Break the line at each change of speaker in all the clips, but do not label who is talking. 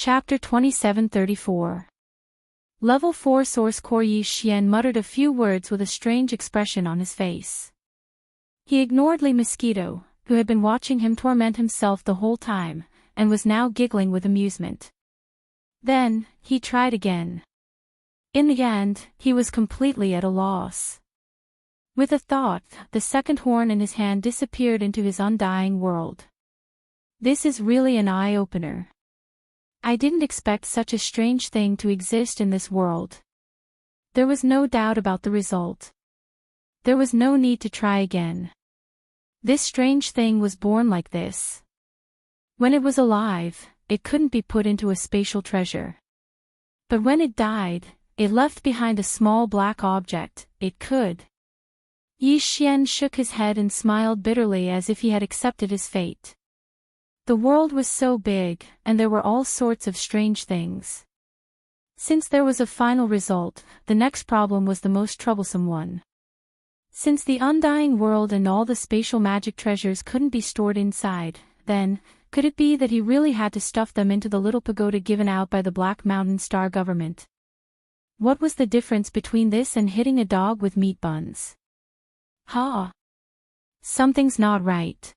Chapter 2734. Level 4 Source Core. Yi Xian muttered a few words with a strange expression on his face. He ignored Li Mosquito, who had been watching him torment himself the whole time, and was now giggling with amusement. Then, he tried again. In the end, he was completely at a loss. With a thought, the second horn in his hand disappeared into his undying world. This is really an eye-opener. I didn't expect such a strange thing to exist in this world. There was no doubt about the result. There was no need to try again. This strange thing was born like this. When it was alive, it couldn't be put into a spatial treasure. But when it died, it left behind a small black object. It could. Yi Xian shook his head and smiled bitterly as if he had accepted his fate. The world was so big, and there were all sorts of strange things. Since there was a final result, the next problem was the most troublesome one. Since the undying world and all the spatial magic treasures couldn't be stored inside, then, could it be that he really had to stuff them into the little pagoda given out by the Black Mountain Star government? What was the difference between this and hitting a dog with meat buns? Something's not right.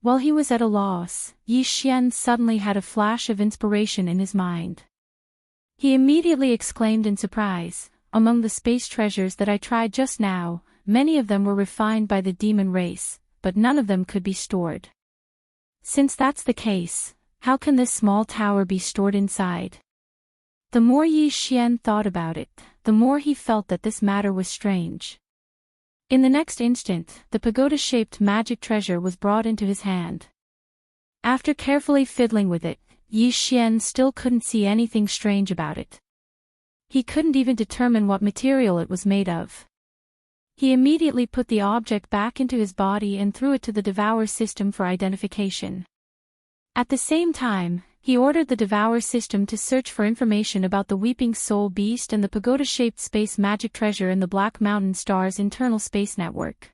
While he was at a loss, Yi Xian suddenly had a flash of inspiration in his mind. He immediately exclaimed in surprise, "Among the space treasures that I tried just now, many of them were refined by the demon race, but none of them could be stored. Since that's the case, how can this small tower be stored inside?" The more Yi Xian thought about it, the more he felt that this matter was strange. In the next instant, the pagoda-shaped magic treasure was brought into his hand. After carefully fiddling with it, Yi Xian still couldn't see anything strange about it. He couldn't even determine what material it was made of. He immediately put the object back into his body and threw it to the Devour system for identification. At the same time, he ordered the Devour system to search for information about the Weeping Soul Beast and the pagoda-shaped space magic treasure in the Black Mountain Star's internal space network.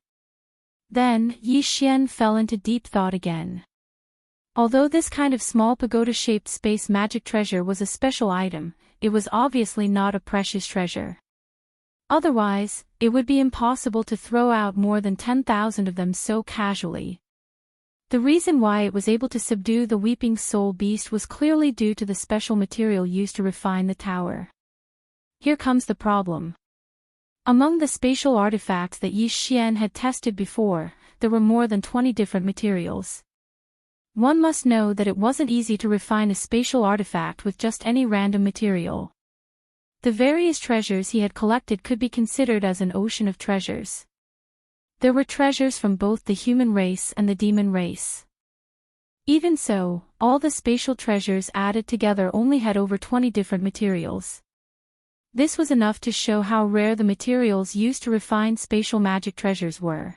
Then, Yi Xian fell into deep thought again. Although this kind of small pagoda-shaped space magic treasure was a special item, it was obviously not a precious treasure. Otherwise, it would be impossible to throw out more than 10,000 of them so casually. The reason why it was able to subdue the Weeping Soul Beast was clearly due to the special material used to refine the tower. Here comes the problem. Among the spatial artifacts that Yi Xian had tested before, there were more than 20 different materials. One must know that it wasn't easy to refine a spatial artifact with just any random material. The various treasures he had collected could be considered as an ocean of treasures. There were treasures from both the human race and the demon race. Even so, all the spatial treasures added together only had over 20 different materials. This was enough to show how rare the materials used to refine spatial magic treasures were.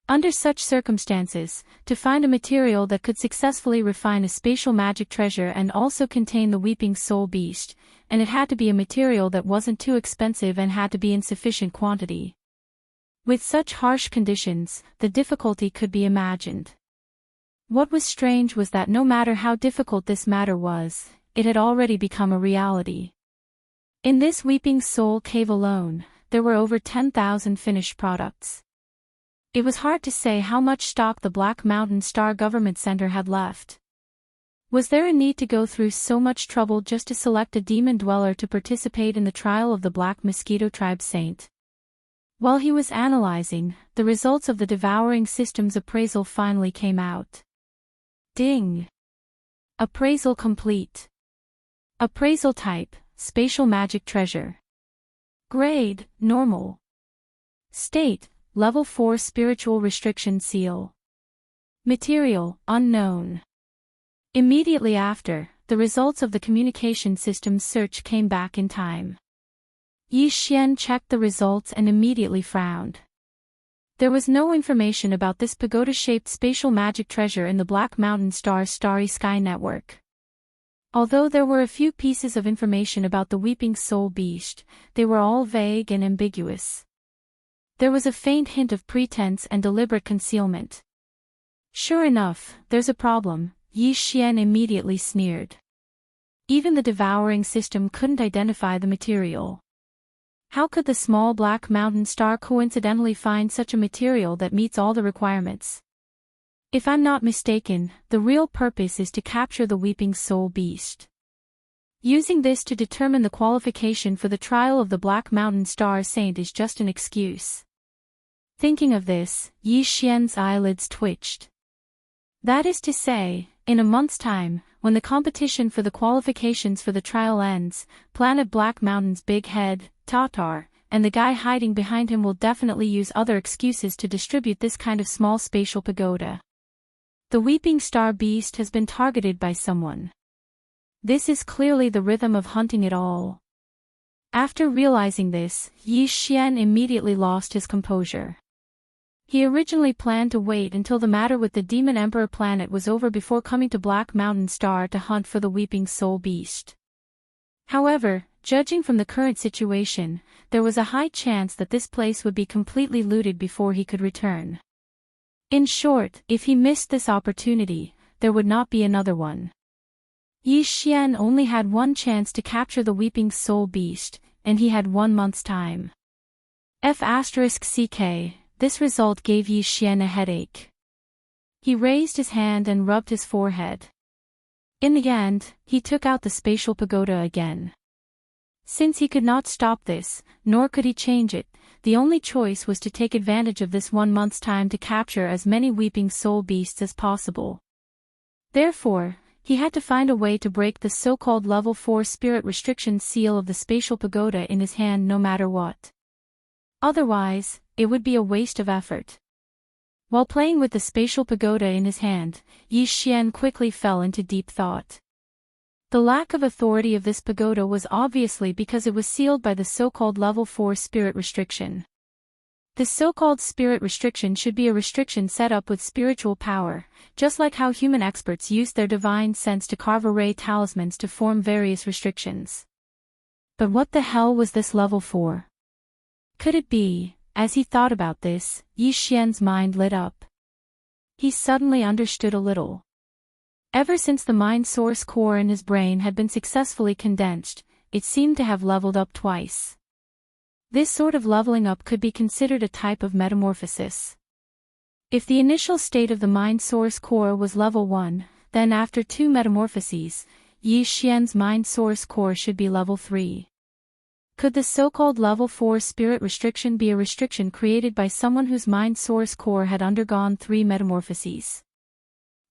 Under such circumstances, to find a material that could successfully refine a spatial magic treasure and also contain the Weeping Soul Beast, and it had to be a material that wasn't too expensive and had to be in sufficient quantity. With such harsh conditions, the difficulty could be imagined. What was strange was that no matter how difficult this matter was, it had already become a reality. In this Weeping Soul cave alone, there were over 10,000 finished products. It was hard to say how much stock the Black Mountain Star Government Center had left. Was there a need to go through so much trouble just to select a demon dweller to participate in the trial of the Black Mosquito Tribe Saint? While he was analyzing, the results of the devouring system's appraisal finally came out. Ding! Appraisal complete. Appraisal type, spatial magic treasure. Grade, normal. State, level 4 spiritual restriction seal. Material, unknown. Immediately after, the results of the communication system's search came back in time. Yi Xian checked the results and immediately frowned. There was no information about this pagoda-shaped spatial magic treasure in the Black Mountain Star's Starry Sky network. Although there were a few pieces of information about the Weeping Soul Beast, they were all vague and ambiguous. There was a faint hint of pretense and deliberate concealment. Sure enough, there's a problem, Yi Xian immediately sneered. Even the devouring system couldn't identify the material. How could the small black mountain star coincidentally find such a material that meets all the requirements? If I'm not mistaken, the real purpose is to capture the weeping soul beast. Using this to determine the qualification for the trial of the Black Mountain Star Saint is just an excuse. Thinking of this, Yi Xian's eyelids twitched. That is to say, in a month's time, when the competition for the qualifications for the trial ends, Planet Black Mountain's big head, Tatar, and the guy hiding behind him will definitely use other excuses to distribute this kind of small spatial pagoda. The weeping star beast has been targeted by someone. This is clearly the rhythm of hunting it all. After realizing this, Yi Xian immediately lost his composure. He originally planned to wait until the matter with the Demon Emperor planet was over before coming to Black Mountain Star to hunt for the weeping soul beast. However, judging from the current situation, there was a high chance that this place would be completely looted before he could return. In short, if he missed this opportunity, there would not be another one. Yi Xian only had one chance to capture the weeping soul beast, and he had 1 month's time. *CK, this result gave Yi Xian a headache. He raised his hand and rubbed his forehead. In the end, he took out the spatial pagoda again. Since he could not stop this, nor could he change it, the only choice was to take advantage of this 1 month's time to capture as many weeping soul beasts as possible. Therefore, he had to find a way to break the so-called level 4 spirit restriction seal of the spatial pagoda in his hand no matter what. Otherwise, it would be a waste of effort. While playing with the spatial pagoda in his hand, Yi Xian quickly fell into deep thought. The lack of authority of this pagoda was obviously because it was sealed by the so-called level 4 spirit restriction. This so-called spirit restriction should be a restriction set up with spiritual power, just like how human experts use their divine sense to carve array talismans to form various restrictions. But what the hell was this level 4? Could it be, as he thought about this, Yi Xian's mind lit up. He suddenly understood a little. Ever since the mind source core in his brain had been successfully condensed, it seemed to have leveled up twice. This sort of leveling up could be considered a type of metamorphosis. If the initial state of the mind source core was level 1, then after 2 metamorphoses, Yi Xian's mind source core should be level 3. Could the so-called level 4 spirit restriction be a restriction created by someone whose mind source core had undergone 3 metamorphoses?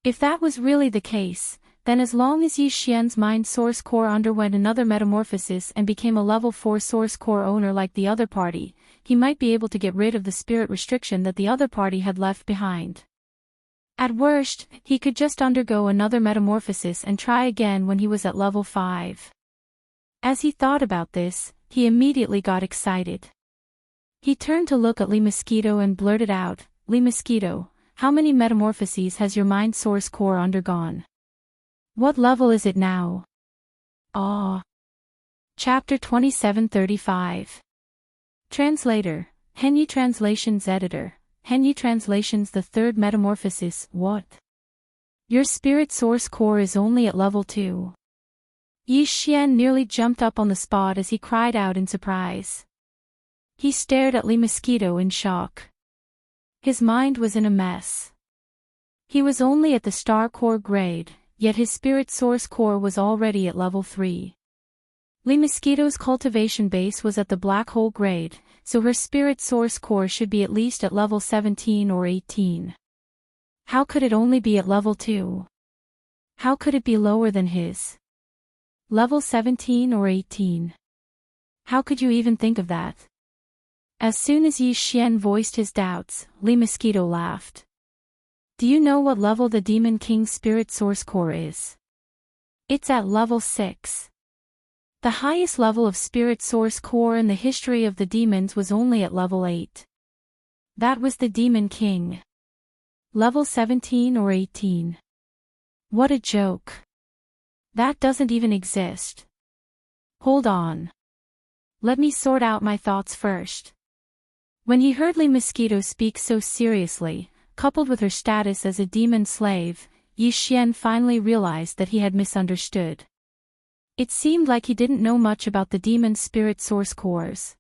If that was really the case, then as long as Yi Xian's mind source core underwent another metamorphosis and became a level 4 source core owner like the other party, he might be able to get rid of the spirit restriction that the other party had left behind. At worst, he could just undergo another metamorphosis and try again when he was at level 5. As he thought about this, he immediately got excited. He turned to look at Li Mosquito and blurted out, "Li Mosquito, how many metamorphoses has your mind source core undergone? What level is it now?" Chapter 2735. Translator, Henyi Translations Editor, Henyi Translations. The third metamorphosis. What? Your spirit source core is only at level 2. Yi Xian nearly jumped up on the spot as he cried out in surprise. He stared at Li Mosquito in shock. His mind was in a mess. He was only at the star core grade, yet his spirit source core was already at level 3. Li Mosquito's cultivation base was at the black hole grade, so her spirit source core should be at least at level 17 or 18. How could it only be at level 2? How could it be lower than his? Level 17 or 18? How could you even think of that? As soon as Yi Xian voiced his doubts, Li Mosquito laughed. Do you know what level the Demon King's spirit source core is? It's at level 6. The highest level of spirit source core in the history of the demons was only at level 8. That was the Demon King. Level 17 or 18. What a joke. That doesn't even exist. Hold on. Let me sort out my thoughts first. When he heard Li Mosquito speak so seriously, coupled with her status as a demon slave, Yi Xian finally realized that he had misunderstood. It seemed like he didn't know much about the demon's spirit source cores.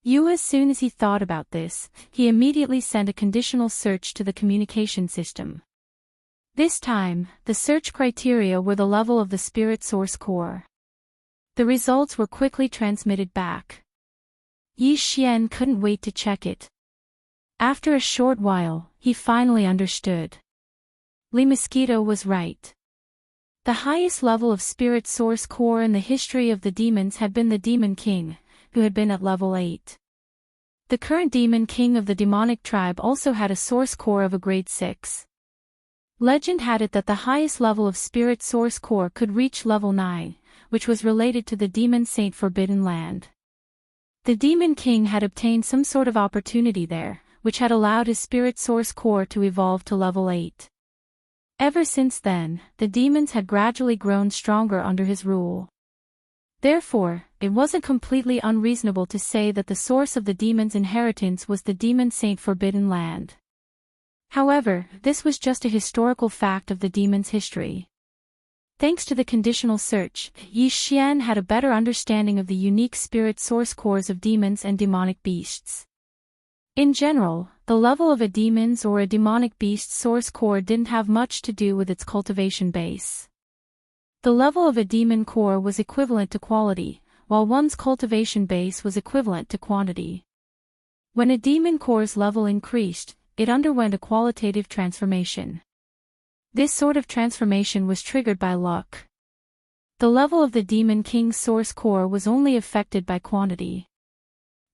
As soon as he thought about this, he immediately sent a conditional search to the communication system. This time, the search criteria were the level of the spirit source core. The results were quickly transmitted back. Yi Xian couldn't wait to check it. After a short while, he finally understood. Li Mosquito was right. The highest level of spirit source core in the history of the demons had been the Demon King, who had been at level 8. The current Demon King of the demonic tribe also had a source core of a grade 6. Legend had it that the highest level of spirit source core could reach level 9, which was related to the demon saint Forbidden Land. The Demon King had obtained some sort of opportunity there, which had allowed his spirit source core to evolve to level 8. Ever since then, the demons had gradually grown stronger under his rule. Therefore, it wasn't completely unreasonable to say that the source of the demon's inheritance was the demon saint Forbidden Land. However, this was just a historical fact of the demon's history. Thanks to the conditional search, Yi Xian had a better understanding of the unique spirit source cores of demons and demonic beasts. In general, the level of a demon's or a demonic beast's source core didn't have much to do with its cultivation base. The level of a demon core was equivalent to quality, while one's cultivation base was equivalent to quantity. When a demon core's level increased, it underwent a qualitative transformation. This sort of transformation was triggered by luck. The level of the Demon King's source core was only affected by quantity.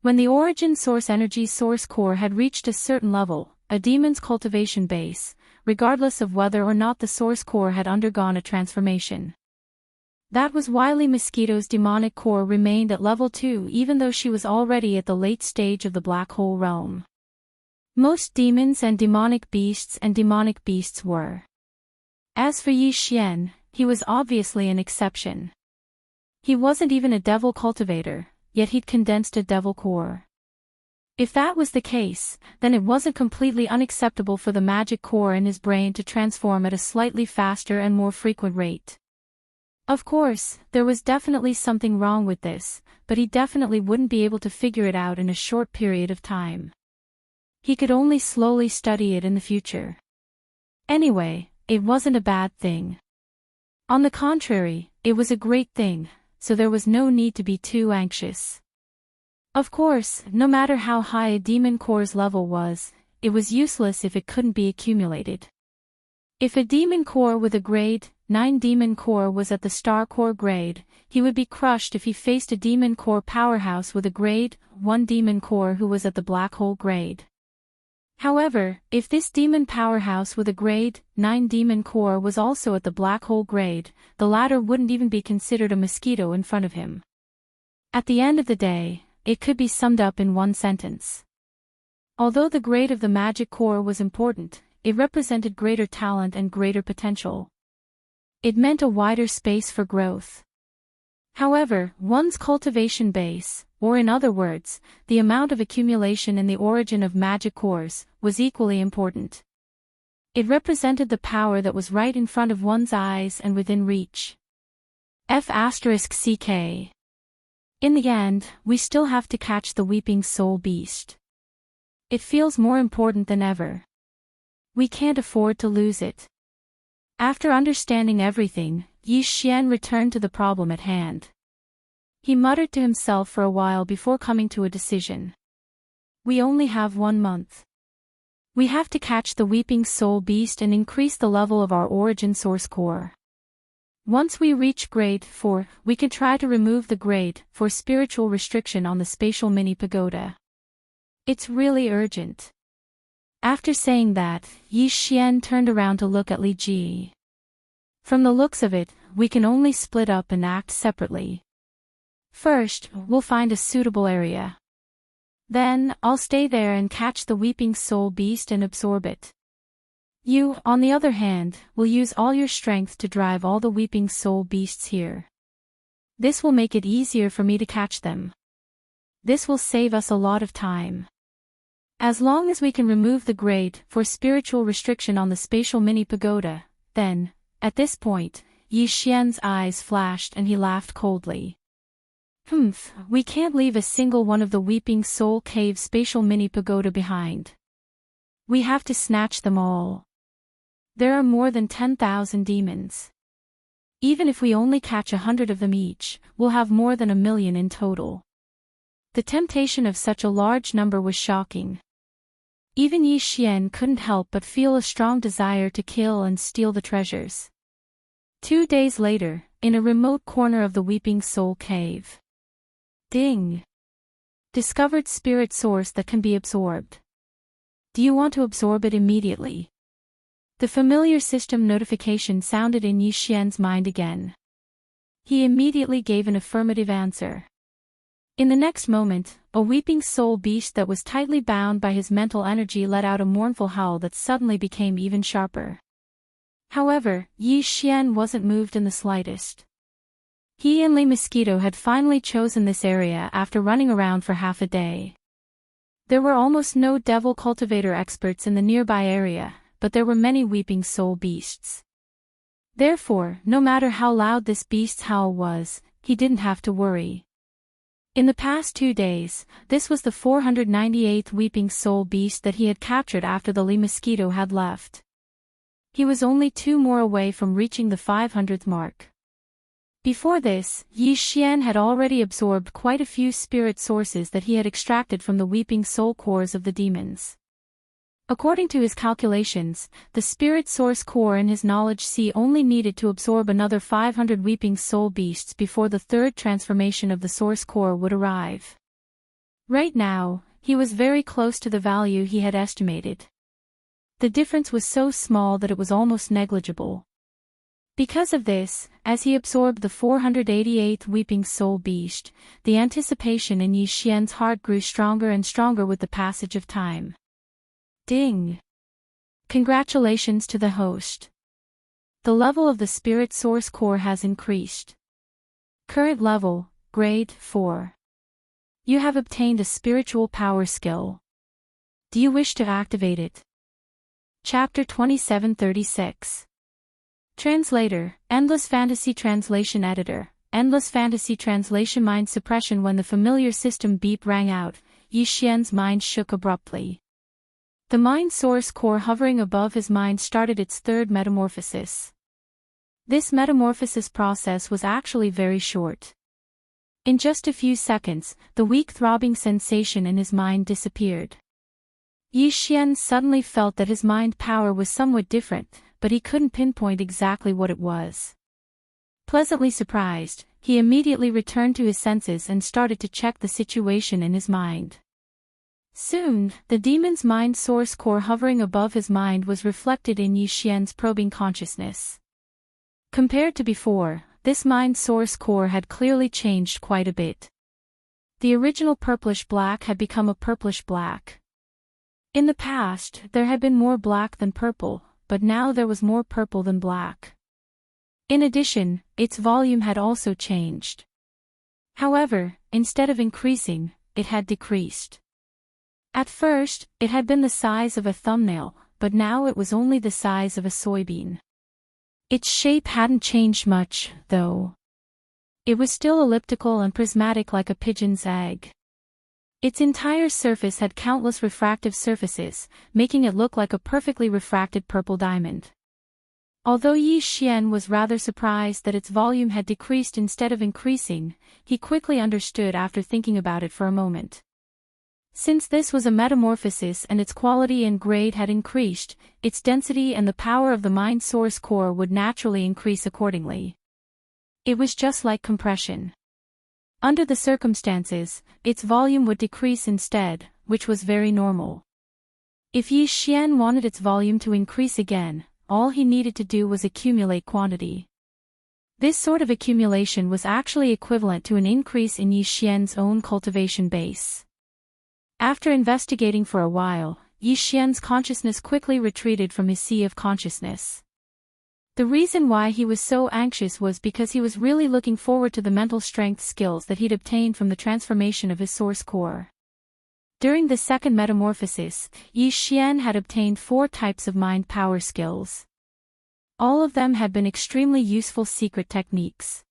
When the origin source energy source core had reached a certain level, a demon's cultivation base, regardless of whether or not the source core had undergone a transformation. That was why Li Mosquito's demonic core remained at level 2 even though she was already at the late stage of the black hole realm. Most demons and demonic beasts were. As for Yi Xian, he was obviously an exception. He wasn't even a devil cultivator, yet he'd condensed a devil core. If that was the case, then it wasn't completely unacceptable for the magic core in his brain to transform at a slightly faster and more frequent rate. Of course, there was definitely something wrong with this, but he definitely wouldn't be able to figure it out in a short period of time. He could only slowly study it in the future. Anyway, it wasn't a bad thing. On the contrary, it was a great thing, so there was no need to be too anxious. Of course, no matter how high a demon core's level was, it was useless if it couldn't be accumulated. If a demon core with a grade 9 demon core was at the star core grade, he would be crushed if he faced a demon core powerhouse with a grade 1 demon core who was at the black hole grade. However, if this demon powerhouse with a grade 9 demon core was also at the black hole grade, the latter wouldn't even be considered a mosquito in front of him. At the end of the day, it could be summed up in one sentence. Although the grade of the magic core was important, it represented greater talent and greater potential. It meant a wider space for growth. However, one's cultivation base, or in other words, the amount of accumulation in the origin of magic cores, was equally important. It represented the power that was right in front of one's eyes and within reach. F***ck. In the end, we still have to catch the weeping soul beast. It feels more important than ever. We can't afford to lose it. After understanding everything, Yi Xian returned to the problem at hand. He muttered to himself for a while before coming to a decision. We only have 1 month. We have to catch the weeping soul beast and increase the level of our origin source core. Once we reach grade 4, we can try to remove the grade 4 spiritual restriction on the spatial mini pagoda. It's really urgent. After saying that, Yi Xian turned around to look at Li Ji. From the looks of it, we can only split up and act separately. First, we'll find a suitable area. Then, I'll stay there and catch the weeping soul beast and absorb it. You, on the other hand, will use all your strength to drive all the weeping soul beasts here. This will make it easier for me to catch them. This will save us a lot of time. As long as we can remove the grade 4 spiritual restriction on the spatial mini pagoda, then, at this point, Yi Xian's eyes flashed and he laughed coldly. We can't leave a single one of the Weeping Soul Cave's spatial mini-pagoda behind. We have to snatch them all. There are more than 10,000 demons. Even if we only catch 100 of them each, we'll have more than 1,000,000 in total. The temptation of such a large number was shocking. Even Yi Xian couldn't help but feel a strong desire to kill and steal the treasures. 2 days later, in a remote corner of the Weeping Soul Cave. Ding! Discovered spirit source that can be absorbed. Do you want to absorb it immediately? The familiar system notification sounded in Yi Xian's mind again. He immediately gave an affirmative answer. In the next moment, a weeping soul beast that was tightly bound by his mental energy let out a mournful howl that suddenly became even sharper. However, Yi Xian wasn't moved in the slightest. He and Li Mosquito had finally chosen this area after running around for half a day. There were almost no devil cultivator experts in the nearby area, but there were many weeping soul beasts. Therefore, no matter how loud this beast's howl was, he didn't have to worry. In the past 2 days, this was the 498th weeping soul beast that he had captured after the Li Mosquito had left. He was only 2 more away from reaching the 500th mark. Before this, Yi Xian had already absorbed quite a few spirit sources that he had extracted from the weeping soul cores of the demons. According to his calculations, the spirit source core in his knowledge sea only needed to absorb another 500 weeping soul beasts before the 3rd transformation of the source core would arrive. Right now, he was very close to the value he had estimated. The difference was so small that it was almost negligible. Because of this, as he absorbed the 488th weeping soul beast, the anticipation in Yi Xian's heart grew stronger and stronger with the passage of time. Ding! Congratulations to the host. The level of the spirit source core has increased. Current level, grade 4. You have obtained a spiritual power skill. Do you wish to activate it? Chapter 2736. Translator, Endless Fantasy Translation Editor, Endless Fantasy Translation Mind Suppression. When the familiar system beep rang out, Yi Xian's mind shook abruptly. The mind source core hovering above his mind started its 3rd metamorphosis. This metamorphosis process was actually very short. In just a few seconds, the weak throbbing sensation in his mind disappeared. Yi Xian suddenly felt that his mind power was somewhat different, but he couldn't pinpoint exactly what it was. Pleasantly surprised, he immediately returned to his senses and started to check the situation in his mind. Soon, the demon's mind source core hovering above his mind was reflected in Yi Xian's probing consciousness. Compared to before, this mind source core had clearly changed quite a bit. The original purplish black had become a purplish black. In the past, there had been more black than purple, but now there was more purple than black. In addition, its volume had also changed. However, instead of increasing, it had decreased. At first, it had been the size of a thumbnail, but now it was only the size of a soybean. Its shape hadn't changed much, though. It was still elliptical and prismatic like a pigeon's egg. Its entire surface had countless refractive surfaces, making it look like a perfectly refracted purple diamond. Although Yi Xian was rather surprised that its volume had decreased instead of increasing, he quickly understood after thinking about it for a moment. Since this was a metamorphosis and its quality and grade had increased, its density and the power of the mind source core would naturally increase accordingly. It was just like compression. Under the circumstances, its volume would decrease instead, which was very normal. If Yi Xian wanted its volume to increase again, all he needed to do was accumulate quantity. This sort of accumulation was actually equivalent to an increase in Yi Xian's own cultivation base. After investigating for a while, Yi Xian's consciousness quickly retreated from his sea of consciousness. The reason why he was so anxious was because he was really looking forward to the mental strength skills that he'd obtained from the transformation of his source core. During the 2nd metamorphosis, Yi Xian had obtained 4 types of mind power skills. All of them had been extremely useful secret techniques.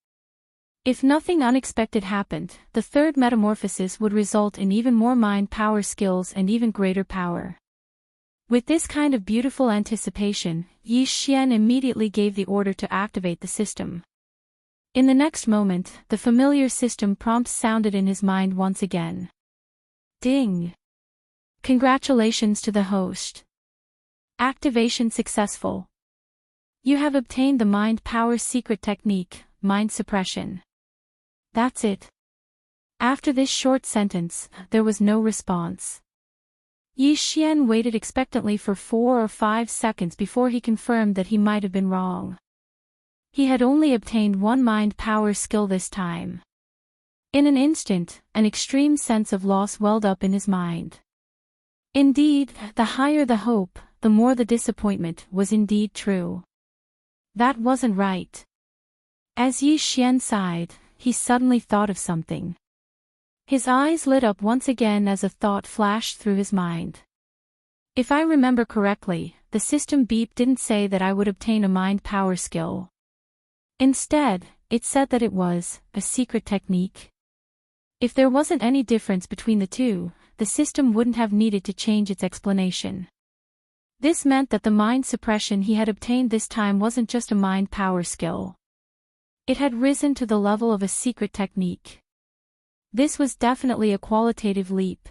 If nothing unexpected happened, the third metamorphosis would result in even more mind power skills and even greater power. With this kind of beautiful anticipation, Yi Xian immediately gave the order to activate the system. In the next moment, the familiar system prompts sounded in his mind once again. Ding! Congratulations to the host. Activation successful. You have obtained the mind power secret technique, mind suppression. That's it. After this short sentence, there was no response. Yi Xian waited expectantly for 4 or 5 seconds before he confirmed that he might have been wrong. He had only obtained one mind power skill this time. In an instant, an extreme sense of loss welled up in his mind. Indeed, the higher the hope, the more the disappointment was indeed true. That wasn't right. As Yi Xian sighed, he suddenly thought of something. His eyes lit up once again as a thought flashed through his mind. If I remember correctly, the system beep didn't say that I would obtain a mind power skill. Instead, it said that it was a secret technique. If there wasn't any difference between the two, the system wouldn't have needed to change its explanation. This meant that the mind suppression he had obtained this time wasn't just a mind power skill. It had risen to the level of a secret technique. This was definitely a qualitative leap.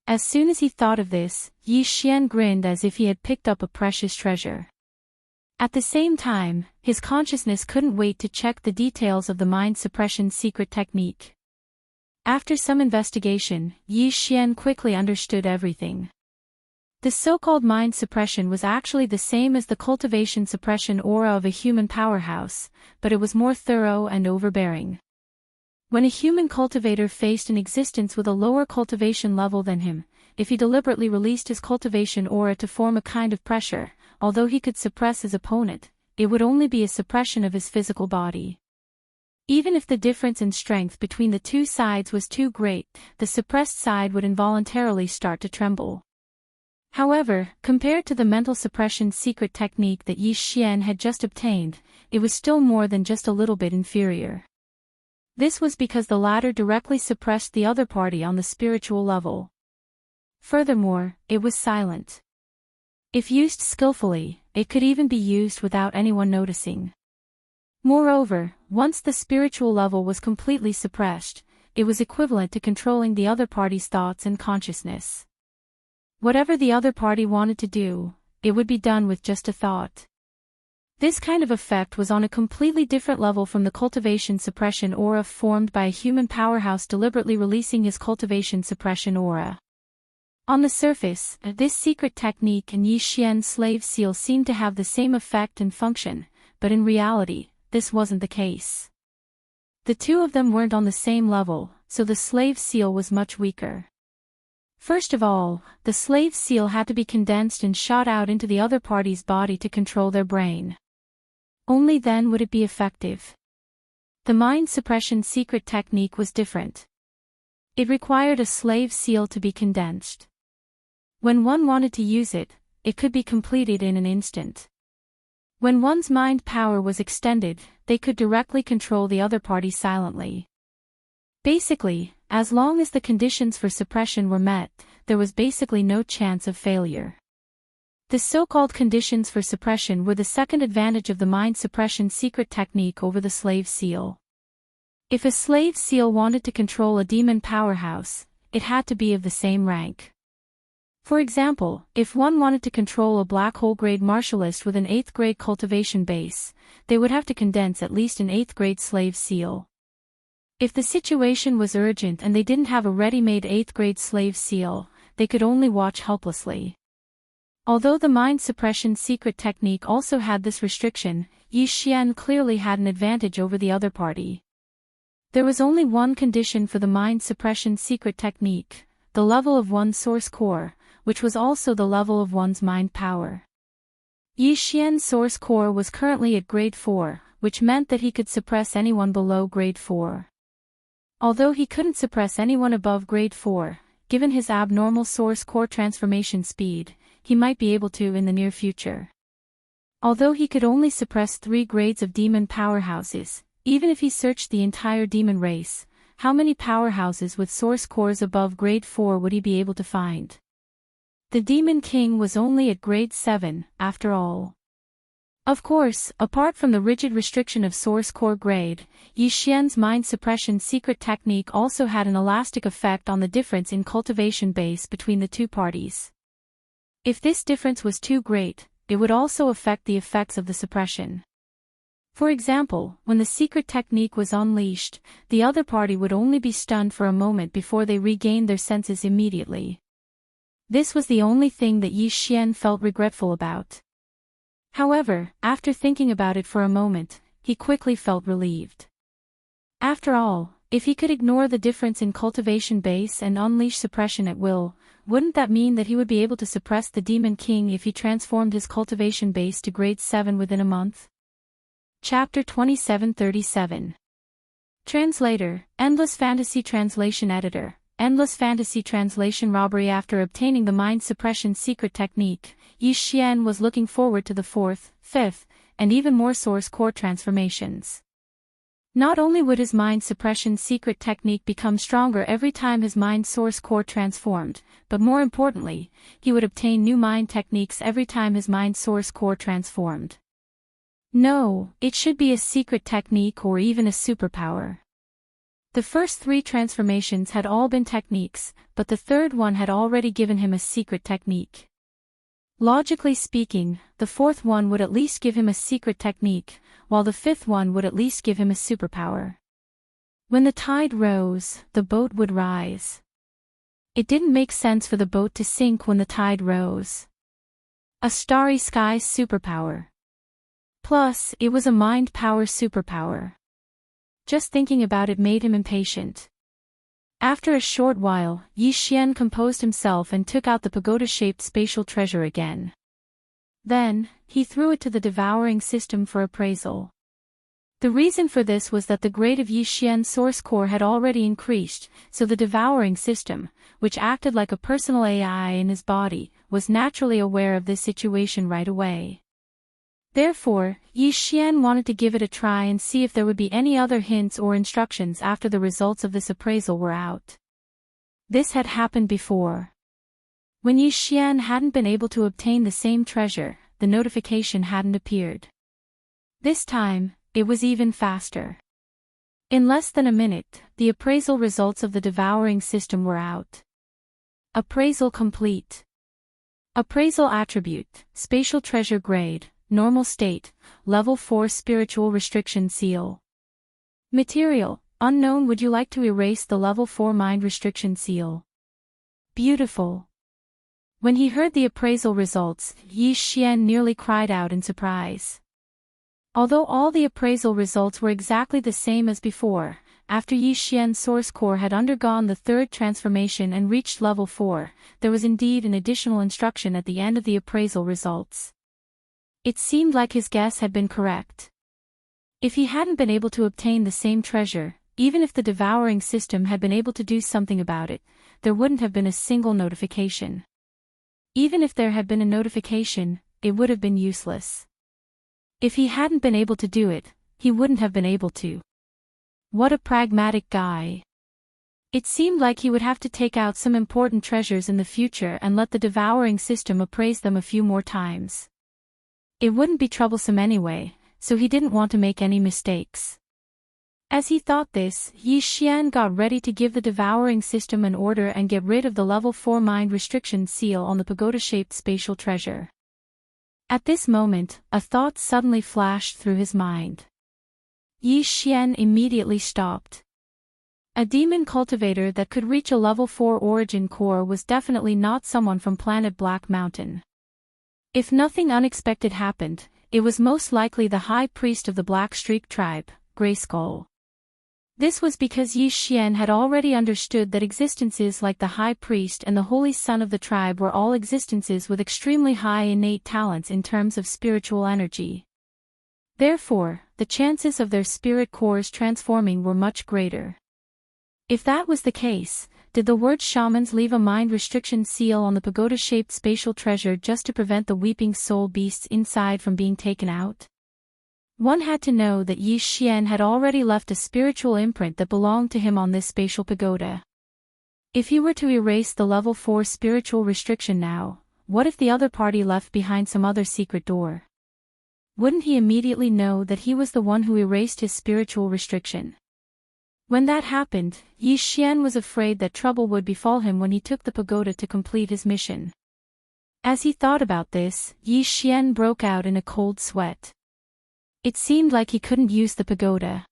As soon as he thought of this, Yi Xian grinned as if he had picked up a precious treasure. At the same time, his consciousness couldn't wait to check the details of the mind suppression secret technique. After some investigation, Yi Xian quickly understood everything. The so-called mind suppression was actually the same as the cultivation suppression aura of a human powerhouse, but it was more thorough and overbearing. When a human cultivator faced an existence with a lower cultivation level than him, if he deliberately released his cultivation aura to form a kind of pressure, although he could suppress his opponent, it would only be a suppression of his physical body. Even if the difference in strength between the two sides was too great, the suppressed side would involuntarily start to tremble. However, compared to the mental suppression secret technique that Yi Xian had just obtained, it was still more than just a little bit inferior. This was because the latter directly suppressed the other party on the spiritual level. Furthermore, it was silent. If used skillfully, it could even be used without anyone noticing. Moreover, once the spiritual level was completely suppressed, it was equivalent to controlling the other party's thoughts and consciousness. Whatever the other party wanted to do, it would be done with just a thought. This kind of effect was on a completely different level from the cultivation suppression aura formed by a human powerhouse deliberately releasing his cultivation suppression aura. On the surface, this secret technique and Yi Xian's slave seal seemed to have the same effect and function, but in reality, this wasn't the case. The two of them weren't on the same level, so the slave seal was much weaker. First of all, the slave seal had to be condensed and shot out into the other party's body to control their brain. Only then would it be effective. The mind suppression secret technique was different. It required a slave seal to be condensed. When one wanted to use it, it could be completed in an instant. When one's mind power was extended, they could directly control the other party silently. Basically, as long as the conditions for suppression were met, there was basically no chance of failure. The so-called conditions for suppression were the second advantage of the mind suppression secret technique over the slave seal. If a slave seal wanted to control a demon powerhouse, it had to be of the same rank. For example, if one wanted to control a black hole grade martialist with an 8th grade cultivation base, they would have to condense at least an 8th grade slave seal. If the situation was urgent and they didn't have a ready-made 8th grade slave seal, they could only watch helplessly. Although the mind suppression secret technique also had this restriction, Yi Xian clearly had an advantage over the other party. There was only one condition for the mind suppression secret technique, the level of one's source core, which was also the level of one's mind power. Yi Xian's source core was currently at grade 4, which meant that he could suppress anyone below grade 4. Although he couldn't suppress anyone above grade 4, given his abnormal source core transformation speed, he might be able to in the near future. Although he could only suppress 3 grades of demon powerhouses, even if he searched the entire demon race, how many powerhouses with source cores above grade 4 would he be able to find? The Demon King was only at grade 7, after all. Of course, apart from the rigid restriction of source core grade, Yi Xian's mind suppression secret technique also had an elastic effect on the difference in cultivation base between the two parties. If this difference was too great, it would also affect the effects of the suppression. For example, when the secret technique was unleashed, the other party would only be stunned for a moment before they regained their senses immediately. This was the only thing that Yi Xian felt regretful about. However, after thinking about it for a moment, he quickly felt relieved. After all, if he could ignore the difference in cultivation base and unleash suppression at will, wouldn't that mean that he would be able to suppress the Demon King if he transformed his cultivation base to grade 7 within a month? Chapter 2737. Translator, Endless Fantasy Translation Editor, Endless Fantasy Translation Robbery. After obtaining the mind suppression secret technique, Yi Xian was looking forward to the 4th, 5th, and even more source core transformations. Not only would his mind suppression secret technique become stronger every time his mind source core transformed, but more importantly, he would obtain new mind techniques every time his mind source core transformed. No, it should be a secret technique or even a superpower. The first 3 transformations had all been techniques, but the third one had already given him a secret technique. Logically speaking, the 4th one would at least give him a secret technique, while the 5th one would at least give him a superpower. When the tide rose, the boat would rise. It didn't make sense for the boat to sink when the tide rose. A starry sky superpower. Plus, it was a mind power superpower. Just thinking about it made him impatient. After a short while, Yi Xian composed himself and took out the pagoda-shaped spatial treasure again. Then, he threw it to the devouring system for appraisal. The reason for this was that the grade of Yi Xian's source core had already increased, so the devouring system, which acted like a personal AI in his body, was naturally aware of this situation right away. Therefore, Yi Xian wanted to give it a try and see if there would be any other hints or instructions after the results of this appraisal were out. This had happened before. When Yi Xian hadn't been able to obtain the same treasure, the notification hadn't appeared. This time, it was even faster. In less than a minute, the appraisal results of the devouring system were out. Appraisal complete. Appraisal attribute, spatial treasure grade, normal state, level 4 spiritual restriction seal. Material, unknown. Would you like to erase the level 4 mind restriction seal? Beautiful. When he heard the appraisal results, Yi Xian nearly cried out in surprise. Although all the appraisal results were exactly the same as before, after Yi Xian's source core had undergone the 3rd transformation and reached level 4, there was indeed an additional instruction at the end of the appraisal results. It seemed like his guess had been correct. If he hadn't been able to obtain the same treasure, even if the devouring system had been able to do something about it, there wouldn't have been a single notification. Even if there had been a notification, it would have been useless. If he hadn't been able to do it, he wouldn't have been able to. What a pragmatic guy. It seemed like he would have to take out some important treasures in the future and let the devouring system appraise them a few more times. It wouldn't be troublesome anyway, so he didn't want to make any mistakes. As he thought this, Yi Xian got ready to give the devouring system an order and get rid of the level 4 mind restriction seal on the pagoda-shaped spatial treasure. At this moment, a thought suddenly flashed through his mind. Yi Xian immediately stopped. A demon cultivator that could reach a level 4 origin core was definitely not someone from planet Black Mountain. If nothing unexpected happened, it was most likely the high priest of the Black Streak tribe, Grayskull. This was because Yi Xian had already understood that existences like the high priest and the holy son of the tribe were all existences with extremely high innate talents in terms of spiritual energy. Therefore, the chances of their spirit cores transforming were much greater. If that was the case, Did the word shamans leave a mind restriction seal on the pagoda-shaped spatial treasure just to prevent the weeping soul beasts inside from being taken out? One had to know that Yi Xian had already left a spiritual imprint that belonged to him on this spatial pagoda. If he were to erase the level 4 spiritual restriction now, what if the other party left behind some other secret door? Wouldn't he immediately know that he was the one who erased his spiritual restriction? When that happened, Yi Xian was afraid that trouble would befall him when he took the pagoda to complete his mission. As he thought about this, Yi Xian broke out in a cold sweat. It seemed like he couldn't use the pagoda.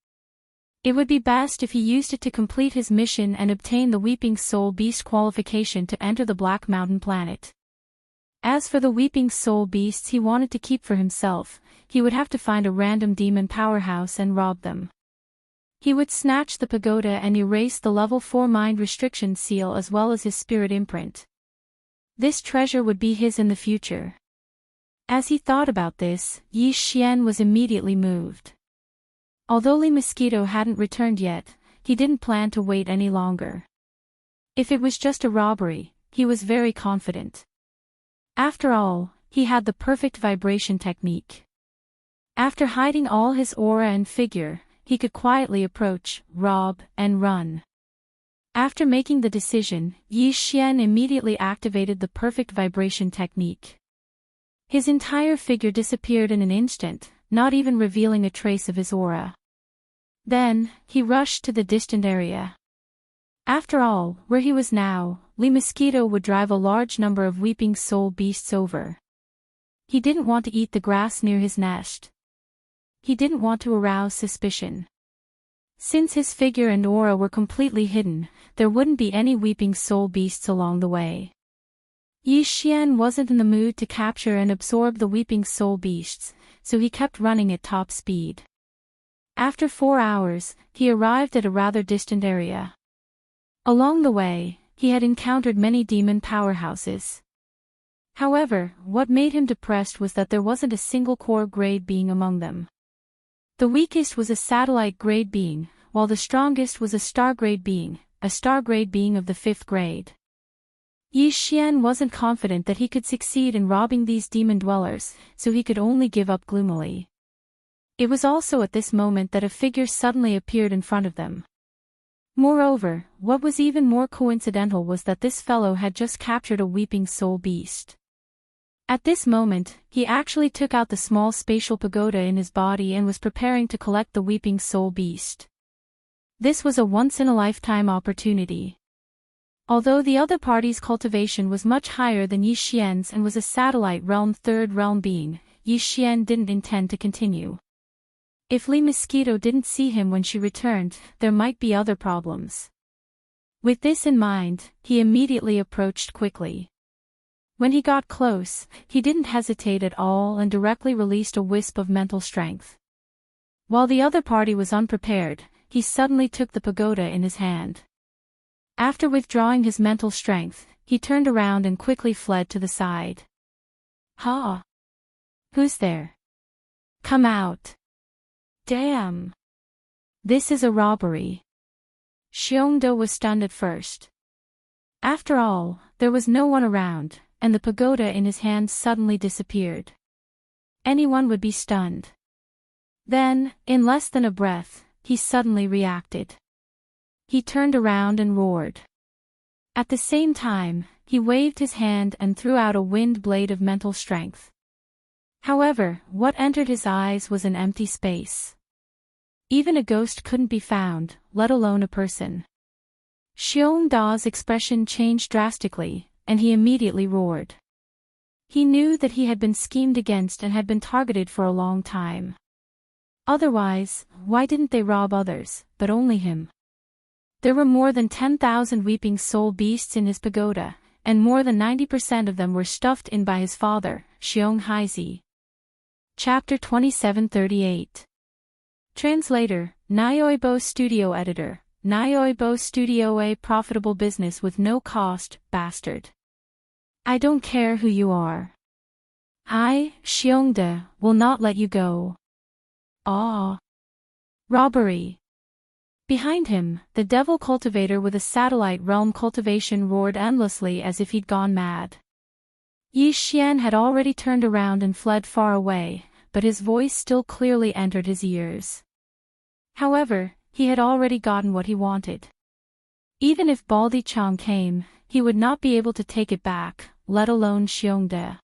It would be best if he used it to complete his mission and obtain the Weeping Soul Beast qualification to enter the Black Mountain planet. As for the Weeping Soul Beasts he wanted to keep for himself, he would have to find a random demon powerhouse and rob them. He would snatch the pagoda and erase the level 4 mind restriction seal as well as his spirit imprint. This treasure would be his in the future. As he thought about this, Yi Xian was immediately moved. Although Li Mosquito hadn't returned yet, he didn't plan to wait any longer. If it was just a robbery, he was very confident. After all, he had the perfect vibration technique. After hiding all his aura and figure, he could quietly approach, rob, and run. After making the decision, Yi Xian immediately activated the perfect vibration technique. His entire figure disappeared in an instant, not even revealing a trace of his aura. Then, he rushed to the distant area. After all, where he was now, Li Mosquito would drive a large number of weeping soul beasts over. He didn't want to eat the grass near his nest. He didn't want to arouse suspicion. Since his figure and aura were completely hidden, there wouldn't be any weeping soul beasts along the way. Yi Xian wasn't in the mood to capture and absorb the weeping soul beasts, so he kept running at top speed. After 4 hours, he arrived at a rather distant area. Along the way, he had encountered many demon powerhouses. However, what made him depressed was that there wasn't a single core grade being among them. The weakest was a satellite grade being, while the strongest was a star grade being of the 5th grade. Yi Xian wasn't confident that he could succeed in robbing these demon dwellers, so he could only give up gloomily. It was also at this moment that a figure suddenly appeared in front of them. Moreover, what was even more coincidental was that this fellow had just captured a weeping soul beast. At this moment, he actually took out the small spatial pagoda in his body and was preparing to collect the weeping soul beast. This was a once-in-a-lifetime opportunity. Although the other party's cultivation was much higher than Yi Xian's and was a satellite realm 3rd realm being, Yi Xian didn't intend to continue. If Li Mosquito didn't see him when she returned, there might be other problems. With this in mind, he immediately approached quickly. When he got close, he didn't hesitate at all and directly released a wisp of mental strength. While the other party was unprepared, he suddenly took the pagoda in his hand. After withdrawing his mental strength, he turned around and quickly fled to the side. "Ha! Who's there? Come out! Damn! This is a robbery." Xiongde was stunned at first. After all, there was no one around, and the pagoda in his hand suddenly disappeared. Anyone would be stunned. Then, in less than a breath, he suddenly reacted. He turned around and roared. At the same time, he waved his hand and threw out a wind blade of mental strength. However, what entered his eyes was an empty space. Even a ghost couldn't be found, let alone a person. Xiongda's expression changed drastically, and he immediately roared. He knew that he had been schemed against and had been targeted for a long time. Otherwise, why didn't they rob others, but only him? There were more than 10,000 weeping soul beasts in his pagoda, and more than 90% of them were stuffed in by his father, Xiong Haizi. Chapter 2738. Translator, Nyoibo Studio Editor, Nyoibo Studio, a profitable business with no cost, bastard. I don't care who you are. I, Xiongde, will not let you go. Ah. Robbery. Behind him, the devil cultivator with a satellite realm cultivation roared endlessly as if he'd gone mad. Yi Xian had already turned around and fled far away, but his voice still clearly entered his ears. However, he had already gotten what he wanted. Even if Baldi Chang came, he would not be able to take it back, let alone Xiongde.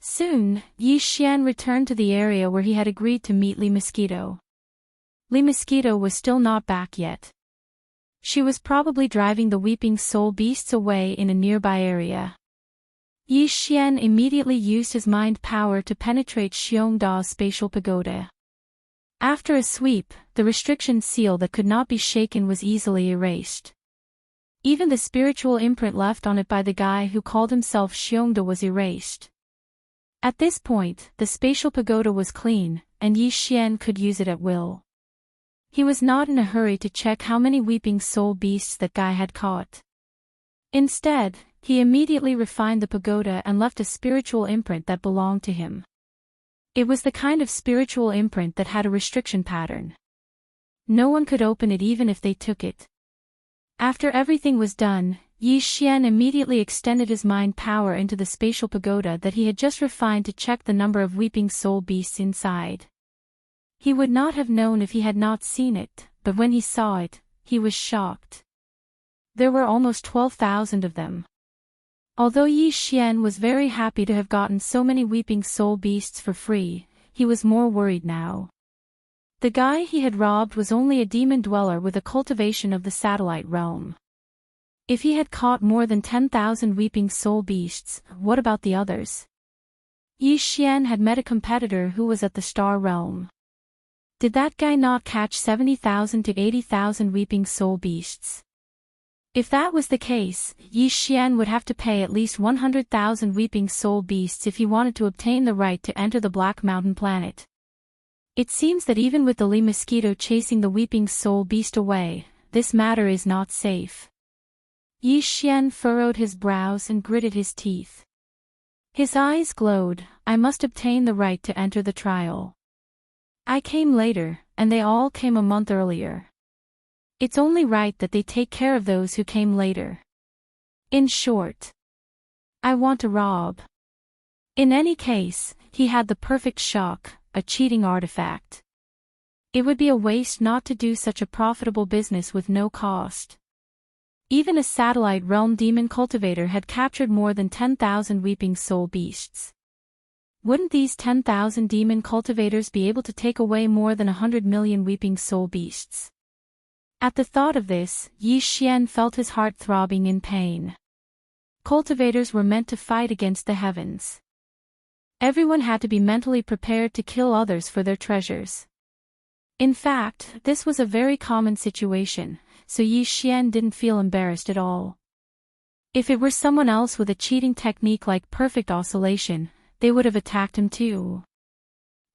Soon, Yi Xian returned to the area where he had agreed to meet Li Mosquito. Li Mosquito was still not back yet. She was probably driving the weeping soul beasts away in a nearby area. Yi Xian immediately used his mind power to penetrate Xiongda's spatial pagoda. After a sweep, the restriction seal that could not be shaken was easily erased. Even the spiritual imprint left on it by the guy who called himself Xiongda was erased. At this point, the spatial pagoda was clean, and Yi Xian could use it at will. He was not in a hurry to check how many weeping soul beasts that guy had caught. Instead, he immediately refined the pagoda and left a spiritual imprint that belonged to him. It was the kind of spiritual imprint that had a restriction pattern. No one could open it even if they took it. After everything was done, Yi Xian immediately extended his mind power into the spatial pagoda that he had just refined to check the number of weeping soul beasts inside. He would not have known if he had not seen it, but when he saw it, he was shocked. There were almost 12,000 of them. Although Yi Xian was very happy to have gotten so many weeping soul beasts for free, he was more worried now. The guy he had robbed was only a demon dweller with a cultivation of the satellite realm. If he had caught more than 10,000 weeping soul beasts, what about the others? Yi Xian had met a competitor who was at the star realm. Did that guy not catch 70,000 to 80,000 weeping soul beasts? If that was the case, Yi Xian would have to pay at least 100,000 weeping soul beasts if he wanted to obtain the right to enter the Black Mountain planet. It seems that even with the Li Mosquito chasing the weeping soul beast away, this matter is not safe. Yi Xian furrowed his brows and gritted his teeth. His eyes glowed. I must obtain the right to enter the trial. I came later, and they all came a month earlier. It's only right that they take care of those who came later. In short, I want to rob. In any case, he had the perfect shock, a cheating artifact. It would be a waste not to do such a profitable business with no cost. Even a satellite realm demon cultivator had captured more than 10,000 weeping soul beasts. Wouldn't these 10,000 demon cultivators be able to take away more than 100 million weeping soul beasts? At the thought of this, Yi Xian felt his heart throbbing in pain. Cultivators were meant to fight against the heavens. Everyone had to be mentally prepared to kill others for their treasures. In fact, this was a very common situation, so Yi Xian didn't feel embarrassed at all. If it were someone else with a cheating technique like perfect oscillation, they would have attacked him too.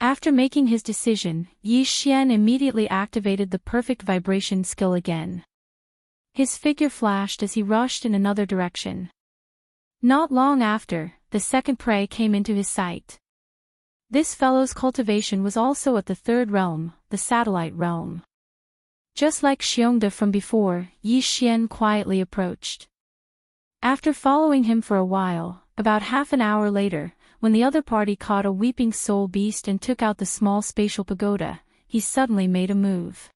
After making his decision, Yi Xian immediately activated the perfect vibration skill again. His figure flashed as he rushed in another direction. Not long after, the second prey came into his sight. This fellow's cultivation was also at the third realm, the satellite realm. Just like Xiongde from before, Yi Xian quietly approached. After following him for a while, about half an hour later, when the other party caught a weeping soul beast and took out the small spatial pagoda, he suddenly made a move.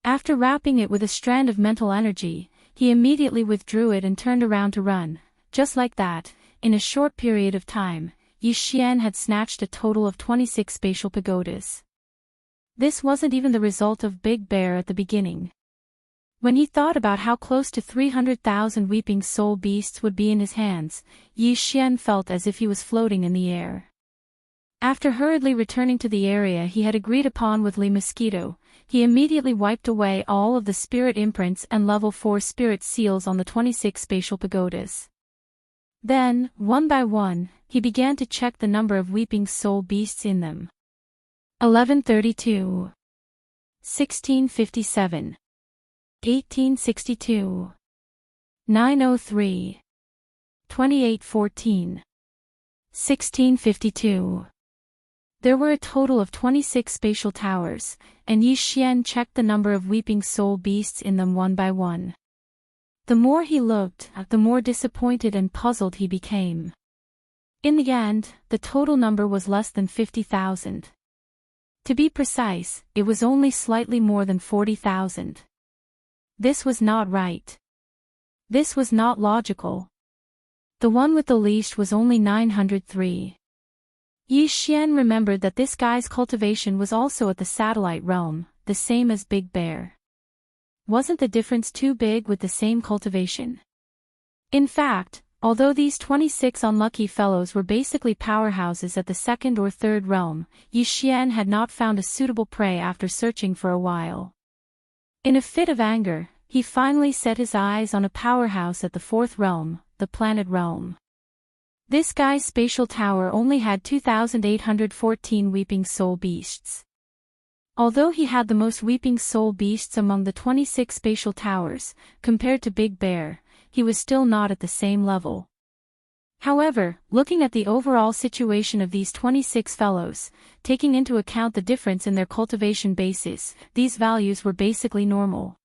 After wrapping it with a strand of mental energy, he immediately withdrew it and turned around to run. Just like that, in a short period of time, Yi Xian had snatched a total of 26 spatial pagodas. This wasn't even the result of Big Bear at the beginning. When he thought about how close to 300,000 weeping soul beasts would be in his hands, Yi Xian felt as if he was floating in the air. After hurriedly returning to the area he had agreed upon with Li Mosquito, he immediately wiped away all of the spirit imprints and level 4 spirit seals on the 26 spatial pagodas. Then, one by one, he began to check the number of weeping soul beasts in them. 1132, 1657, 1862, 903, 2814, 1652, There were a total of 26 spatial towers, and Yi Xian checked the number of weeping soul beasts in them one by one. The more he looked, the more disappointed and puzzled he became. In the end, the total number was less than 50,000. To be precise, it was only slightly more than 40,000. This was not right. This was not logical. The one with the least was only 903. Yi Xian remembered that this guy's cultivation was also at the satellite realm, the same as Big Bear. Wasn't the difference too big with the same cultivation? In fact, although these 26 unlucky fellows were basically powerhouses at the second or third realm, Yi Xian had not found a suitable prey after searching for a while. In a fit of anger, he finally set his eyes on a powerhouse at the fourth realm, the planet realm. This guy's spatial tower only had 2,814 weeping soul beasts. Although he had the most weeping soul beasts among the 26 spatial towers, compared to Big Bear, he was still not at the same level. However, looking at the overall situation of these 26 fellows, taking into account the difference in their cultivation bases, these values were basically normal.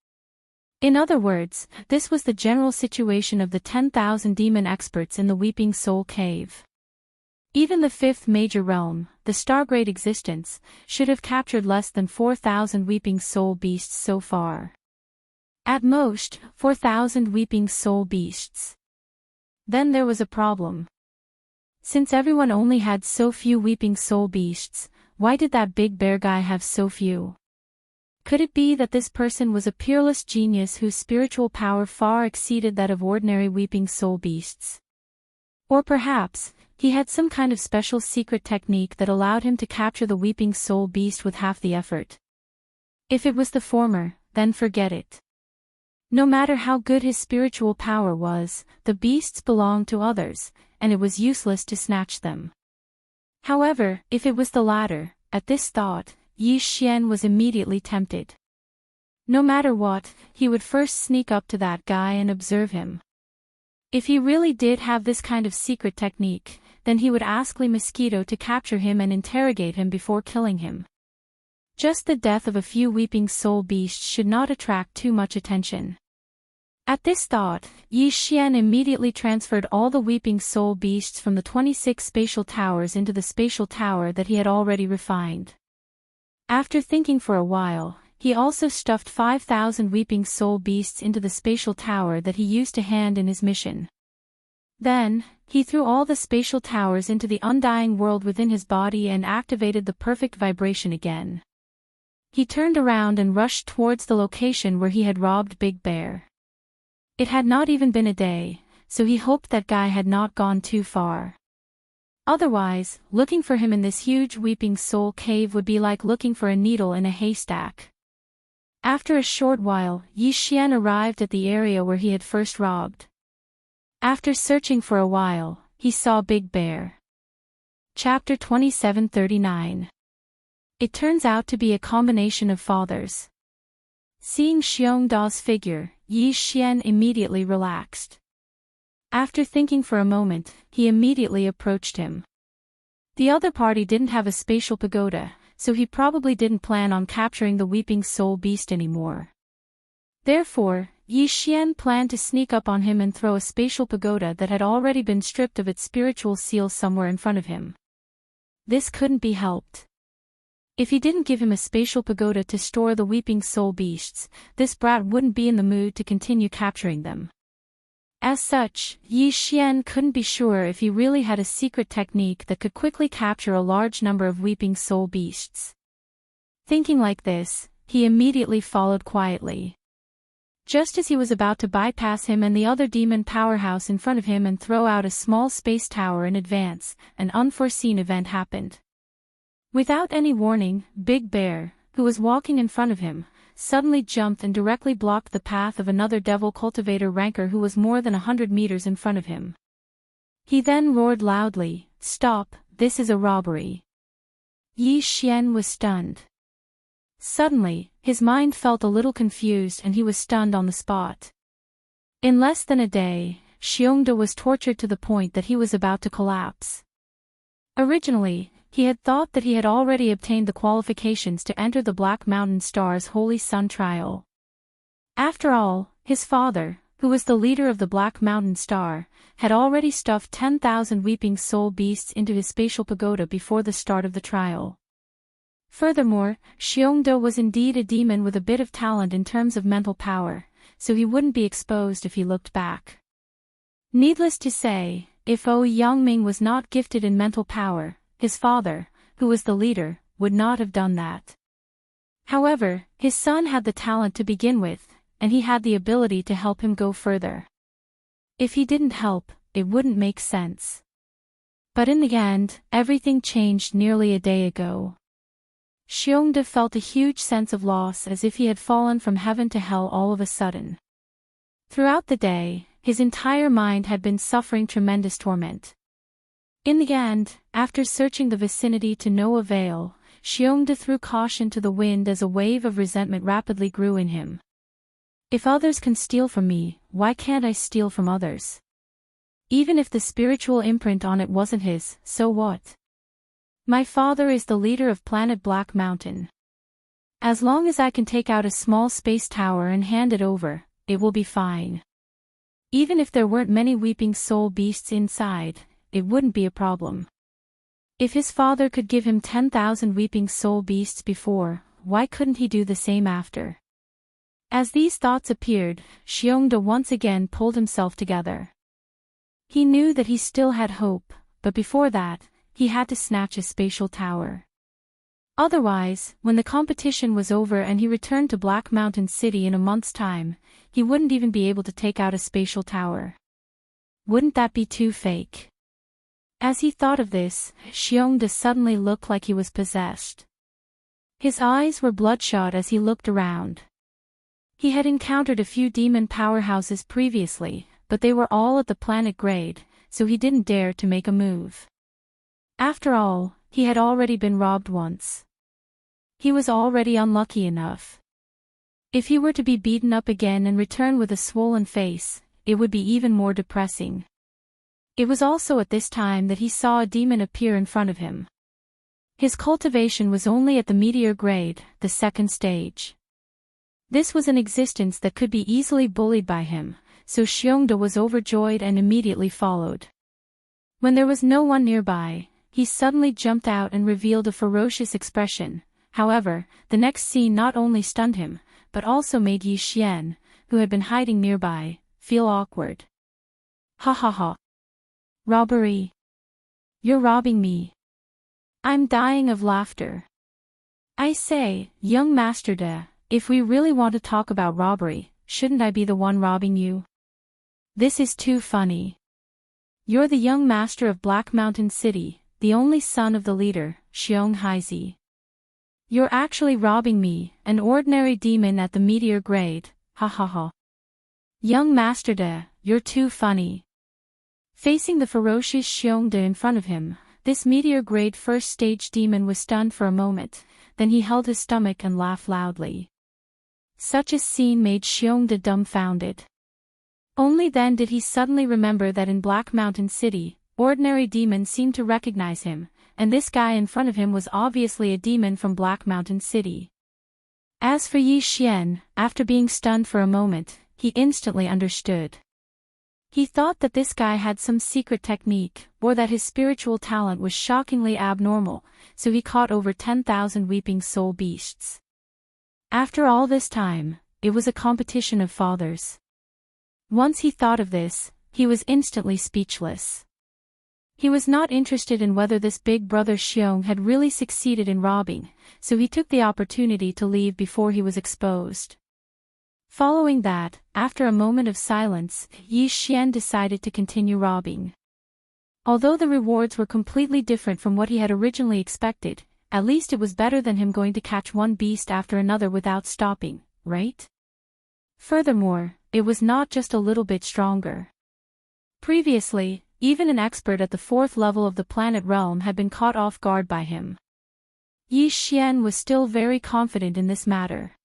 In other words, this was the general situation of the 10,000 demon experts in the Weeping Soul Cave. Even the fifth major realm, the Stargrade existence, should have captured less than 4,000 Weeping Soul beasts so far. At most, 4,000 Weeping Soul beasts. Then there was a problem. Since everyone only had so few Weeping Soul beasts, why did that Big Bear guy have so few? Could it be that this person was a peerless genius whose spiritual power far exceeded that of ordinary weeping soul beasts? Or perhaps, he had some kind of special secret technique that allowed him to capture the weeping soul beast with half the effort. If it was the former, then forget it. No matter how good his spiritual power was, the beasts belonged to others, and it was useless to snatch them. However, if it was the latter, at this thought, Yi Xian was immediately tempted. No matter what, he would first sneak up to that guy and observe him. If he really did have this kind of secret technique, then he would ask Li Mosquito to capture him and interrogate him before killing him. Just the death of a few weeping soul beasts should not attract too much attention. At this thought, Yi Xian immediately transferred all the weeping soul beasts from the 26 spatial towers into the spatial tower that he had already refined. After thinking for a while, he also stuffed 5,000 weeping soul beasts into the spatial tower that he used to hand in his mission. Then, he threw all the spatial towers into the undying world within his body and activated the perfect vibration again. He turned around and rushed towards the location where he had robbed Big Bear. It had not even been a day, so he hoped that guy had not gone too far. Otherwise, looking for him in this huge weeping soul cave would be like looking for a needle in a haystack. After a short while, Yi Xian arrived at the area where he had first robbed. After searching for a while, he saw Big Bear. Chapter 2739. It turns out to be a combination of fathers. Seeing Xiongda's figure, Yi Xian immediately relaxed. After thinking for a moment, he immediately approached him. The other party didn't have a spatial pagoda, so he probably didn't plan on capturing the weeping soul beast anymore. Therefore, Yi Xian planned to sneak up on him and throw a spatial pagoda that had already been stripped of its spiritual seal somewhere in front of him. This couldn't be helped. If he didn't give him a spatial pagoda to store the weeping soul beasts, this brat wouldn't be in the mood to continue capturing them. As such, Yi Xian couldn't be sure if he really had a secret technique that could quickly capture a large number of weeping soul beasts. Thinking like this, he immediately followed quietly. Just as he was about to bypass him and the other demon powerhouse in front of him and throw out a small space tower in advance, an unforeseen event happened. Without any warning, Big Bear, who was walking in front of him, suddenly jumped and directly blocked the path of another devil cultivator ranker who was more than 100 meters in front of him. He then roared loudly, "Stop, this is a robbery." Yi Xian was stunned. Suddenly, his mind felt a little confused and he was stunned on the spot. In less than a day, Xiongda was tortured to the point that he was about to collapse. Originally, He had thought that he had already obtained the qualifications to enter the Black Mountain Star's Holy Sun trial. After all, his father, who was the leader of the Black Mountain Star, had already stuffed 10,000 weeping soul beasts into his spatial pagoda before the start of the trial. Furthermore, Xiongde was indeed a demon with a bit of talent in terms of mental power, so he wouldn't be exposed if he looked back. Needless to say, if Yangming was not gifted in mental power, his father, who was the leader, would not have done that. However, his son had the talent to begin with, and he had the ability to help him go further. If he didn't help, it wouldn't make sense. But in the end, everything changed nearly a day ago. Xiongde felt a huge sense of loss, as if he had fallen from heaven to hell all of a sudden. Throughout the day, his entire mind had been suffering tremendous torment. In the end, after searching the vicinity to no avail, Xiongde threw caution to the wind as a wave of resentment rapidly grew in him. If others can steal from me, why can't I steal from others? Even if the spiritual imprint on it wasn't his, so what? My father is the leader of planet Black Mountain. As long as I can take out a small space tower and hand it over, it will be fine. Even if there weren't many weeping soul beasts inside, it wouldn't be a problem. If his father could give him 10,000 weeping soul beasts before, why couldn't he do the same after? As these thoughts appeared, Xiongde once again pulled himself together. He knew that he still had hope, but before that, he had to snatch a spatial tower. Otherwise, when the competition was over and he returned to Black Mountain City in a month's time, he wouldn't even be able to take out a spatial tower. Wouldn't that be too fake? As he thought of this, Xiongde suddenly looked like he was possessed. His eyes were bloodshot as he looked around. He had encountered a few demon powerhouses previously, but they were all at the planet grade, so he didn't dare to make a move. After all, he had already been robbed once. He was already unlucky enough. If he were to be beaten up again and return with a swollen face, it would be even more depressing. It was also at this time that he saw a demon appear in front of him. His cultivation was only at the meteor grade, the second stage. This was an existence that could be easily bullied by him, so Xiongde was overjoyed and immediately followed. When there was no one nearby, he suddenly jumped out and revealed a ferocious expression. However, the next scene not only stunned him, but also made Yi Xian, who had been hiding nearby, feel awkward. Ha ha ha. Robbery. You're robbing me. I'm dying of laughter. I say, young Master De, if we really want to talk about robbery, shouldn't I be the one robbing you? This is too funny. You're the young master of Black Mountain City, the only son of the leader, Xiong Haizi. You're actually robbing me, an ordinary demon at the meteor grade, ha ha ha. Young Master De, you're too funny. Facing the ferocious Xiongde in front of him, this meteor grade first stage demon was stunned for a moment, then he held his stomach and laughed loudly. Such a scene made Xiongde dumbfounded. Only then did he suddenly remember that in Black Mountain City, ordinary demons seemed to recognize him, and this guy in front of him was obviously a demon from Black Mountain City. As for Yi Xian, after being stunned for a moment, he instantly understood. He thought that this guy had some secret technique, or that his spiritual talent was shockingly abnormal, so he caught over 10,000 weeping soul beasts. After all this time, it was a competition of fathers. Once he thought of this, he was instantly speechless. He was not interested in whether this big brother Xiong had really succeeded in robbing, so he took the opportunity to leave before he was exposed. Following that, after a moment of silence, Yi Xian decided to continue robbing. Although the rewards were completely different from what he had originally expected, at least it was better than him going to catch one beast after another without stopping, right? Furthermore, it was not just a little bit stronger. Previously, even an expert at the 4th level of the planet realm had been caught off guard by him. Yi Xian was still very confident in this matter.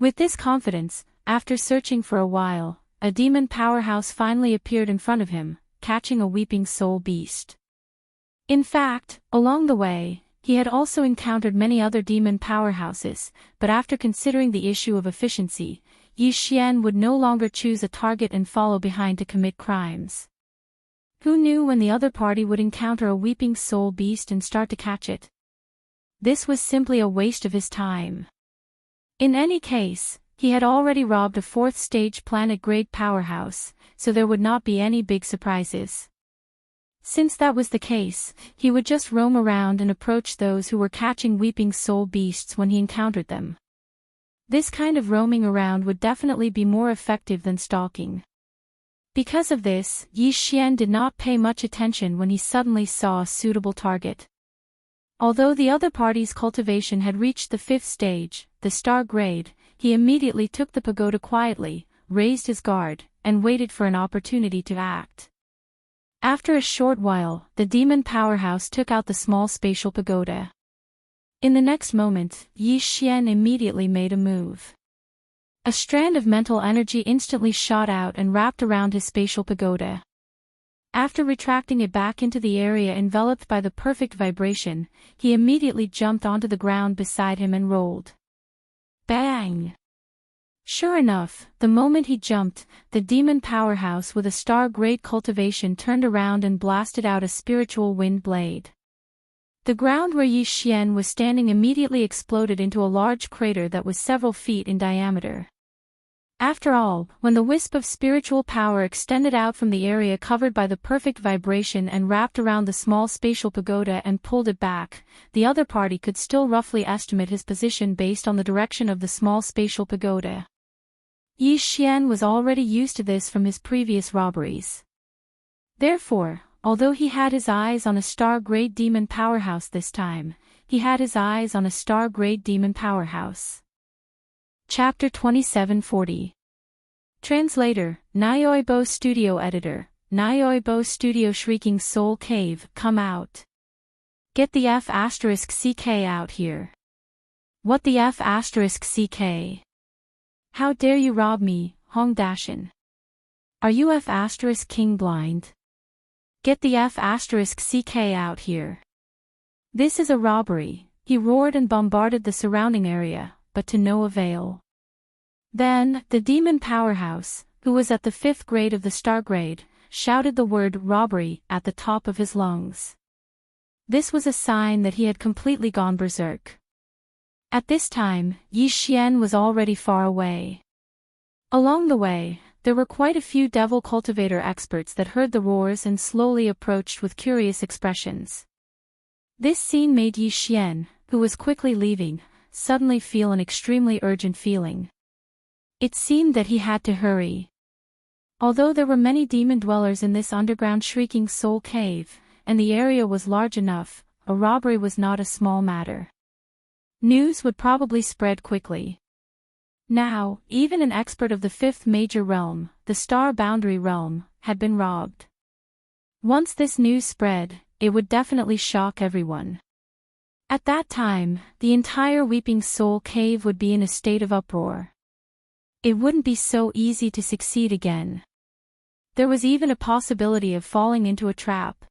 With this confidence, after searching for a while, a demon powerhouse finally appeared in front of him, catching a weeping soul beast. In fact, along the way, he had also encountered many other demon powerhouses, but after considering the issue of efficiency, Yi Xian would no longer choose a target and follow behind to commit crimes. Who knew when the other party would encounter a weeping soul beast and start to catch it? This was simply a waste of his time. In any case, he had already robbed a 4th-stage planet-grade powerhouse, so there would not be any big surprises. Since that was the case, he would just roam around and approach those who were catching weeping soul beasts when he encountered them. This kind of roaming around would definitely be more effective than stalking. Because of this, Yi Xian did not pay much attention when he suddenly saw a suitable target. Although the other party's cultivation had reached the 5th stage, the star grade, he immediately took the pagoda quietly, raised his guard, and waited for an opportunity to act. After a short while, the demon powerhouse took out the small spatial pagoda. In the next moment, Yi Xian immediately made a move. A strand of mental energy instantly shot out and wrapped around his spatial pagoda. After retracting it back into the area enveloped by the perfect vibration, he immediately jumped onto the ground beside him and rolled. Bang! Sure enough, the moment he jumped, the demon powerhouse with a star-grade cultivation turned around and blasted out a spiritual wind blade. The ground where Yi Xian was standing immediately exploded into a large crater that was several feet in diameter. After all, when the wisp of spiritual power extended out from the area covered by the perfect vibration and wrapped around the small spatial pagoda and pulled it back, the other party could still roughly estimate his position based on the direction of the small spatial pagoda. Yi Xian was already used to this from his previous robberies. Therefore, although he had his eyes on a star-grade demon powerhouse this time, he had his eyes on a star-grade demon powerhouse. Chapter 2740. Translator, Nyoibo Studio Editor, Nyoibo Studio Shrieking Soul Cave, come out. Get the F***ck out here. What the F***ck? How dare you rob me, Hong Dashin? Are you F***king blind? Get the F***ck out here. This is a robbery, he roared and bombarded the surrounding area, but to no avail. Then, the demon powerhouse, who was at the 5th grade of the star grade, shouted the word robbery at the top of his lungs. This was a sign that he had completely gone berserk. At this time, Yi Xian was already far away. Along the way, there were quite a few devil cultivator experts that heard the roars and slowly approached with curious expressions. This scene made Yi Xian, who was quickly leaving, suddenly feel an extremely urgent feeling. It seemed that he had to hurry. Although there were many demon dwellers in this underground shrieking soul cave, and the area was large enough, a robbery was not a small matter. News would probably spread quickly. Now, even an expert of the 5th major realm, the Star Boundary Realm, had been robbed. Once this news spread, it would definitely shock everyone. At that time, the entire Weeping Soul Cave would be in a state of uproar. It wouldn't be so easy to succeed again. There was even a possibility of falling into a trap.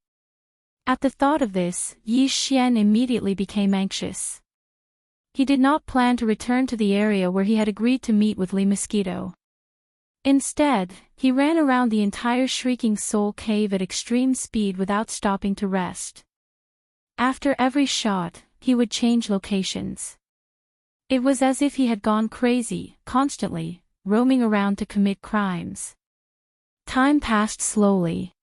At the thought of this, Yi Xian immediately became anxious. He did not plan to return to the area where he had agreed to meet with Lee Mosquito. Instead, he ran around the entire Shrieking Soul Cave at extreme speed without stopping to rest. After every shot, he would change locations. It was as if he had gone crazy, constantly, roaming around to commit crimes. Time passed slowly.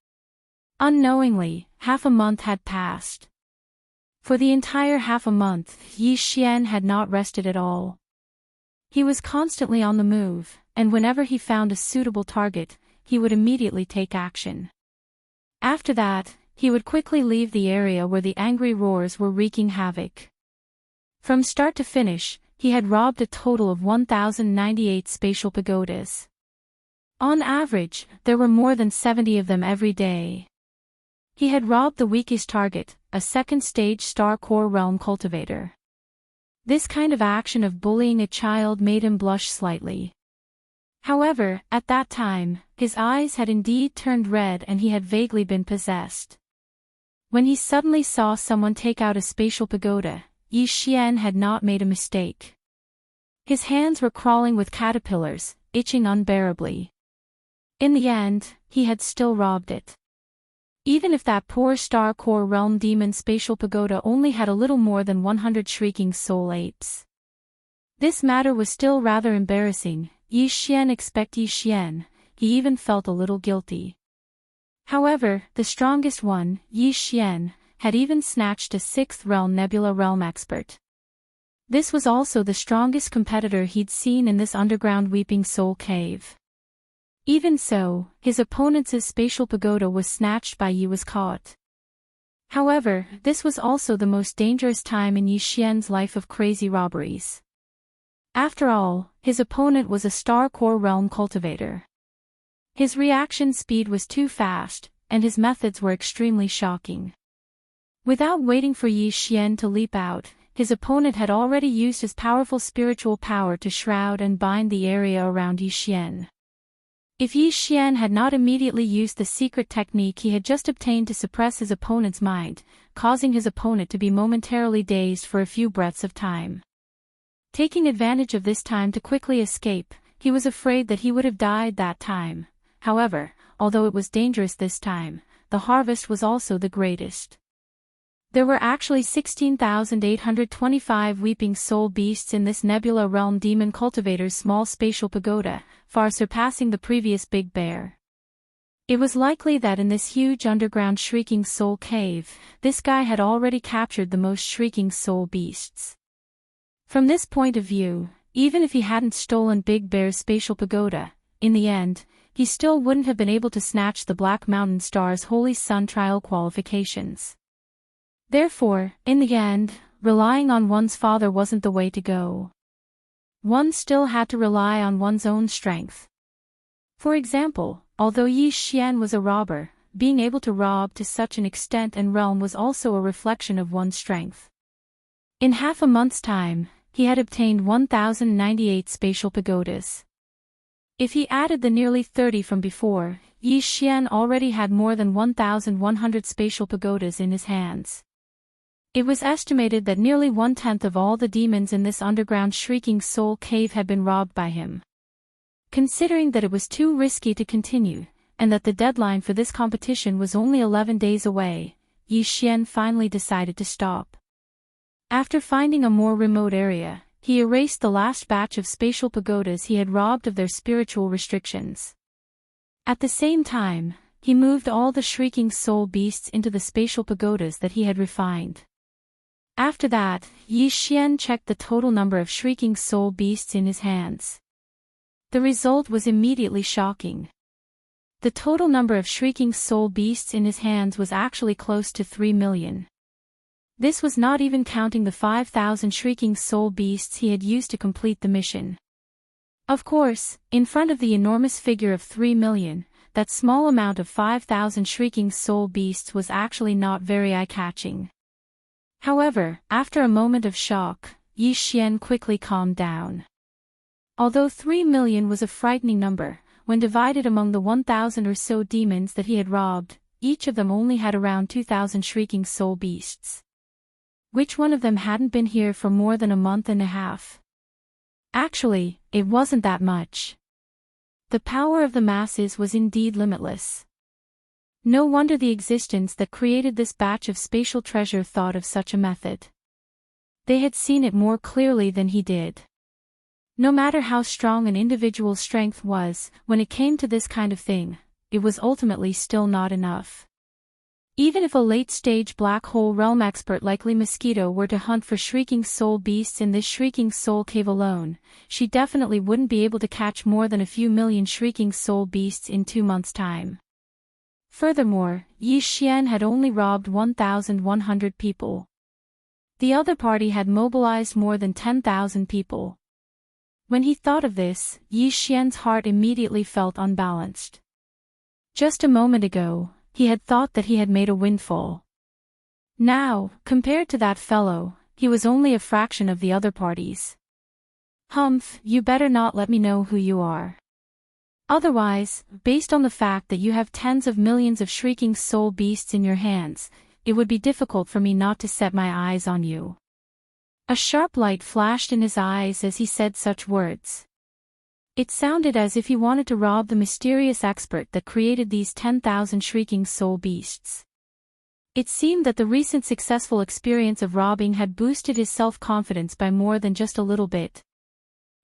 Unknowingly, half a month had passed. For the entire half a month, Yi Xian had not rested at all. He was constantly on the move, and whenever he found a suitable target, he would immediately take action. After that, he would quickly leave the area where the angry roars were wreaking havoc. From start to finish, he had robbed a total of 1,098 spatial pagodas. On average, there were more than 70 of them every day. He had robbed the weakest target, a 2nd-stage Star Core Realm cultivator. This kind of action of bullying a child made him blush slightly. However, at that time, his eyes had indeed turned red and he had vaguely been possessed. When he suddenly saw someone take out a spatial pagoda, Yi Xian had not made a mistake. His hands were crawling with caterpillars, itching unbearably. In the end, he had still robbed it. Even if that poor Star Core Realm Demon spatial pagoda only had a little more than 100 shrieking soul apes. This matter was still rather embarrassing. Yi Xian, he even felt a little guilty. However, the strongest one, Yi Xian, had even snatched a 6th realm Nebula Realm expert. This was also the strongest competitor he'd seen in this underground Weeping Soul Cave. Even so, his opponent's spatial pagoda was snatched by Yi was caught. However, this was also the most dangerous time in Yi Xian's life of crazy robberies. After all, his opponent was a Star Core Realm cultivator. His reaction speed was too fast, and his methods were extremely shocking. Without waiting for Yi Xian to leap out, his opponent had already used his powerful spiritual power to shroud and bind the area around Yi Xian. If Yi Xian had not immediately used the secret technique he had just obtained to suppress his opponent's mind, causing his opponent to be momentarily dazed for a few breaths of time. Taking advantage of this time to quickly escape, he was afraid that he would have died that time. However, although it was dangerous this time, the harvest was also the greatest. There were actually 16,825 weeping soul beasts in this Nebula Realm Demon Cultivator's small spatial pagoda, far surpassing the previous Big Bear. It was likely that in this huge underground Shrieking Soul Cave, this guy had already captured the most Shrieking Soul beasts. From this point of view, even if he hadn't stolen Big Bear's spatial pagoda, in the end, he still wouldn't have been able to snatch the Black Mountain Star's Holy Sun trial qualifications. Therefore, in the end, relying on one's father wasn't the way to go. One still had to rely on one's own strength. For example, although Yi Xian was a robber, being able to rob to such an extent and realm was also a reflection of one's strength. In half a month's time, he had obtained 1,098 spatial pagodas. If he added the nearly 30 from before, Yi Xian already had more than 1,100 spatial pagodas in his hands. It was estimated that nearly 1/10 of all the demons in this underground Shrieking Soul Cave had been robbed by him. Considering that it was too risky to continue, and that the deadline for this competition was only 11 days away, Yi Xian finally decided to stop. After finding a more remote area, he erased the last batch of spatial pagodas he had robbed of their spiritual restrictions. At the same time, he moved all the Shrieking Soul beasts into the spatial pagodas that he had refined. After that, Yi Xian checked the total number of Shrieking Soul beasts in his hands. The result was immediately shocking. The total number of Shrieking Soul beasts in his hands was actually close to 3 million. This was not even counting the 5,000 Shrieking Soul beasts he had used to complete the mission. Of course, in front of the enormous figure of 3 million, that small amount of 5,000 Shrieking Soul beasts was actually not very eye-catching. However, after a moment of shock, Yi Xian quickly calmed down. Although 3 million was a frightening number, when divided among the 1,000 or so demons that he had robbed, each of them only had around 2,000 Shrieking Soul beasts. Which one of them hadn't been here for more than a month and a half? Actually, it wasn't that much. The power of the masses was indeed limitless. No wonder the existence that created this batch of spatial treasure thought of such a method. They had seen it more clearly than he did. No matter how strong an individual's strength was, when it came to this kind of thing, it was ultimately still not enough. Even if a late-stage black hole realm expert like Mosquito were to hunt for Shrieking Soul beasts in this Shrieking Soul Cave alone, she definitely wouldn't be able to catch more than a few million Shrieking Soul beasts in 2 months' time. Furthermore, Yi Xian had only robbed 1,100 people. The other party had mobilized more than 10,000 people. When he thought of this, Yi Xian's heart immediately felt unbalanced. Just a moment ago, he had thought that he had made a windfall. Now, compared to that fellow, he was only a fraction of the other parties. Humph, you better not let me know who you are. Otherwise, based on the fact that you have tens of millions of Shrieking Soul beasts in your hands, it would be difficult for me not to set my eyes on you. A sharp light flashed in his eyes as he said such words. It sounded as if he wanted to rob the mysterious expert that created these 10,000 shrieking soul beasts. It seemed that the recent successful experience of robbing had boosted his self-confidence by more than just a little bit.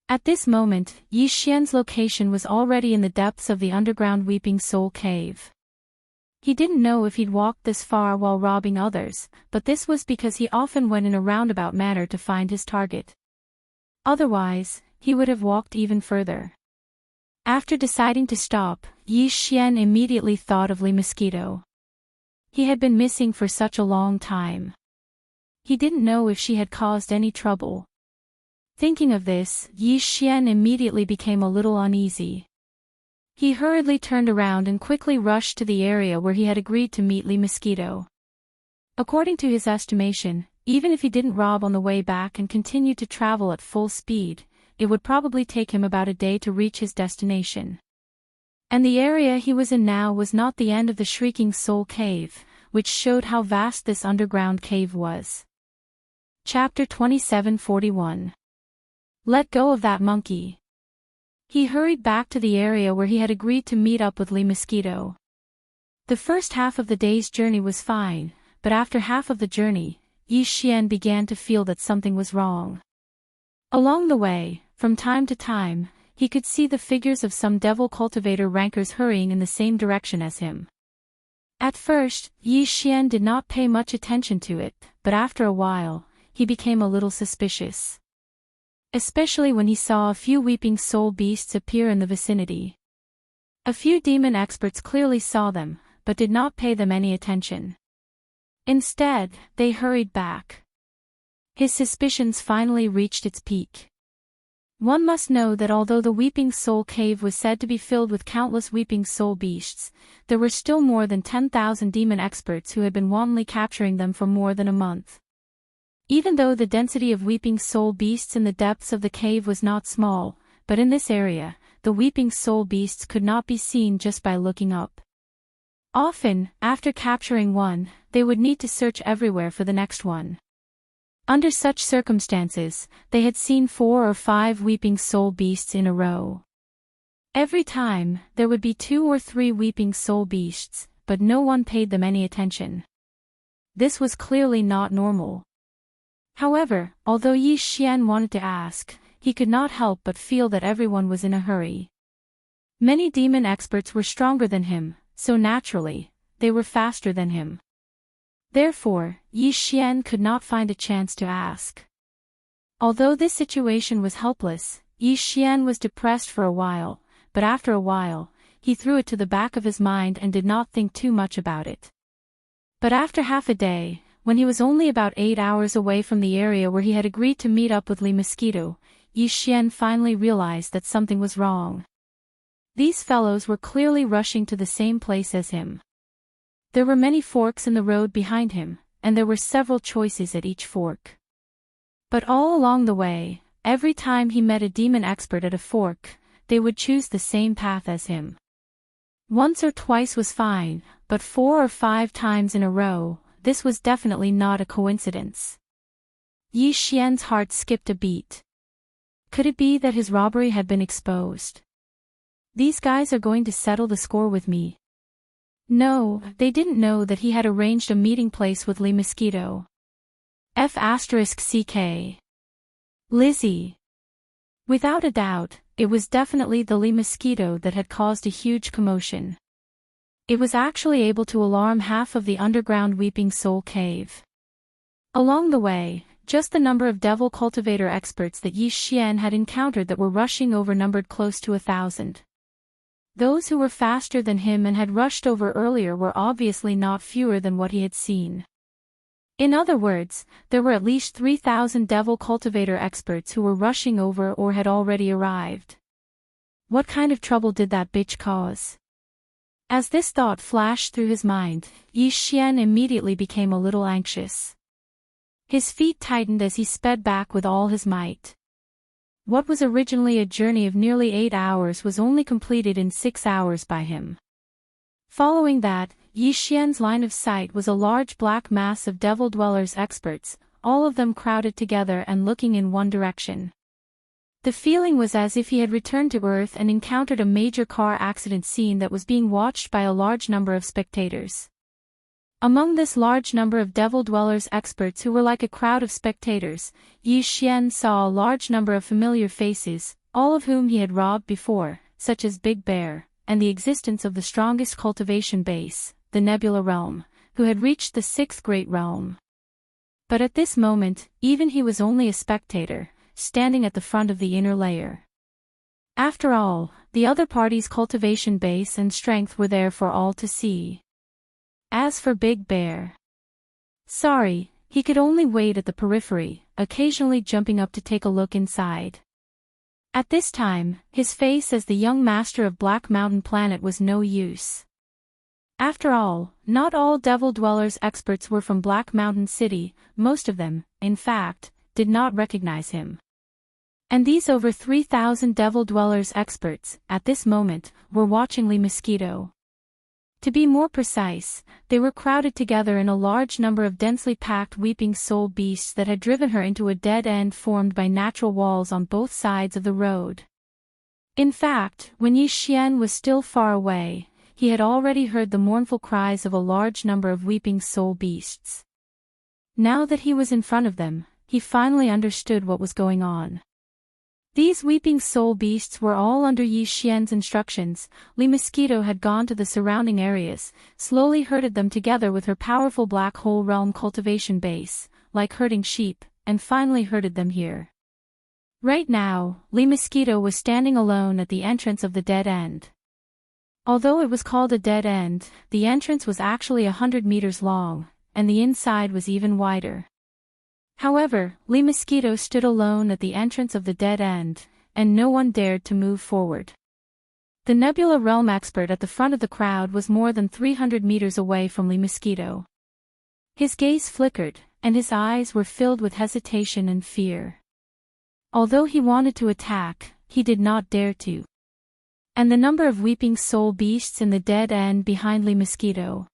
At this moment, Yi Xian's location was already in the depths of the underground Weeping Soul Cave. He didn't know if he'd walked this far while robbing others, but this was because he often went in a roundabout manner to find his target. Otherwise, he would have walked even further. After deciding to stop, Yi Xian immediately thought of Li Mosquito. He had been missing for such a long time. He didn't know if she had caused any trouble. Thinking of this, Yi Xian immediately became a little uneasy. He hurriedly turned around and quickly rushed to the area where he had agreed to meet Li Mosquito. According to his estimation, even if he didn't rob on the way back and continued to travel at full speed, it would probably take him about a day to reach his destination. And the area he was in now was not the end of the Shrieking Soul Cave, which showed how vast this underground cave was. Chapter 27:41. Let go of that monkey. He hurried back to the area where he had agreed to meet up with Li Mosquito. The first half of the day's journey was fine, but after half of the journey, Yi Xian began to feel that something was wrong. Along the way, from time to time, he could see the figures of some devil cultivator rankers hurrying in the same direction as him. At first, Yi Xian did not pay much attention to it, but after a while, he became a little suspicious. Especially when he saw a few weeping soul beasts appear in the vicinity. A few demon experts clearly saw them, but did not pay them any attention. Instead, they hurried back. His suspicions finally reached its peak. One must know that although the Weeping Soul Cave was said to be filled with countless weeping soul beasts, there were still more than 10,000 demon experts who had been wantonly capturing them for more than a month. Even though the density of weeping soul beasts in the depths of the cave was not small, but in this area, the weeping soul beasts could not be seen just by looking up. Often, after capturing one, they would need to search everywhere for the next one. Under such circumstances, they had seen 4 or 5 weeping soul beasts in a row. Every time, there would be 2 or 3 weeping soul beasts, but no one paid them any attention. This was clearly not normal. However, although Yi Xian wanted to ask, he could not help but feel that everyone was in a hurry. Many demon experts were stronger than him, so naturally, they were faster than him. Therefore, Yi Xian could not find a chance to ask. Although this situation was helpless, Yi Xian was depressed for a while, but after a while, he threw it to the back of his mind and did not think too much about it. But after half a day, when he was only about 8 hours away from the area where he had agreed to meet up with Li Mosquito, Yi Xian finally realized that something was wrong. These fellows were clearly rushing to the same place as him. There were many forks in the road behind him, and there were several choices at each fork. But all along the way, every time he met a demon expert at a fork, they would choose the same path as him. Once or twice was fine, but 4 or 5 times in a row, this was definitely not a coincidence. Yi Xian's heart skipped a beat. Could it be that his robbery had been exposed? These guys are going to settle the score with me. No, they didn't know that he had arranged a meeting place with Li Mosquito. F***CK. Lizzie. Without a doubt, it was definitely the Li Mosquito that had caused a huge commotion. It was actually able to alarm half of the underground Weeping Soul Cave. Along the way, just the number of devil cultivator experts that Yi Xian had encountered that were rushing over numbered close to 1,000. Those who were faster than him and had rushed over earlier were obviously not fewer than what he had seen. In other words, there were at least 3,000 devil cultivator experts who were rushing over or had already arrived. What kind of trouble did that bitch cause? As this thought flashed through his mind, Yi Xian immediately became a little anxious. His feet tightened as he sped back with all his might. What was originally a journey of nearly 8 hours was only completed in 6 hours by him. Following that, Yi Xian's line of sight was a large black mass of devil dwellers experts, all of them crowded together and looking in one direction. The feeling was as if he had returned to Earth and encountered a major car accident scene that was being watched by a large number of spectators. Among this large number of devil dwellers experts who were like a crowd of spectators, Yi Xian saw a large number of familiar faces, all of whom he had robbed before, such as Big Bear, and the existence of the strongest cultivation base, the Nebula Realm, who had reached the 6th Great Realm. But at this moment, even he was only a spectator, standing at the front of the inner layer. After all, the other party's cultivation base and strength were there for all to see. As for Big Bear, sorry, he could only wait at the periphery, occasionally jumping up to take a look inside. At this time, his face as the young master of Black Mountain Planet was no use. After all, not all devil dwellers experts were from Black Mountain City, most of them, in fact, did not recognize him. And these over 3,000 devil dwellers experts, at this moment, were watching Lee Mosquito. To be more precise, they were crowded together in a large number of densely packed weeping soul beasts that had driven her into a dead end formed by natural walls on both sides of the road. In fact, when Yi Xian was still far away, he had already heard the mournful cries of a large number of weeping soul beasts. Now that he was in front of them, he finally understood what was going on. These weeping soul beasts were all under Yi Xian's instructions. Lee Mosquito had gone to the surrounding areas, slowly herded them together with her powerful black hole realm cultivation base, like herding sheep, and finally herded them here. Right now, Lee Mosquito was standing alone at the entrance of the dead end. Although it was called a dead end, the entrance was actually 100 meters long, and the inside was even wider. However, Lee Mosquito stood alone at the entrance of the dead end, and no one dared to move forward. The Nebula Realm expert at the front of the crowd was more than 300 meters away from Lee Mosquito. His gaze flickered, and his eyes were filled with hesitation and fear. Although he wanted to attack, he did not dare to. And the number of weeping soul beasts in the dead end behind Lee Mosquito.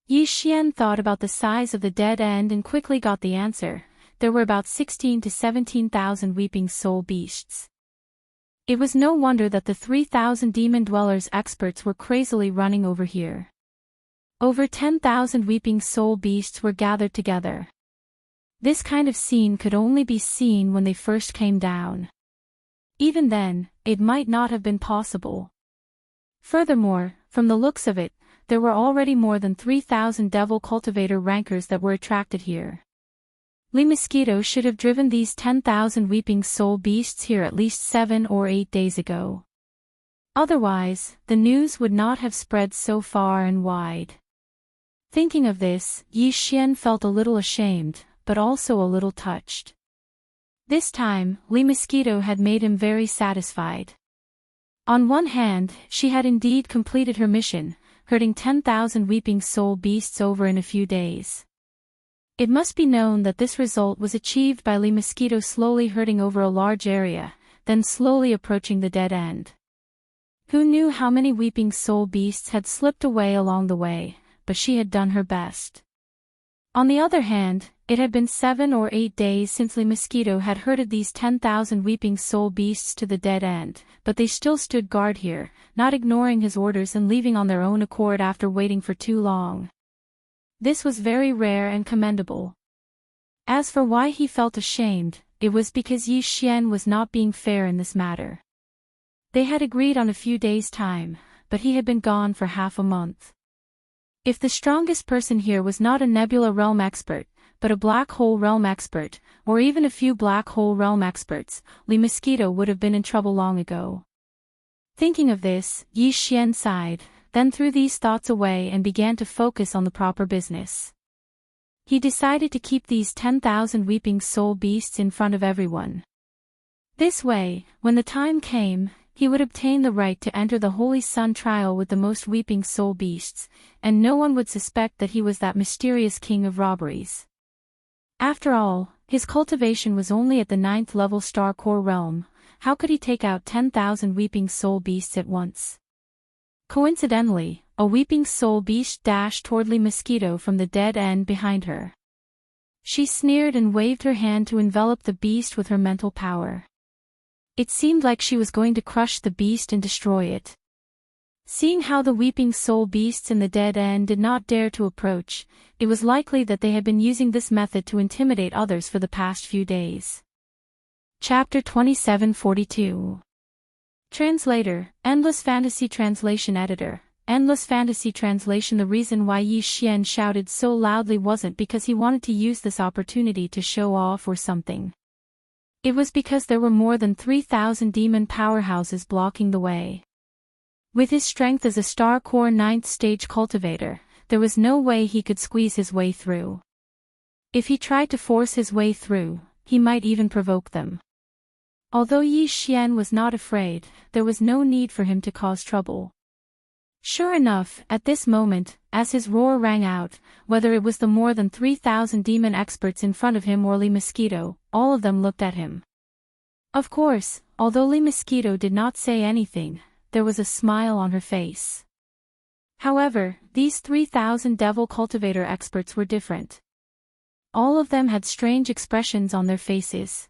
Yi Xian thought about the size of the dead end and quickly got the answer. There were about 16 to 17,000 weeping soul beasts. It was no wonder that the 3,000 demon dwellers experts were crazily running over here. Over 10,000 weeping soul beasts were gathered together. This kind of scene could only be seen when they first came down. Even then, it might not have been possible. Furthermore, from the looks of it, there were already more than 3,000 devil cultivator rankers that were attracted here. Lee Mosquito should have driven these 10,000 weeping soul beasts here at least 7 or 8 days ago. Otherwise, the news would not have spread so far and wide. Thinking of this, Yi Xian felt a little ashamed, but also a little touched. This time, Lee Mosquito had made him very satisfied. On one hand, she had indeed completed her mission, herding 10,000 weeping soul beasts over in a few days. It must be known that this result was achieved by Lee Mosquito slowly herding over a large area, then slowly approaching the dead end. Who knew how many weeping soul beasts had slipped away along the way, but she had done her best. On the other hand, it had been 7 or 8 days since Lee Mosquito had herded these 10,000 weeping soul beasts to the dead end, but they still stood guard here, not ignoring his orders and leaving on their own accord after waiting for too long. This was very rare and commendable. As for why he felt ashamed, it was because Yi Xian was not being fair in this matter. They had agreed on a few days' time, but he had been gone for half a month. If the strongest person here was not a Nebula Realm expert, but a Black Hole Realm expert, or even a few Black Hole Realm experts, Lee Mosquito would have been in trouble long ago. Thinking of this, Yi Xian sighed, then threw these thoughts away and began to focus on the proper business. He decided to keep these 10,000 weeping soul beasts in front of everyone. This way, when the time came, he would obtain the right to enter the Holy Sun trial with the most weeping soul beasts, and no one would suspect that he was that mysterious king of robberies. After all, his cultivation was only at the 9th level Star Core realm. How could he take out 10,000 weeping soul beasts at once? Coincidentally, a weeping soul beast dashed toward Lee Mosquito from the dead end behind her. She sneered and waved her hand to envelop the beast with her mental power. It seemed like she was going to crush the beast and destroy it. Seeing how the weeping soul beasts in the dead end did not dare to approach, it was likely that they had been using this method to intimidate others for the past few days. Chapter 2742. Translator, Endless Fantasy Translation Editor, Endless Fantasy Translation. The reason why Yi Xian shouted so loudly wasn't because he wanted to use this opportunity to show off or something. It was because there were more than 3,000 demon powerhouses blocking the way. With his strength as a Star Core 9th stage cultivator, there was no way he could squeeze his way through. If he tried to force his way through, he might even provoke them. Although Yi Xian was not afraid, there was no need for him to cause trouble. Sure enough, at this moment, as his roar rang out, whether it was the more than 3,000 demon experts in front of him or Lee Mosquito, all of them looked at him. Of course, although Lee Mosquito did not say anything, there was a smile on her face. However, these 3,000 devil cultivator experts were different. All of them had strange expressions on their faces.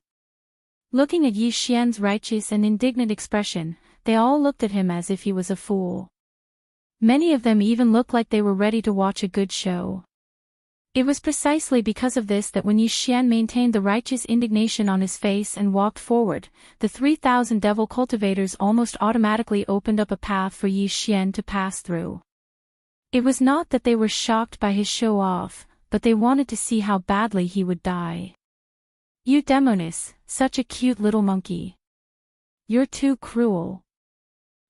Looking at Yi Xian's righteous and indignant expression, they all looked at him as if he was a fool. Many of them even looked like they were ready to watch a good show. It was precisely because of this that when Yi Xian maintained the righteous indignation on his face and walked forward, the 3,000 devil cultivators almost automatically opened up a path for Yi Xian to pass through. It was not that they were shocked by his show-off, but they wanted to see how badly he would die. "You Demonis, such a cute little monkey. You're too cruel."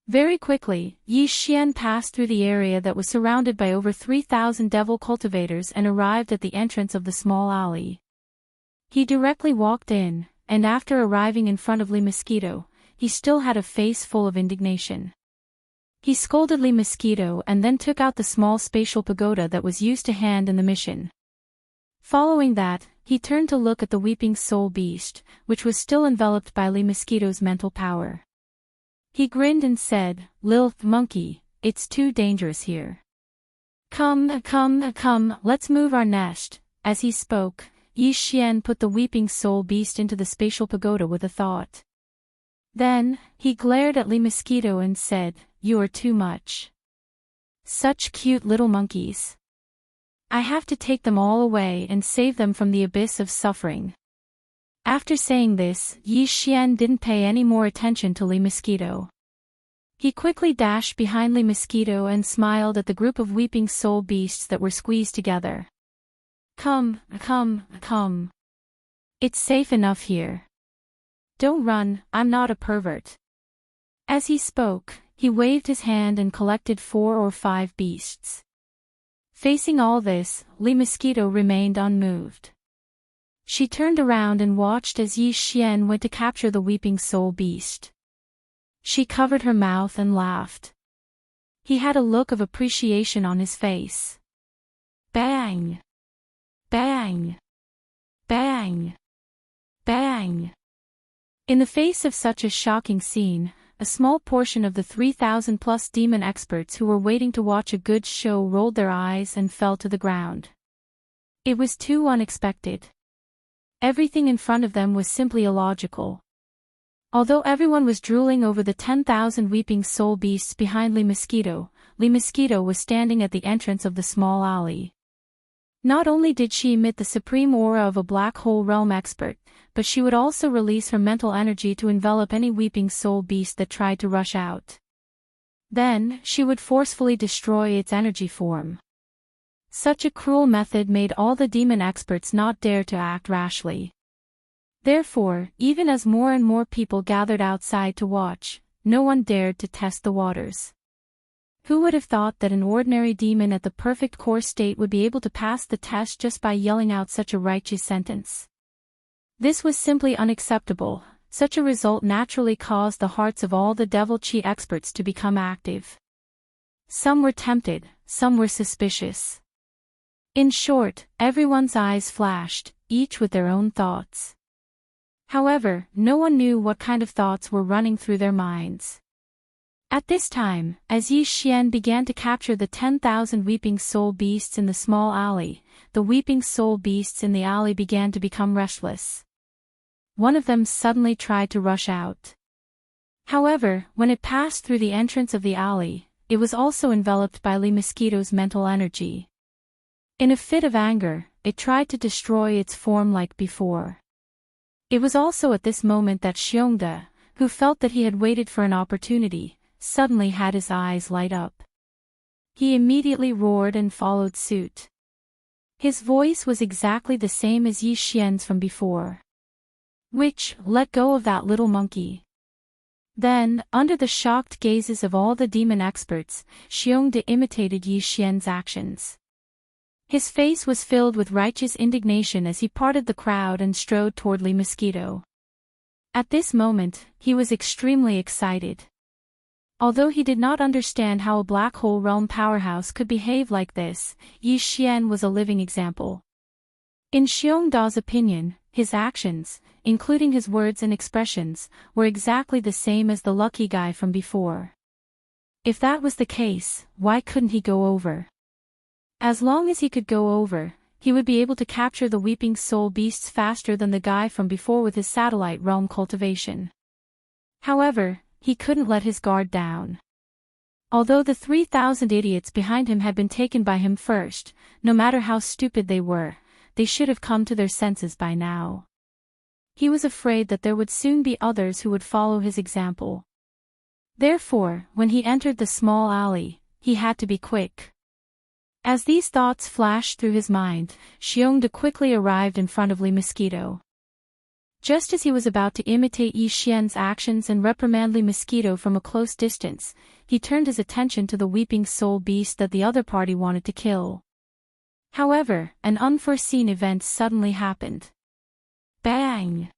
Very quickly, Yi Xian passed through the area that was surrounded by over 3,000 devil cultivators and arrived at the entrance of the small alley. He directly walked in, and after arriving in front of Lee Mosquito, he still had a face full of indignation. He scolded Lee Mosquito and then took out the small spatial pagoda that was used to hand in the mission. Following that, he turned to look at the weeping soul beast, which was still enveloped by Lee Mosquito's mental power. He grinned and said, "Lilith monkey, it's too dangerous here. Come, let's move our nest." As he spoke, Yi Xian put the weeping soul beast into the spatial pagoda with a thought. Then, he glared at Lee Mosquito and said, "You are too much. Such cute little monkeys. I have to take them all away and save them from the abyss of suffering." After saying this, Yi Xian didn't pay any more attention to Lee Mosquito. He quickly dashed behind Lee Mosquito and smiled at the group of weeping soul beasts that were squeezed together. Come. It's safe enough here. Don't run, I'm not a pervert." As he spoke, he waved his hand and collected 4 or 5 beasts. Facing all this, Lee Mosquito remained unmoved. She turned around and watched as Yi Xian went to capture the weeping soul beast. She covered her mouth and laughed. He had a look of appreciation on his face. Bang! Bang! Bang! Bang! In the face of such a shocking scene, a small portion of the 3,000-plus demon experts who were waiting to watch a good show rolled their eyes and fell to the ground. It was too unexpected. Everything in front of them was simply illogical. Although everyone was drooling over the 10,000 weeping soul beasts behind Lee Mosquito was standing at the entrance of the small alley. Not only did she emit the supreme aura of a black hole realm expert, but she would also release her mental energy to envelop any weeping soul beast that tried to rush out. Then, she would forcefully destroy its energy form. Such a cruel method made all the demon experts not dare to act rashly. Therefore, even as more and more people gathered outside to watch, no one dared to test the waters. Who would have thought that an ordinary demon at the perfect core state would be able to pass the test just by yelling out such a righteous sentence? This was simply unacceptable. Such a result naturally caused the hearts of all the devil chi experts to become active. Some were tempted, some were suspicious. In short, everyone's eyes flashed, each with their own thoughts. However, no one knew what kind of thoughts were running through their minds. At this time, as Yi Xian began to capture the 10,000 weeping soul beasts in the small alley, the weeping soul beasts in the alley began to become restless. One of them suddenly tried to rush out. However, when it passed through the entrance of the alley, it was also enveloped by Li Mosquito's mental energy. In a fit of anger, it tried to destroy its form like before. It was also at this moment that Xiongde, who felt that he had waited for an opportunity, suddenly had his eyes light up. He immediately roared and followed suit. His voice was exactly the same as Yi Xian's from before. "Which, let go of that little monkey." Then, under the shocked gazes of all the demon experts, Xiongde imitated Yi Xian's actions. His face was filled with righteous indignation as he parted the crowd and strode toward Li Mosquito. At this moment, he was extremely excited. Although he did not understand how a black hole realm powerhouse could behave like this, Yi Xian was a living example. In Xiongda's opinion, his actions, including his words and expressions, were exactly the same as the lucky guy from before. If that was the case, why couldn't he go over? As long as he could go over, he would be able to capture the weeping soul beasts faster than the guy from before with his satellite realm cultivation. However, he couldn't let his guard down. Although the 3,000 idiots behind him had been taken by him first, no matter how stupid they were, they should have come to their senses by now. He was afraid that there would soon be others who would follow his example. Therefore, when he entered the small alley, he had to be quick. As these thoughts flashed through his mind, Xiongde quickly arrived in front of Li Mosquito. Just as he was about to imitate Yi Xian's actions and reprimand Li Mosquito from a close distance, he turned his attention to the weeping soul beast that the other party wanted to kill. However, an unforeseen event suddenly happened. Bang!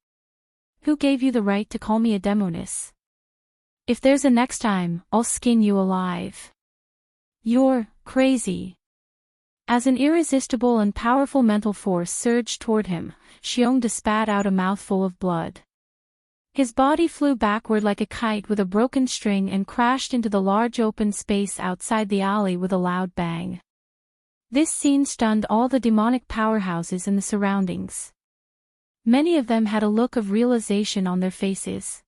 Who gave you the right to call me a demoness? If there's a next time, I'll skin you alive. You're crazy. As an irresistible and powerful mental force surged toward him, Xiongde spat out a mouthful of blood. His body flew backward like a kite with a broken string and crashed into the large open space outside the alley with a loud bang. This scene stunned all the demonic powerhouses in the surroundings. Many of them had a look of realization on their faces.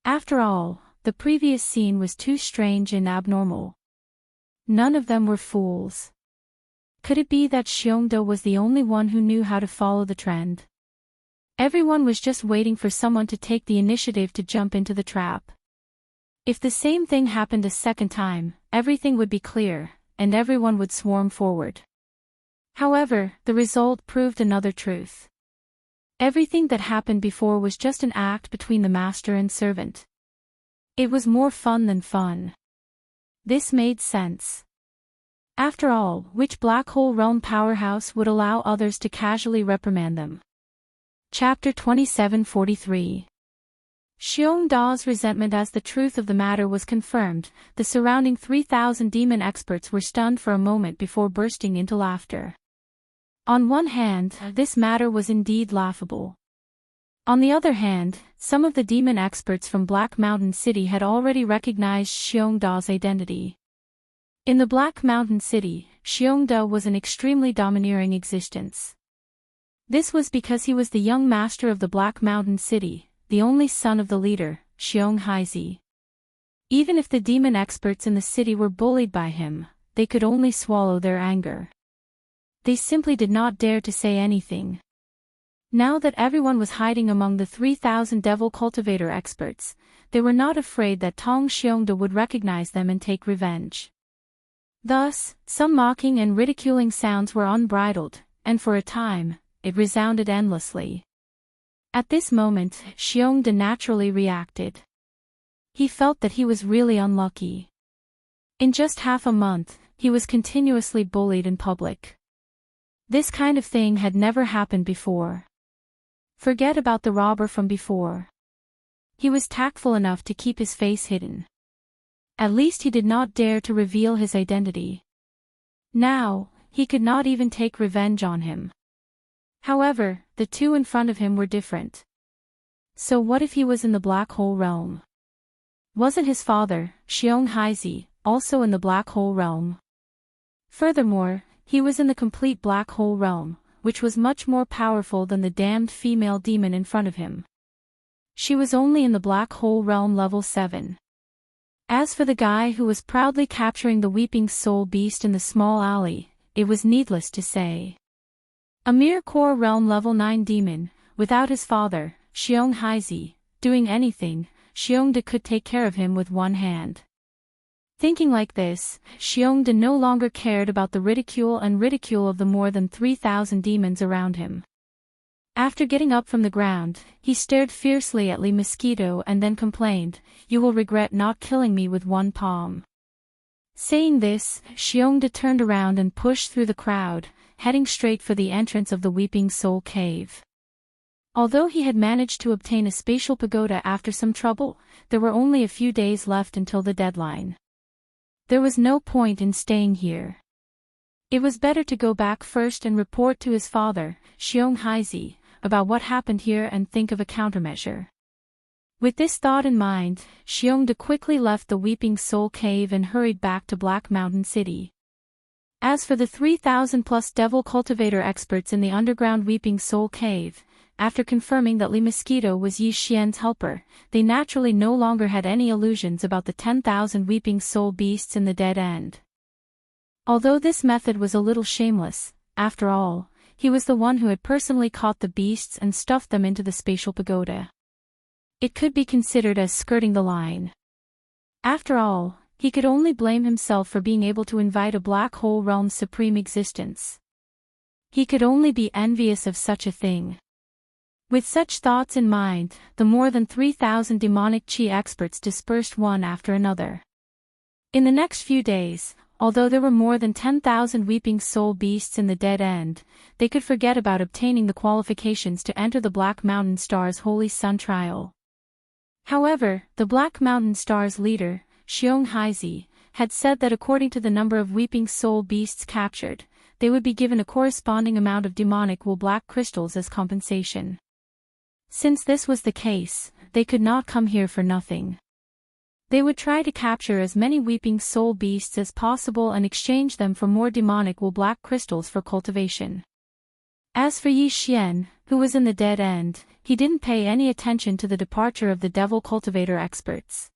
After all, the previous scene was too strange and abnormal. None of them were fools. Could it be that Xiongde was the only one who knew how to follow the trend? Everyone was just waiting for someone to take the initiative to jump into the trap. If the same thing happened a second time, everything would be clear, and everyone would swarm forward. However, the result proved another truth. Everything that happened before was just an act between the master and servant. It was more fun than fun. This made sense. After all, which black hole realm powerhouse would allow others to casually reprimand them? Chapter 2743. Xiongda's resentment as the truth of the matter was confirmed, the surrounding 3,000 demon experts were stunned for a moment before bursting into laughter. On one hand, this matter was indeed laughable. On the other hand, some of the demon experts from Black Mountain City had already recognized Xiongda's identity. In the Black Mountain City, Xiongde was an extremely domineering existence. This was because he was the young master of the Black Mountain City, the only son of the leader, Xiong Haizi. Even if the demon experts in the city were bullied by him, they could only swallow their anger. They simply did not dare to say anything. Now that everyone was hiding among the 3,000 devil cultivator experts, they were not afraid that Tong Xiongde would recognize them and take revenge. Thus, some mocking and ridiculing sounds were unbridled, and for a time, it resounded endlessly. At this moment, Xiongde naturally reacted. He felt that he was really unlucky. In just half a month, he was continuously bullied in public. This kind of thing had never happened before. Forget about the robber from before. He was tactful enough to keep his face hidden. At least he did not dare to reveal his identity. Now, he could not even take revenge on him. However, the two in front of him were different. So what if he was in the black hole realm? Wasn't his father, Xiong Haizi, also in the black hole realm? Furthermore, he was in the complete black hole realm, which was much more powerful than the damned female demon in front of him. She was only in the black hole realm level 7. As for the guy who was proudly capturing the weeping soul beast in the small alley, it was needless to say. A mere core realm level 9 demon, without his father, Xiong Haizi, doing anything, Xiongde could take care of him with one hand. Thinking like this, Xiongde no longer cared about the ridicule of the more than 3,000 demons around him. After getting up from the ground, he stared fiercely at Li Mosquito and then complained, "You will regret not killing me with one palm." Saying this, Xiongde turned around and pushed through the crowd, heading straight for the entrance of the Weeping Soul Cave. Although he had managed to obtain a spatial pagoda after some trouble, there were only a few days left until the deadline. There was no point in staying here. It was better to go back first and report to his father, Xiong Haizi, about what happened here and think of a countermeasure. With this thought in mind, Xiongde quickly left the Weeping Soul Cave and hurried back to Black Mountain City. As for the 3,000+ devil cultivator experts in the underground Weeping Soul Cave, after confirming that Li Mosquito was Yi Xian's helper, they naturally no longer had any illusions about the 10,000 weeping soul beasts in the dead end. Although this method was a little shameless, after all, he was the one who had personally caught the beasts and stuffed them into the spatial pagoda. It could be considered as skirting the line. After all, he could only blame himself for being able to invite a black hole realm's supreme existence. He could only be envious of such a thing. With such thoughts in mind, the more than 3,000 demonic chi experts dispersed one after another. In the next few days, although there were more than 10,000 weeping soul beasts in the dead end, they could forget about obtaining the qualifications to enter the Black Mountain Star's Holy Sun trial. However, the Black Mountain Star's leader, Xiong Haizi, had said that according to the number of weeping soul beasts captured, they would be given a corresponding amount of demonic wool black crystals as compensation. Since this was the case, they could not come here for nothing. They would try to capture as many weeping soul beasts as possible and exchange them for more demonic wool black crystals for cultivation. As for Yi Xian, who was in the dead end, he didn't pay any attention to the departure of the devil cultivator experts.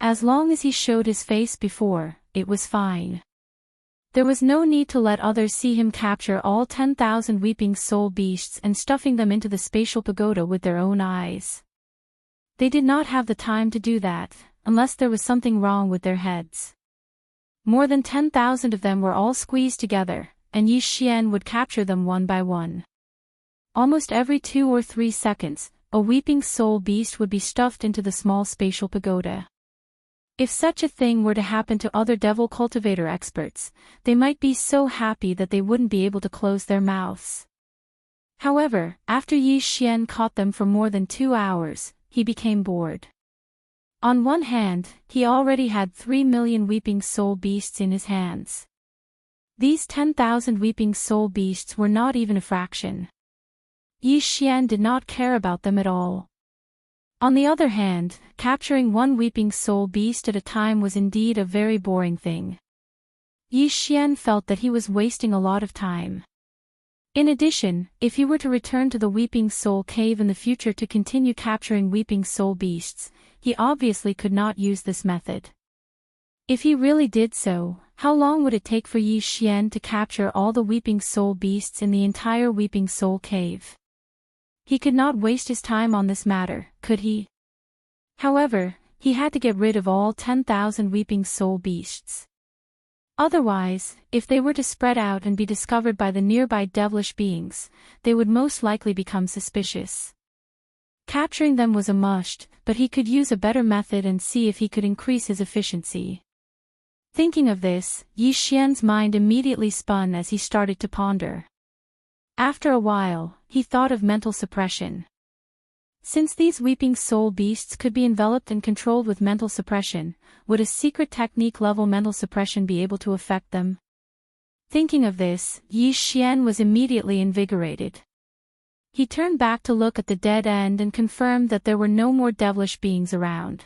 As long as he showed his face before, it was fine. There was no need to let others see him capture all 10,000 weeping soul beasts and stuffing them into the spatial pagoda with their own eyes. They did not have the time to do that, unless there was something wrong with their heads. More than 10,000 of them were all squeezed together, and Yi Xian would capture them one by one. Almost every 2 or 3 seconds, a weeping soul beast would be stuffed into the small spatial pagoda. If such a thing were to happen to other devil cultivator experts, they might be so happy that they wouldn't be able to close their mouths. However, after Yi Xian caught them for more than 2 hours, he became bored. On one hand, he already had 3 million weeping soul beasts in his hands. These 10,000 weeping soul beasts were not even a fraction. Yi Xian did not care about them at all. On the other hand, capturing one weeping soul beast at a time was indeed a very boring thing. Yi Xian felt that he was wasting a lot of time. In addition, if he were to return to the Weeping Soul Cave in the future to continue capturing weeping soul beasts, he obviously could not use this method. If he really did so, how long would it take for Yi Xian to capture all the weeping soul beasts in the entire Weeping Soul Cave? He could not waste his time on this matter, could he? However, he had to get rid of all 10,000 weeping soul beasts. Otherwise, if they were to spread out and be discovered by the nearby devilish beings, they would most likely become suspicious. Capturing them was a must, but he could use a better method and see if he could increase his efficiency. Thinking of this, Yi Xian's mind immediately spun as he started to ponder. After a while, he thought of mental suppression. Since these weeping soul beasts could be enveloped and controlled with mental suppression, would a secret technique level mental suppression be able to affect them? Thinking of this, Yi Xian was immediately invigorated. He turned back to look at the dead end and confirmed that there were no more devilish beings around.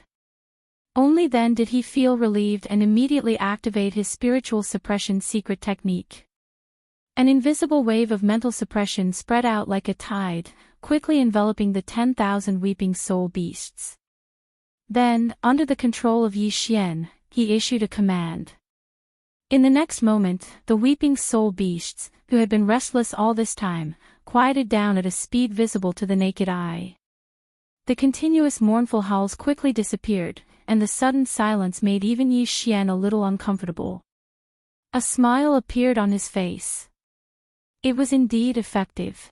Only then did he feel relieved and immediately activate his spiritual suppression secret technique. An invisible wave of mental suppression spread out like a tide, quickly enveloping the 10,000 weeping soul beasts. Then, under the control of Yi Xian, he issued a command. In the next moment, the weeping soul beasts, who had been restless all this time, quieted down at a speed visible to the naked eye. The continuous mournful howls quickly disappeared, and the sudden silence made even Yi Xian a little uncomfortable. A smile appeared on his face. It was indeed effective.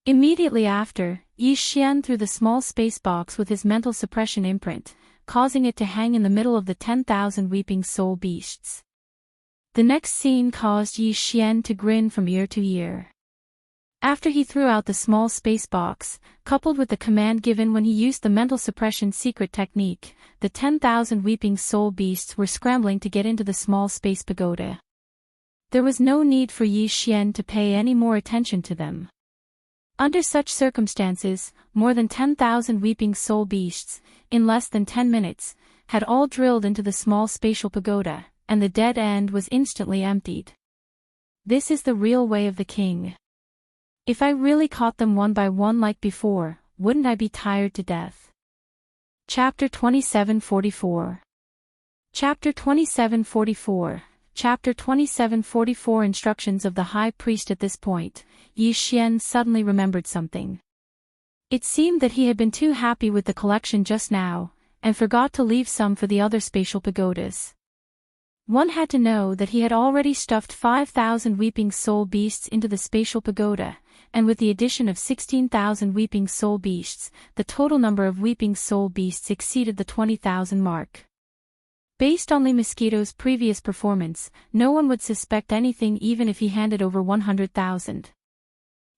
Immediately after, Yi Xian threw the small space box with his mental suppression imprint, causing it to hang in the middle of the 10,000 weeping soul beasts. The next scene caused Yi Xian to grin from ear to ear. After he threw out the small space box, coupled with the command given when he used the mental suppression secret technique, the 10,000 weeping soul beasts were scrambling to get into the small space pagoda. There was no need for Yi Xian to pay any more attention to them. Under such circumstances, more than 10,000 weeping soul beasts, in less than 10 minutes, had all drilled into the small spatial pagoda, and the dead end was instantly emptied. This is the real way of the king. If I really caught them one by one like before, wouldn't I be tired to death? Chapter 2744. Chapter 2744. Chapter 2744. Instructions of the High Priest. At this point, Yi Xian suddenly remembered something. It seemed that he had been too happy with the collection just now, and forgot to leave some for the other spatial pagodas. One had to know that he had already stuffed 5,000 weeping soul beasts into the spatial pagoda, and with the addition of 16,000 weeping soul beasts, the total number of weeping soul beasts exceeded the 20,000 mark. Based on Lee Mosquito's previous performance, no one would suspect anything even if he handed over 100,000.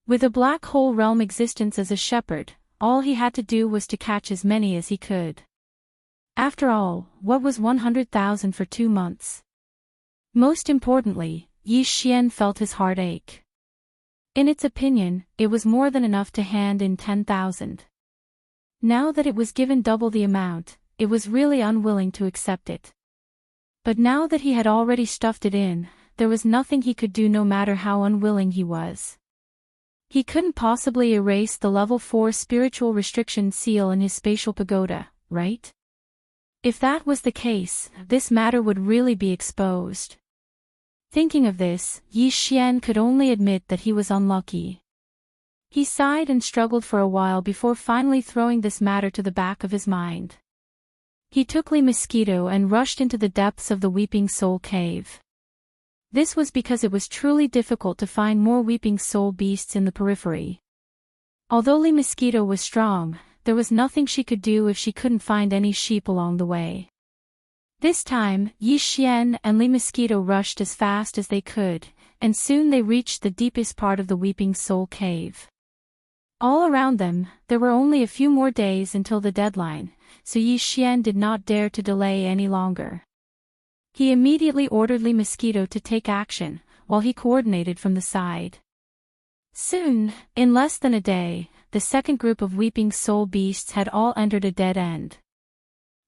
With a black hole realm existence as a shepherd, all he had to do was to catch as many as he could. After all, what was 100,000 for 2 months? Most importantly, Yi Xian felt his heart ache. In its opinion, it was more than enough to hand in 10,000. Now that it was given double the amount, it was really unwilling to accept it. But now that he had already stuffed it in, there was nothing he could do no matter how unwilling he was. He couldn't possibly erase the level 4 spiritual restriction seal in his spatial pagoda, right? If that was the case, this matter would really be exposed. Thinking of this, Yi Xian could only admit that he was unlucky. He sighed and struggled for a while before finally throwing this matter to the back of his mind. He took Lee Mosquito and rushed into the depths of the Weeping Soul Cave. This was because it was truly difficult to find more Weeping Soul beasts in the periphery. Although Lee Mosquito was strong, there was nothing she could do if she couldn't find any sheep along the way. This time, Yi Xian and Lee Mosquito rushed as fast as they could, and soon they reached the deepest part of the Weeping Soul Cave. All around them, there were only a few more days until the deadline, so Yi Xian did not dare to delay any longer. He immediately ordered Lee Mosquito to take action, while he coordinated from the side. Soon, in less than a day, the second group of weeping soul beasts had all entered a dead end.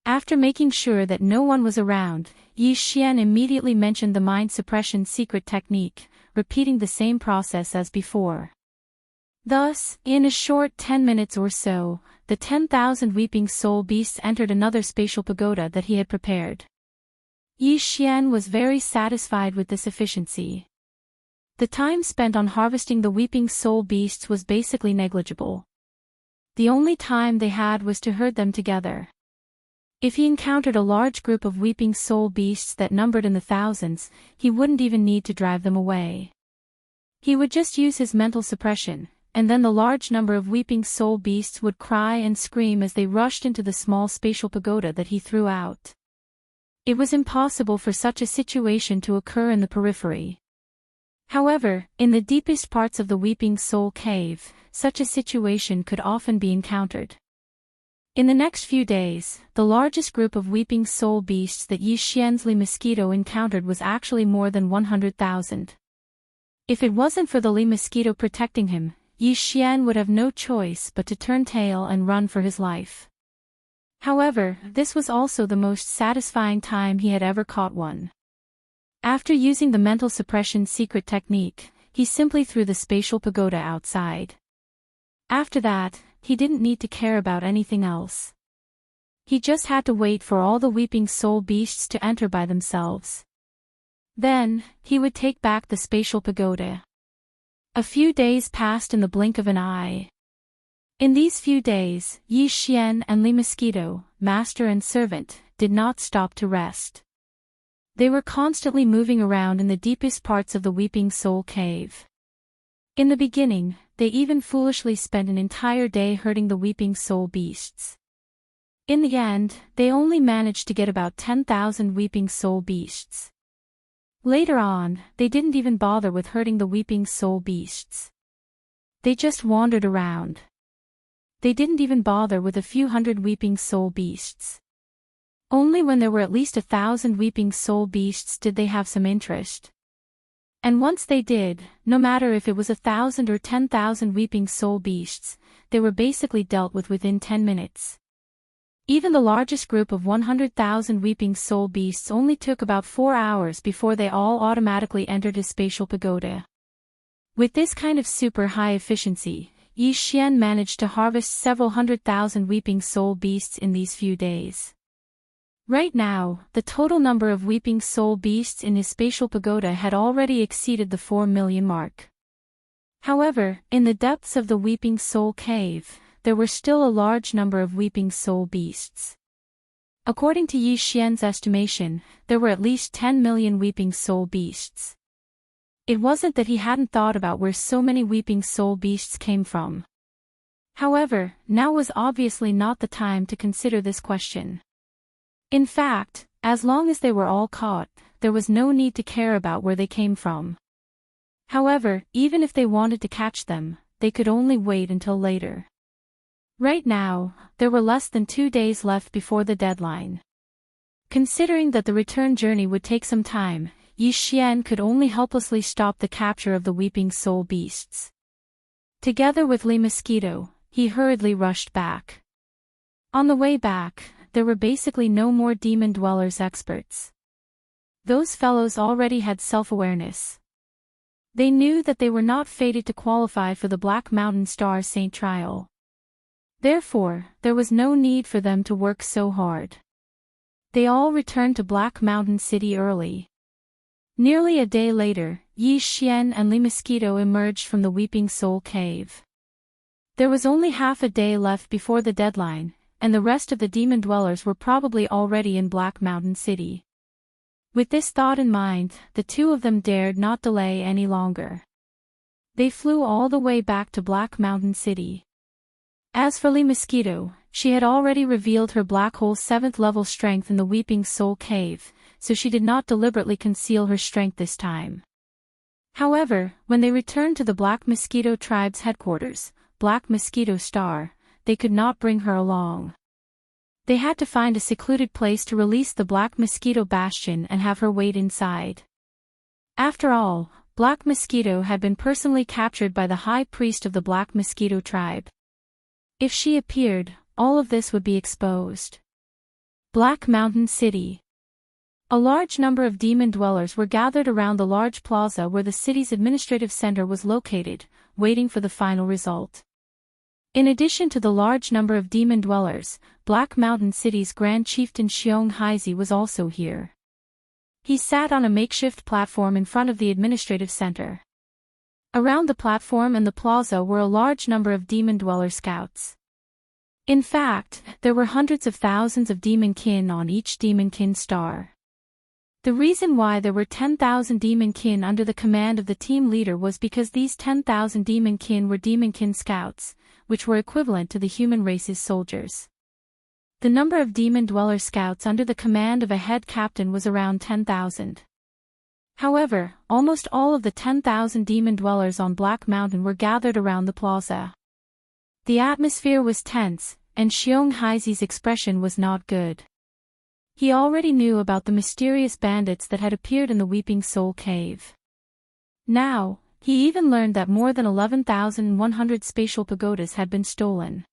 After making sure that no one was around, Yi Xian immediately mentioned the mind suppression secret technique, repeating the same process as before. Thus, in a short 10 minutes or so, the 10,000 weeping soul beasts entered another spatial pagoda that he had prepared. Yi Xian was very satisfied with this efficiency. The time spent on harvesting the weeping soul beasts was basically negligible. The only time they had was to herd them together. If he encountered a large group of weeping soul beasts that numbered in the thousands, he wouldn't even need to drive them away. He would just use his mental suppression, and then the large number of weeping soul beasts would cry and scream as they rushed into the small spatial pagoda that he threw out. It was impossible for such a situation to occur in the periphery. However, in the deepest parts of the Weeping Soul Cave, such a situation could often be encountered. In the next few days, the largest group of weeping soul beasts that Yi Xian's Lee Mosquito encountered was actually more than 100,000. If it wasn't for the Lee Mosquito protecting him, Yi Xian would have no choice but to turn tail and run for his life. However, this was also the most satisfying time he had ever caught one. After using the mental suppression secret technique, he simply threw the spatial pagoda outside. After that, he didn't need to care about anything else. He just had to wait for all the weeping soul beasts to enter by themselves. Then, he would take back the spatial pagoda. A few days passed in the blink of an eye. In these few days, Yi Xian and Li Mosquito, master and servant, did not stop to rest. They were constantly moving around in the deepest parts of the Weeping Soul Cave. In the beginning, they even foolishly spent an entire day herding the Weeping Soul beasts. In the end, they only managed to get about 10,000 Weeping Soul beasts. Later on, they didn't even bother with herding the Weeping Soul beasts. They just wandered around. They didn't even bother with a few hundred Weeping Soul beasts. Only when there were at least 1,000 Weeping Soul beasts did they have some interest. And once they did, no matter if it was 1,000 or 10,000 Weeping Soul beasts, they were basically dealt with within 10 minutes. Even the largest group of 100,000 Weeping Soul beasts only took about 4 hours before they all automatically entered his spatial pagoda. With this kind of super high efficiency, Yi Xian managed to harvest several 100,000 Weeping Soul beasts in these few days. Right now, the total number of Weeping Soul beasts in his spatial pagoda had already exceeded the 4 million mark. However, in the depths of the Weeping Soul Cave, there were still a large number of Weeping Soul beasts. According to Yi Xian's estimation, there were at least 10 million Weeping Soul beasts. It wasn't that he hadn't thought about where so many Weeping Soul beasts came from. However, now was obviously not the time to consider this question. In fact, as long as they were all caught, there was no need to care about where they came from. However, even if they wanted to catch them, they could only wait until later. Right now, there were less than 2 days left before the deadline. Considering that the return journey would take some time, Yi Xian could only helplessly stop the capture of the Weeping Soul beasts. Together with Li Mosquito, he hurriedly rushed back. On the way back, there were basically no more demon dwellers experts. Those fellows already had self-awareness. They knew that they were not fated to qualify for the Black Mountain Star Saint trial. Therefore, there was no need for them to work so hard. They all returned to Black Mountain City early. Nearly a day later, Yi Xian and Li Mosquito emerged from the Weeping Soul Cave. There was only half a day left before the deadline, and the rest of the demon dwellers were probably already in Black Mountain City. With this thought in mind, the two of them dared not delay any longer. They flew all the way back to Black Mountain City. As for Li Mosquito, she had already revealed her black hole 7th level strength in the Weeping Soul Cave, so she did not deliberately conceal her strength this time. However, when they returned to the Black Mosquito tribe's headquarters, Black Mosquito Star, they could not bring her along. They had to find a secluded place to release the Black Mosquito Bastion and have her wait inside. After all, Black Mosquito had been personally captured by the High Priest of the Black Mosquito tribe. If she appeared, all of this would be exposed. Black Mountain City. A large number of demon dwellers were gathered around the large plaza where the city's administrative center was located, waiting for the final result. In addition to the large number of demon dwellers, Black Mountain City's Grand Chieftain Xiong Haizi was also here. He sat on a makeshift platform in front of the administrative center. Around the platform and the plaza were a large number of demon dweller scouts. In fact, there were hundreds of thousands of demonkin on each demonkin star. The reason why there were 10,000 demonkin under the command of the team leader was because these 10,000 demonkin were demonkin scouts, which were equivalent to the human race's soldiers. The number of demon dweller scouts under the command of a head captain was around 10,000. However, almost all of the 10,000 demon dwellers on Black Mountain were gathered around the plaza. The atmosphere was tense, and Xiong Haizi's expression was not good. He already knew about the mysterious bandits that had appeared in the Weeping Soul Cave. Now, he even learned that more than 11,100 spatial pagodas had been stolen.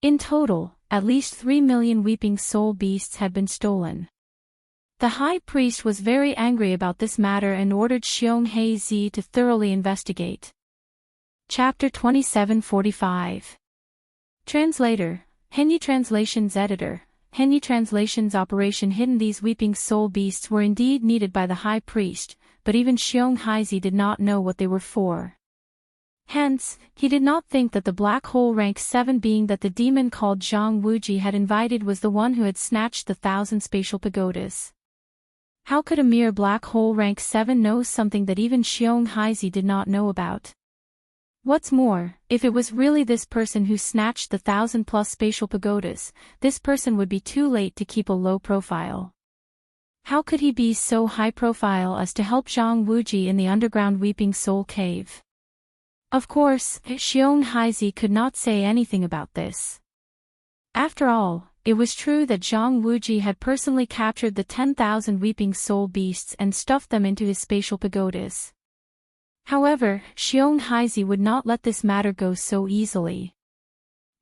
In total, at least 3 million weeping soul beasts had been stolen. The high priest was very angry about this matter and ordered Xiong to thoroughly investigate. Chapter 27:45. Translator, Henyi Translations Editor, Henyi Translations Operation Hidden. These weeping soul beasts were indeed needed by the high priest, but even Xiong did not know what they were for. Hence, he did not think that the black hole rank 7 being that the demon called Zhang Wuji had invited was the one who had snatched the 1,000 spatial pagodas. How could a mere black hole rank 7 know something that even Xiong did not know about? What's more, if it was really this person who snatched the 1,000+ spatial pagodas, this person would be too late to keep a low profile. How could he be so high profile as to help Zhang Wuji in the underground weeping soul cave? Of course, Xiong could not say anything about this. After all, it was true that Zhang Wuji had personally captured the 10,000 weeping soul beasts and stuffed them into his spatial pagodas. However, Xiong would not let this matter go so easily.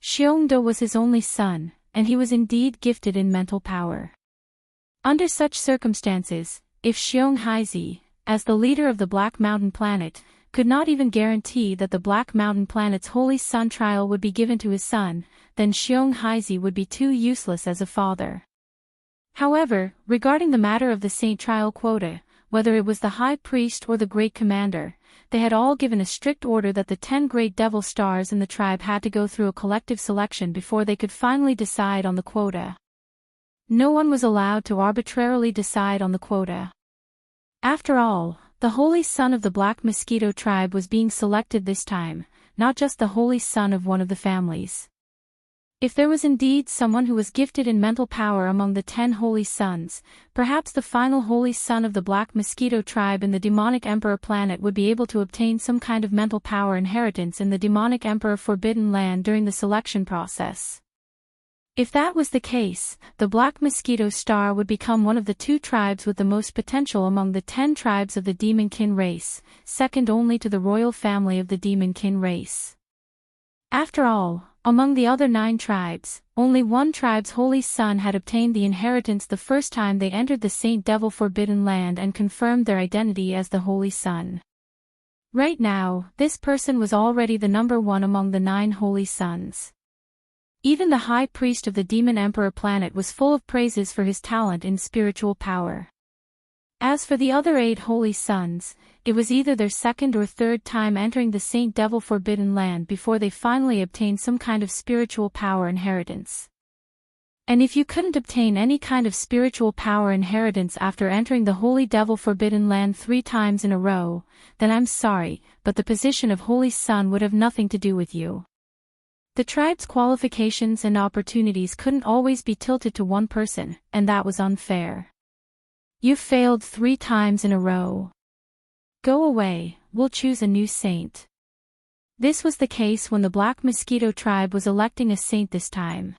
Xiongde was his only son, and he was indeed gifted in mental power. Under such circumstances, if Xiong, as the leader of the Black Mountain Planet, could not even guarantee that the Black Mountain Planet's Holy Sun trial would be given to his son, then Xiong would be too useless as a father. However, regarding the matter of the saint trial quota, whether it was the high priest or the great commander, they had all given a strict order that the 10 great devil stars in the tribe had to go through a collective selection before they could finally decide on the quota. No one was allowed to arbitrarily decide on the quota. After all, the Holy Son of the Black Mosquito tribe was being selected this time, not just the Holy Son of one of the families. If there was indeed someone who was gifted in mental power among the 10 Holy Sons, perhaps the final Holy Son of the Black Mosquito tribe in the Demonic Emperor planet would be able to obtain some kind of mental power inheritance in the Demonic Emperor Forbidden Land during the selection process. If that was the case, the Black Mosquito Star would become one of the 2 tribes with the most potential among the 10 tribes of the Demonkin race, second only to the royal family of the Demonkin race. After all, among the other 9 tribes, only one tribe's Holy Son had obtained the inheritance the first time they entered the Saint Devil Forbidden Land and confirmed their identity as the Holy Son. Right now, this person was already the number 1 among the 9 Holy Sons. Even the High Priest of the Demon Emperor planet was full of praises for his talent in spiritual power. As for the other 8 Holy Sons, it was either their second or third time entering the Saint Devil Forbidden Land before they finally obtained some kind of spiritual power inheritance. And if you couldn't obtain any kind of spiritual power inheritance after entering the Holy Devil Forbidden Land 3 times in a row, then I'm sorry, but the position of Holy Son would have nothing to do with you. The tribe's qualifications and opportunities couldn't always be tilted to one person, and that was unfair. You failed 3 times in a row. Go away, we'll choose a new saint. This was the case when the Black Mosquito tribe was electing a saint this time.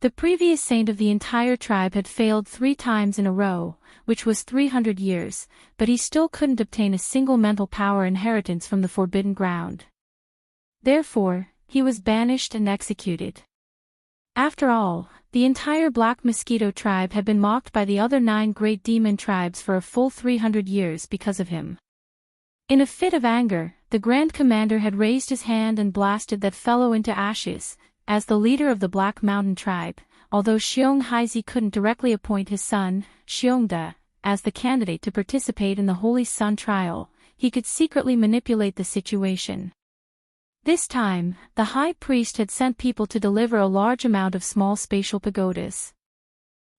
The previous saint of the entire tribe had failed 3 times in a row, which was 300 years, but he still couldn't obtain a single mental power inheritance from the Forbidden Ground. Therefore, he was banished and executed. After all, the entire Black Mosquito tribe had been mocked by the other 9 great demon tribes for a full 300 years because of him. In a fit of anger, the Grand Commander had raised his hand and blasted that fellow into ashes. As the leader of the Black Mountain tribe, although Xiong couldn't directly appoint his son, Xiongde, as the candidate to participate in the Holy Sun trial, he could secretly manipulate the situation. This time, the High Priest had sent people to deliver a large amount of small spatial pagodas.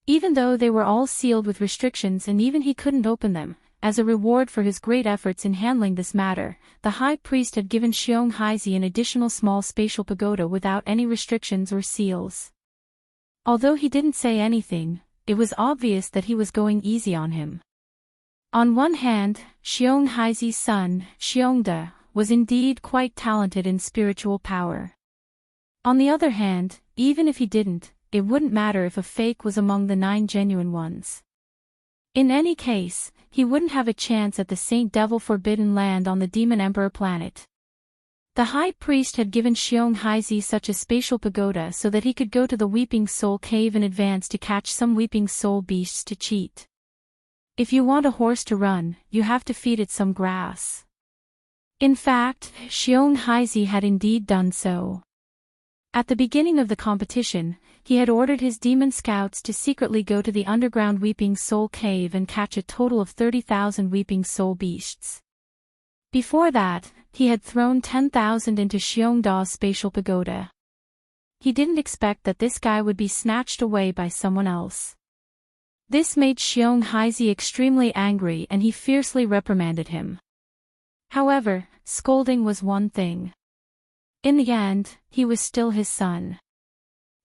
Even though they were all sealed with restrictions and even he couldn't open them, as a reward for his great efforts in handling this matter, the High Priest had given Xiong an additional small spatial pagoda without any restrictions or seals. Although he didn't say anything, it was obvious that he was going easy on him. On one hand, Xiong son, Xiongde, was indeed quite talented in spiritual power. On the other hand, even if he didn't, it wouldn't matter if a fake was among the 9 genuine ones. In any case, he wouldn't have a chance at the Saint Devil Forbidden Land on the Demon Emperor planet. The high priest had given Xiong Haizi such a spatial pagoda so that he could go to the Weeping Soul Cave in advance to catch some Weeping Soul beasts to cheat. If you want a horse to run, you have to feed it some grass. In fact, Xiong Haizi had indeed done so. At the beginning of the competition, he had ordered his demon scouts to secretly go to the underground Weeping Soul Cave and catch a total of 30,000 Weeping Soul beasts. Before that, he had thrown 10,000 into Xiong Da's spatial pagoda. He didn't expect that this guy would be snatched away by someone else. This made Xiong Haizi extremely angry and he fiercely reprimanded him. However, scolding was one thing. In the end, he was still his son.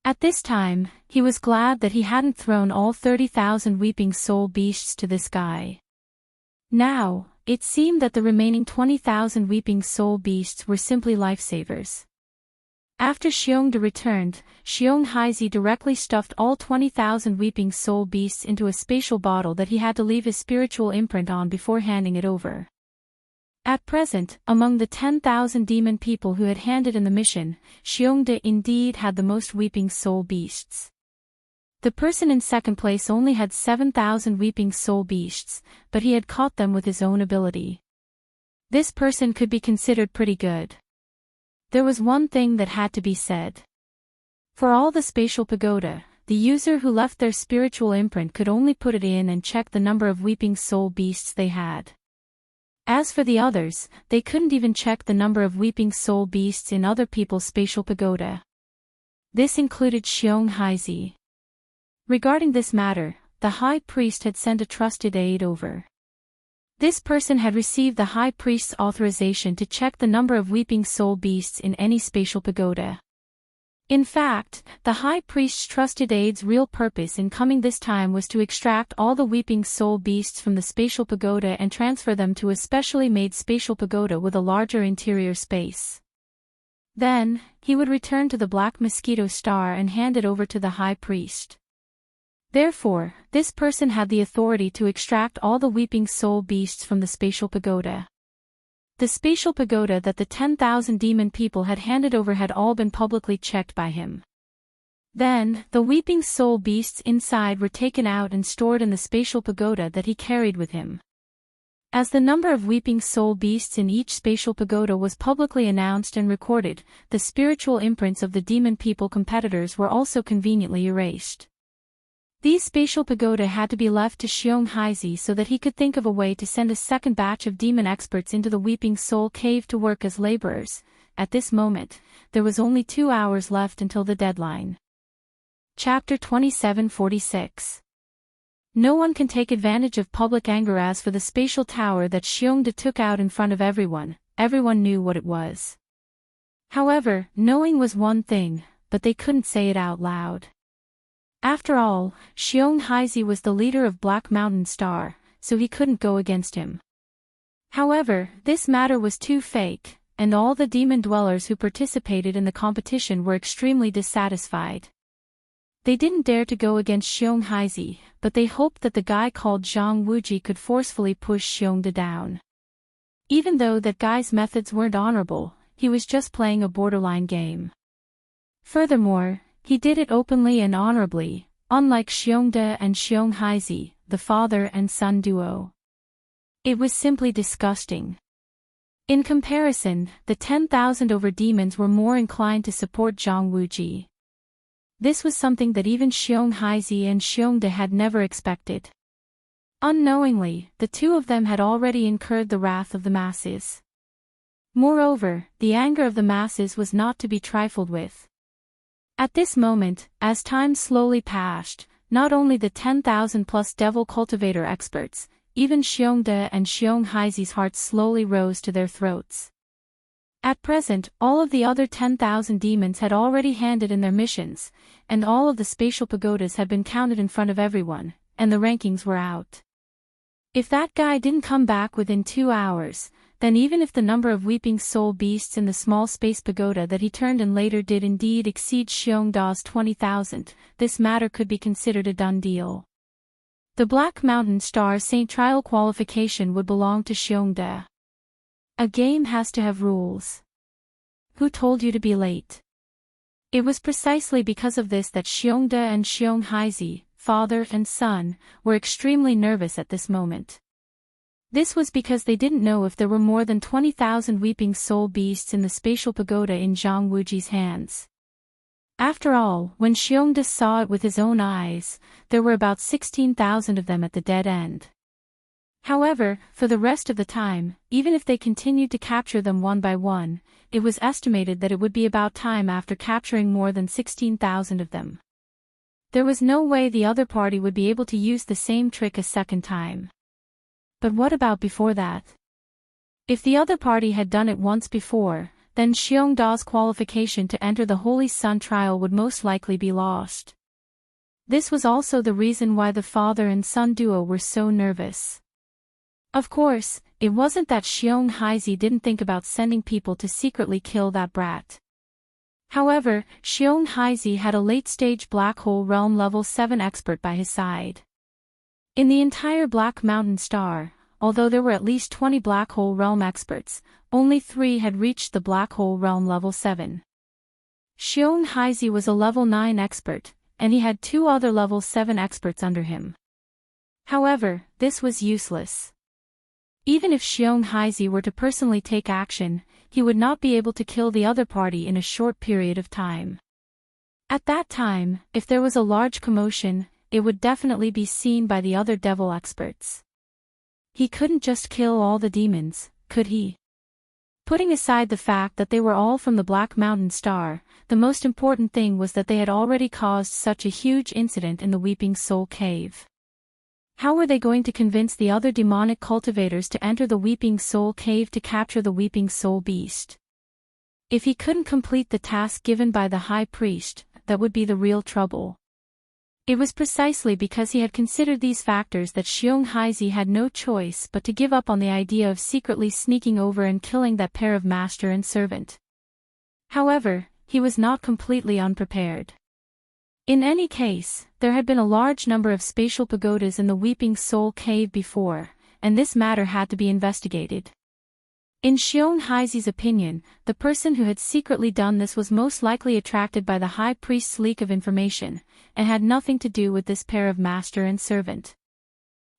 At this time, he was glad that he hadn't thrown all 30,000 Weeping Soul beasts to this guy. Now, it seemed that the remaining 20,000 Weeping Soul beasts were simply lifesavers. After Xiongda returned, Xiong Haizi directly stuffed all 20,000 Weeping Soul beasts into a spatial bottle that he had to leave his spiritual imprint on before handing it over. At present, among the 10,000 demon people who had handed in the mission, Xiongda indeed had the most Weeping Soul beasts. The person in second place only had 7,000 Weeping Soul beasts, but he had caught them with his own ability. This person could be considered pretty good. There was one thing that had to be said. For all the spatial pagoda, the user who left their spiritual imprint could only put it in and check the number of Weeping Soul beasts they had. As for the others, they couldn't even check the number of Weeping Soul beasts in other people's spatial pagoda. This included Xiong Haizi. Regarding this matter, the high priest had sent a trusted aide over. This person had received the high priest's authorization to check the number of Weeping Soul beasts in any spatial pagoda. In fact, the high priest's trusted aide's real purpose in coming this time was to extract all the Weeping Soul beasts from the spatial pagoda and transfer them to a specially made spatial pagoda with a larger interior space. Then, he would return to the Black Mosquito Star and hand it over to the high priest. Therefore, this person had the authority to extract all the Weeping Soul beasts from the spatial pagoda. The spatial pagoda that the 10,000 demon people had handed over had all been publicly checked by him. Then, the Weeping Soul beasts inside were taken out and stored in the spatial pagoda that he carried with him. As the number of Weeping Soul beasts in each spatial pagoda was publicly announced and recorded, the spiritual imprints of the demon people competitors were also conveniently erased. These spatial pagoda had to be left to Xiong Haizi so that he could think of a way to send a second batch of demon experts into the Weeping Soul Cave to work as laborers. At this moment, there was only 2 hours left until the deadline. Chapter 2746. No one can take advantage of public anger. As for the spatial tower that Xiongda took out in front of everyone knew what it was. However, knowing was one thing, but they couldn't say it out loud. After all, Xiong Haizi was the leader of Black Mountain Star, so he couldn't go against him. However, this matter was too fake, and all the demon dwellers who participated in the competition were extremely dissatisfied. They didn't dare to go against Xiong Haizi, but they hoped that the guy called Zhang Wuji could forcefully push Xiongda down. Even though that guy's methods weren't honorable, he was just playing a borderline game. Furthermore, he did it openly and honorably, unlike Xiongda and Xiong Haizi, the father and son duo. It was simply disgusting. In comparison, the 10,000 over demons were more inclined to support Zhang Wuji. This was something that even Xiong Haizi and Xiongda had never expected. Unknowingly, the two of them had already incurred the wrath of the masses. Moreover, the anger of the masses was not to be trifled with. At this moment, as time slowly passed, not only the 10,000 plus devil cultivator experts, even Xiongda and Xiong Haizi's hearts slowly rose to their throats. At present, all of the other 10,000 demons had already handed in their missions, and all of the spatial pagodas had been counted in front of everyone, and the rankings were out. If that guy didn't come back within 2 hours, then even if the number of Weeping Soul beasts in the small space pagoda that he turned in later did indeed exceed Xiongda's 20,000, this matter could be considered a done deal. The Black Mountain Star Saint Trial qualification would belong to Xiongda. A game has to have rules. Who told you to be late? It was precisely because of this that Xiongde and Xionghaiji, father and son, were extremely nervous at this moment. This was because they didn't know if there were more than 20,000 weeping soul beasts in the spatial pagoda in Zhang Wuji's hands. After all, when Xiongde saw it with his own eyes, there were about 16,000 of them at the dead end. However, for the rest of the time, even if they continued to capture them one by one, it was estimated that it would be about time after capturing more than 16,000 of them. There was no way the other party would be able to use the same trick a second time. But what about before that? If the other party had done it once before, then Xiongda's qualification to enter the Holy Sun trial would most likely be lost. This was also the reason why the father and son duo were so nervous. Of course, it wasn't that Xionghaiji didn't think about sending people to secretly kill that brat. However, Xionghaiji had a late-stage Black Hole Realm Level 7 expert by his side. In the entire Black Mountain Star, although there were at least 20 Black Hole Realm experts, only 3 had reached the Black Hole Realm Level 7. Xionghaiji was a Level 9 expert, and he had 2 other Level 7 experts under him. However, this was useless. Even if Xionghaiji were to personally take action, he would not be able to kill the other party in a short period of time. At that time, if there was a large commotion, it would definitely be seen by the other devil experts. He couldn't just kill all the demons, could he? Putting aside the fact that they were all from the Black Mountain Star, the most important thing was that they had already caused such a huge incident in the Weeping Soul Cave. How were they going to convince the other demonic cultivators to enter the Weeping Soul Cave to capture the Weeping Soul Beast? If he couldn't complete the task given by the High Priest, that would be the real trouble. It was precisely because he had considered these factors that Xionghaiji had no choice but to give up on the idea of secretly sneaking over and killing that pair of master and servant. However, he was not completely unprepared. In any case, there had been a large number of spatial pagodas in the Weeping Soul Cave before, and this matter had to be investigated. In Xionghaji's opinion, the person who had secretly done this was most likely attracted by the High Priest's leak of information, and had nothing to do with this pair of master and servant.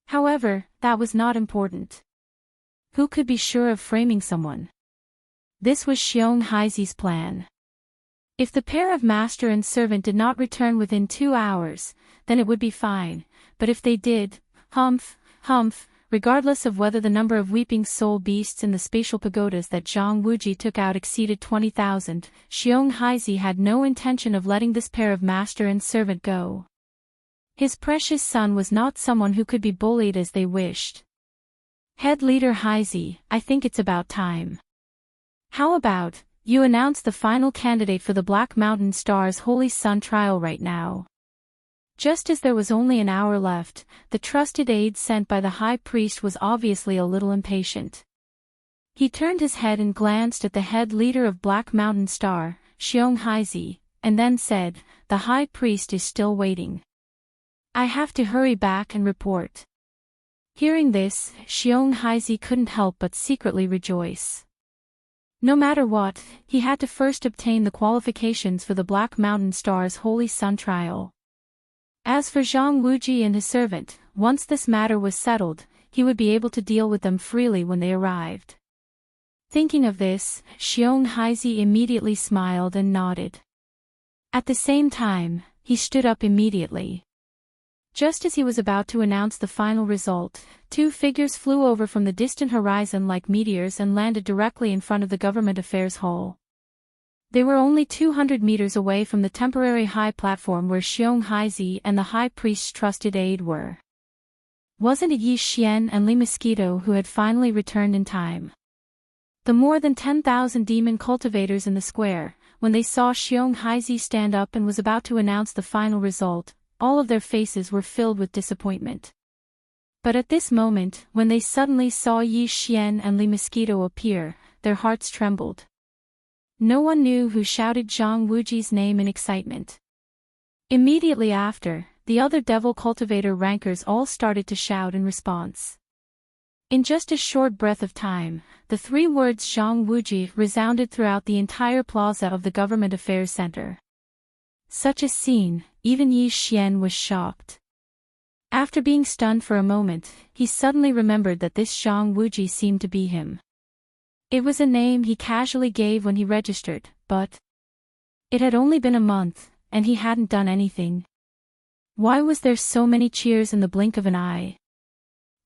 However, that was not important. Who could be sure of framing someone? This was Xionghaji's plan. If the pair of master and servant did not return within 2 hours, then it would be fine, but if they did, humph, regardless of whether the number of weeping soul beasts in the spatial pagodas that Zhang Wuji took out exceeded 20,000, Xionghaiji had no intention of letting this pair of master and servant go. His precious son was not someone who could be bullied as they wished. Head leader Haiji, I think it's about time. How about you announce the final candidate for the Black Mountain Star's Holy Sun trial right now? Just as there was only an hour left, the trusted aide sent by the High Priest was obviously a little impatient. He turned his head and glanced at the head leader of Black Mountain Star, Xionghaiji, and then said, "The High Priest is still waiting. I have to hurry back and report." Hearing this, Xionghaiji couldn't help but secretly rejoice. No matter what, he had to first obtain the qualifications for the Black Mountain Star's Holy Sun trial. As for Zhang Wuji and his servant, once this matter was settled, he would be able to deal with them freely when they arrived. Thinking of this, Xionghaiji immediately smiled and nodded. At the same time, he stood up immediately. Just as he was about to announce the final result, 2 figures flew over from the distant horizon like meteors and landed directly in front of the Government Affairs Hall. They were only 200 meters away from the temporary high platform where Xionghaiji and the High Priest's trusted aide were. Wasn't it Yi Xian and Li Mosquito who had finally returned in time? The more than 10,000 demon cultivators in the square, when they saw Xionghaiji stand up and was about to announce the final result, all of their faces were filled with disappointment. But at this moment, when they suddenly saw Yi Xian and Li Mosquito appear, their hearts trembled. No one knew who shouted Zhang Wuji's name in excitement. Immediately after, the other devil cultivator rankers all started to shout in response. In just a short breath of time, the three words Zhang Wuji resounded throughout the entire plaza of the Government Affairs Center. Such a scene, even Yi Xian was shocked. After being stunned for a moment, he suddenly remembered that this Zhang Wuji seemed to be him. It was a name he casually gave when he registered, but it had only been a month, and he hadn't done anything. Why was there so many cheers in the blink of an eye?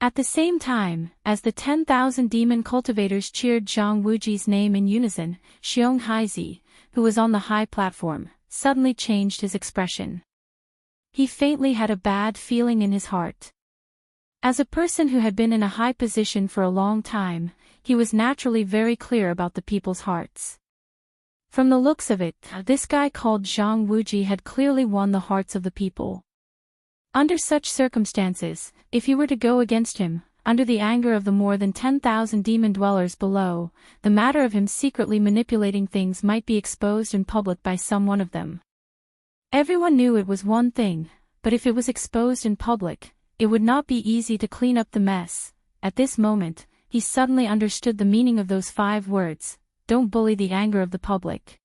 At the same time, as the 10,000 demon cultivators cheered Zhang Wuji's name in unison, Xiong Haizi, who was on the high platform, suddenly changed his expression. He faintly had a bad feeling in his heart. As a person who had been in a high position for a long time, he was naturally very clear about the people's hearts. From the looks of it, this guy called Zhang Wuji had clearly won the hearts of the people. Under such circumstances, if he were to go against him, under the anger of the more than 10,000 demon dwellers below, the matter of him secretly manipulating things might be exposed in public by some one of them. Everyone knew it was one thing, but if it was exposed in public, it would not be easy to clean up the mess. At this moment, he suddenly understood the meaning of those 5 words, "Don't bully the anger of the public."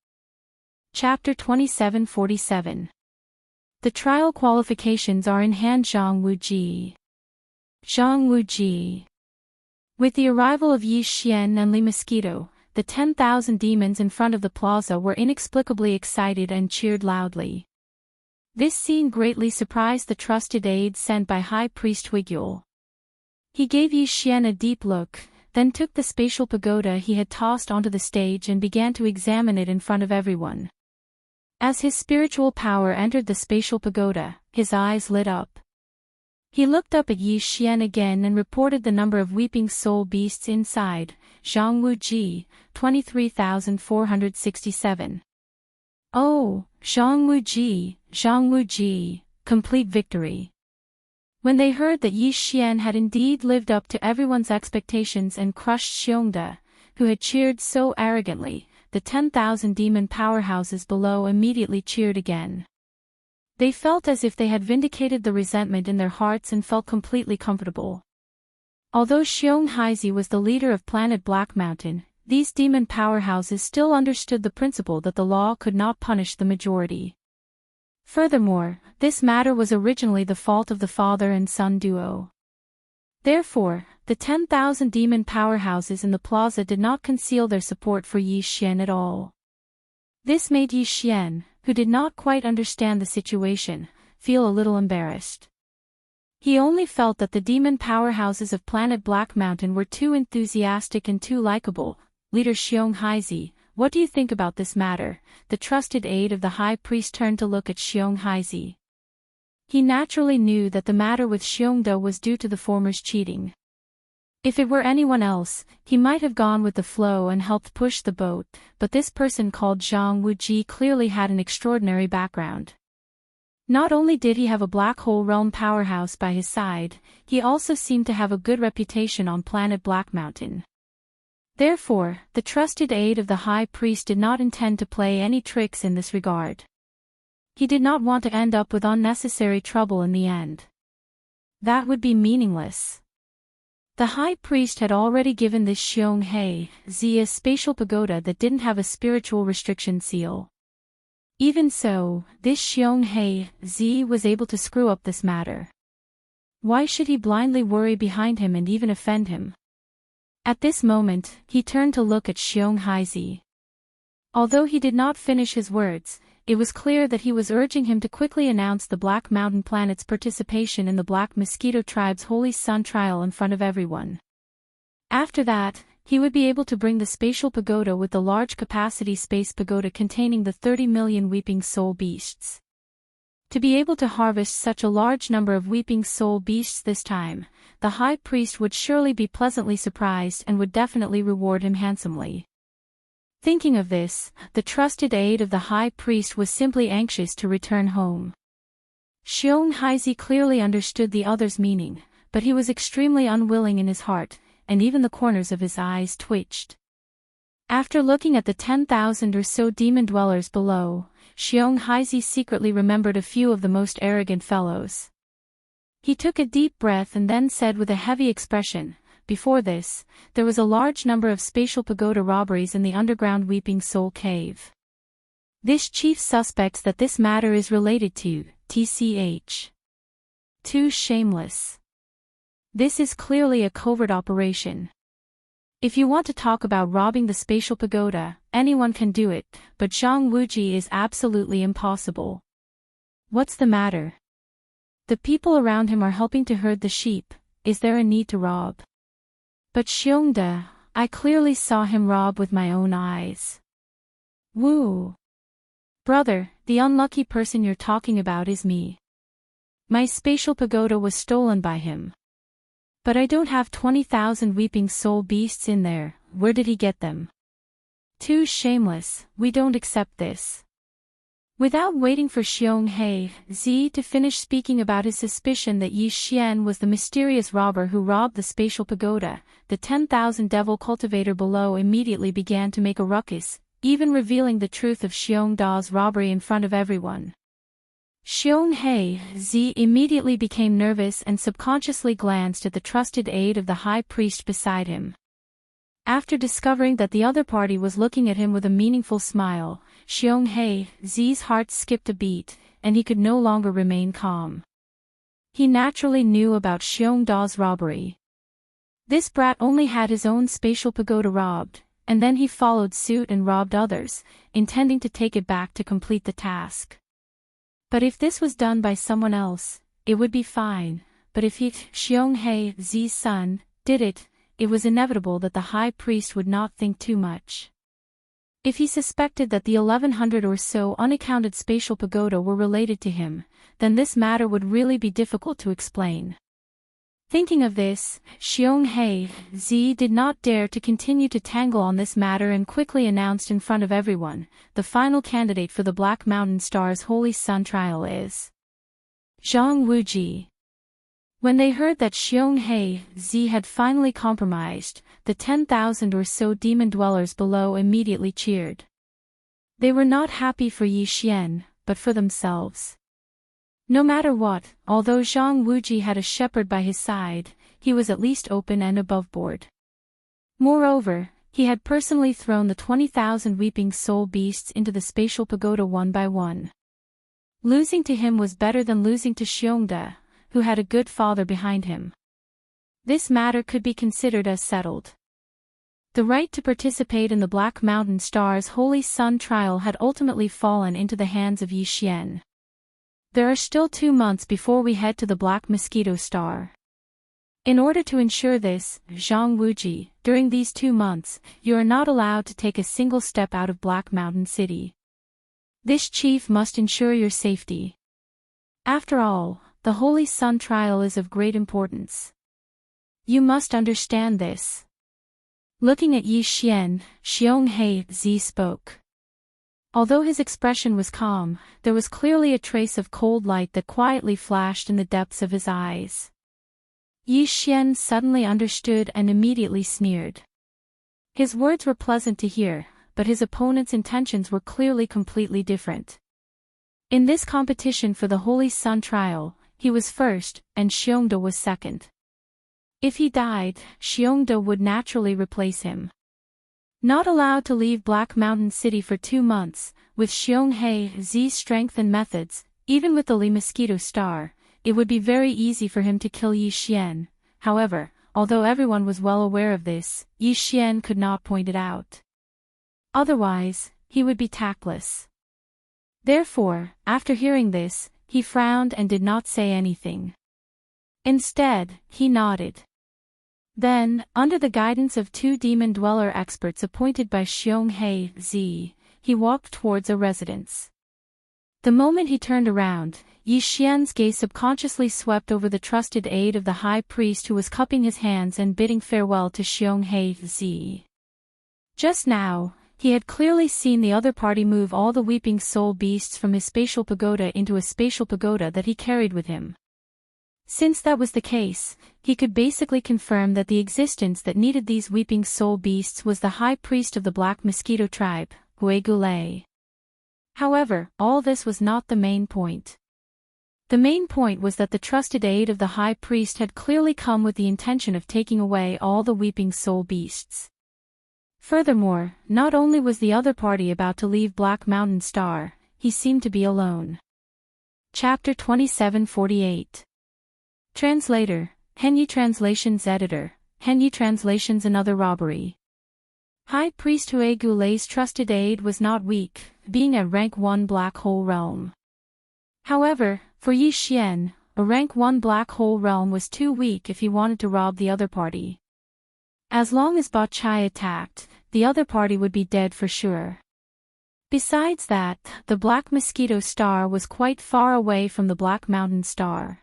Chapter 2747. The trial qualifications are in hand. Zhang Wuji. Zhang Wuji. With the arrival of Yi Xian and Li Mosquito, the 10,000 demons in front of the plaza were inexplicably excited and cheered loudly. This scene greatly surprised the trusted aide sent by High Priest Huigyul. He gave Yi Xian a deep look, then took the spatial pagoda he had tossed onto the stage and began to examine it in front of everyone. As his spiritual power entered the spatial pagoda, his eyes lit up. He looked up at Yi Xian again and reported the number of weeping soul beasts inside. Zhang Wuji, 23,467. Oh, Zhang Wuji, complete victory. When they heard that Yi Xian had indeed lived up to everyone's expectations and crushed Xiongde, who had cheered so arrogantly, the 10,000 demon powerhouses below immediately cheered again. They felt as if they had vindicated the resentment in their hearts and felt completely comfortable. Although Xiong Haizi was the leader of Planet Black Mountain, these demon powerhouses still understood the principle that the law could not punish the majority. Furthermore, this matter was originally the fault of the father and son duo. Therefore, the 10,000 demon powerhouses in the plaza did not conceal their support for Yi Xian at all. This made Yi Xian, who did not quite understand the situation, feel a little embarrassed. He only felt that the demon powerhouses of Planet Black Mountain were too enthusiastic and too likable. Leader Xiong Haizi, what do you think about this matter? The trusted aide of the high priest turned to look at Xiong Haizi. He naturally knew that the matter with Xiongde was due to the former's cheating. If it were anyone else, he might have gone with the flow and helped push the boat, but this person called Zhang Wuji clearly had an extraordinary background. Not only did he have a black hole realm powerhouse by his side, he also seemed to have a good reputation on Planet Black Mountain. Therefore, the trusted aide of the high priest did not intend to play any tricks in this regard. He did not want to end up with unnecessary trouble in the end. That would be meaningless. The high priest had already given this Xiong Haizi a spatial pagoda that didn't have a spiritual restriction seal. Even so, this Xiong Haizi was able to screw up this matter. Why should he blindly worry behind him and even offend him? At this moment, he turned to look at Xiong Haizi. Although he did not finish his words, it was clear that he was urging him to quickly announce the Black Mountain Planet's participation in the Black Mosquito Tribe's Holy Sun trial in front of everyone. After that, he would be able to bring the spatial pagoda with the large-capacity space pagoda containing the 30 million weeping soul beasts. To be able to harvest such a large number of weeping soul beasts this time, the high priest would surely be pleasantly surprised and would definitely reward him handsomely. Thinking of this, the trusted aide of the high priest was simply anxious to return home. Xiong Haizi clearly understood the other's meaning, but he was extremely unwilling in his heart, and even the corners of his eyes twitched. After looking at the 10,000 or so demon dwellers below, Xiong Haizi secretly remembered a few of the most arrogant fellows. He took a deep breath and then said with a heavy expression, before this, there was a large number of spatial pagoda robberies in the underground Weeping Soul Cave. This chief suspects that this matter is related to TCH. Too shameless. This is clearly a covert operation. If you want to talk about robbing the spatial pagoda, anyone can do it, but Zhang Wuji is absolutely impossible. What's the matter? The people around him are helping to herd the sheep. Is there a need to rob? But Xiongde, I clearly saw him rob with my own eyes. Woo! Brother, the unlucky person you're talking about is me. My spatial pagoda was stolen by him. But I don't have 20,000 weeping soul beasts in there. Where did he get them? Too shameless, we don't accept this. Without waiting for Xionghe Zi to finish speaking about his suspicion that Yi Xian was the mysterious robber who robbed the spatial pagoda, the 10,000 devil cultivator below immediately began to make a ruckus, even revealing the truth of Xiongda's robbery in front of everyone. Xionghe Zi immediately became nervous and subconsciously glanced at the trusted aide of the high priest beside him. After discovering that the other party was looking at him with a meaningful smile, Xionghe Zi's heart skipped a beat, and he could no longer remain calm. He naturally knew about Xiongda's robbery. This brat only had his own spatial pagoda robbed, and then he followed suit and robbed others, intending to take it back to complete the task. But if this was done by someone else, it would be fine, but if he, Xionghe Zi's son, did it, it was inevitable that the high priest would not think too much. If he suspected that the 1100 or so unaccounted spatial pagoda were related to him, then this matter would really be difficult to explain. Thinking of this, Xionghe Zi did not dare to continue to tangle on this matter and quickly announced in front of everyone, the final candidate for the Black Mountain Star's Holy Sun trial is Zhang Wuji. When they heard that Xionghe Zi had finally compromised, the 10,000 or so demon dwellers below immediately cheered. They were not happy for Yi Xian, but for themselves. No matter what, although Zhang Wuji had a shepherd by his side, he was at least open and aboveboard. Moreover, he had personally thrown the 20,000 weeping soul beasts into the spatial pagoda one by one. Losing to him was better than losing to Xiongde, who had a good father behind him. This matter could be considered as settled. The right to participate in the Black Mountain Star's Holy Sun trial had ultimately fallen into the hands of Yi Xian. There are still 2 months before we head to the Black Mosquito Star. In order to ensure this, Zhang Wuji, during these 2 months, you are not allowed to take a single step out of Black Mountain City. This chief must ensure your safety. After all, the Holy Sun trial is of great importance. You must understand this. Looking at Yi Xian, Xionghe Zi spoke. Although his expression was calm, there was clearly a trace of cold light that quietly flashed in the depths of his eyes. Yi Xian suddenly understood and immediately sneered. His words were pleasant to hear, but his opponent's intentions were clearly completely different. In this competition for the Holy Sun trial, he was first, and Xiongde was second. If he died, Xiongde would naturally replace him. Not allowed to leave Black Mountain City for 2 months, with Xionghe Zi's strength and methods, even with the Li Mosquito Star, it would be very easy for him to kill Yi Xian. However, although everyone was well aware of this, Yi Xian could not point it out. Otherwise, he would be tactless. Therefore, after hearing this, he frowned and did not say anything. Instead, he nodded. Then, under the guidance of 2 demon dweller experts appointed by Xionghe Zi, he walked towards a residence. The moment he turned around, Yi Xian's gaze subconsciously swept over the trusted aide of the high priest who was cupping his hands and bidding farewell to Xionghe Zi. Just now, he had clearly seen the other party move all the weeping soul beasts from his spatial pagoda into a spatial pagoda that he carried with him. Since that was the case, he could basically confirm that the existence that needed these weeping soul beasts was the high priest of the Black Mosquito tribe, Gui Gulei. However, all this was not the main point. The main point was that the trusted aide of the high priest had clearly come with the intention of taking away all the weeping soul beasts. Furthermore, not only was the other party about to leave Black Mountain Star, he seemed to be alone. Chapter 2748. Translator, Henyi Translations Editor, Henyi Translations Another Robbery. High Priest Hue Gulei's trusted aide was not weak, being at rank 1 Black Hole Realm. However, for Yi Xian, a rank 1 Black Hole Realm was too weak if he wanted to rob the other party. As long as Ba Chai attacked, the other party would be dead for sure. Besides that, the Black Mosquito Star was quite far away from the Black Mountain Star.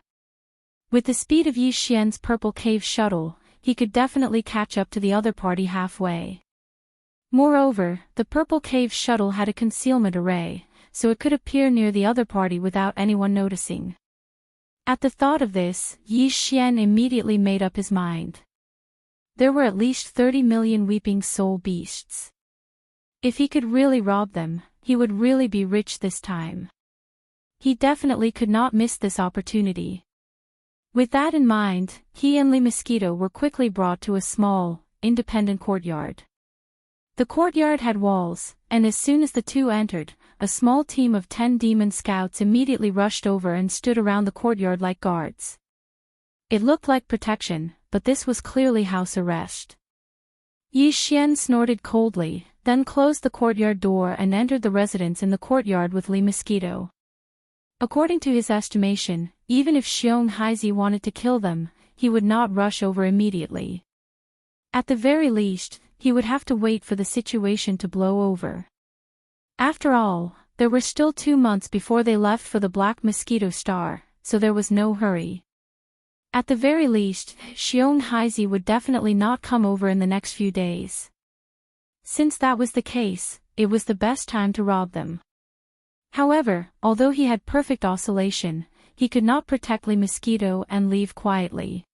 With the speed of Yi Xian's Purple Cave shuttle, he could definitely catch up to the other party halfway. Moreover, the Purple Cave shuttle had a concealment array, so it could appear near the other party without anyone noticing. At the thought of this, Yi Xian immediately made up his mind. There were at least 30 million weeping soul beasts. If he could really rob them, he would really be rich this time. He definitely could not miss this opportunity. With that in mind, he and Li Mosquito were quickly brought to a small, independent courtyard. The courtyard had walls, and as soon as the two entered, a small team of 10 demon scouts immediately rushed over and stood around the courtyard like guards. It looked like protection, but this was clearly house arrest. Yi Xian snorted coldly, then closed the courtyard door and entered the residence in the courtyard with Li Mosquito. According to his estimation, even if Xiong Haizi wanted to kill them, he would not rush over immediately. At the very least, he would have to wait for the situation to blow over. After all, there were still 2 months before they left for the Black Mosquito Star, so there was no hurry. At the very least, Xiong Haizi would definitely not come over in the next few days. Since that was the case, it was the best time to rob them. However, although he had perfect oscillation, he could not protect Li Mosquito and leave quietly.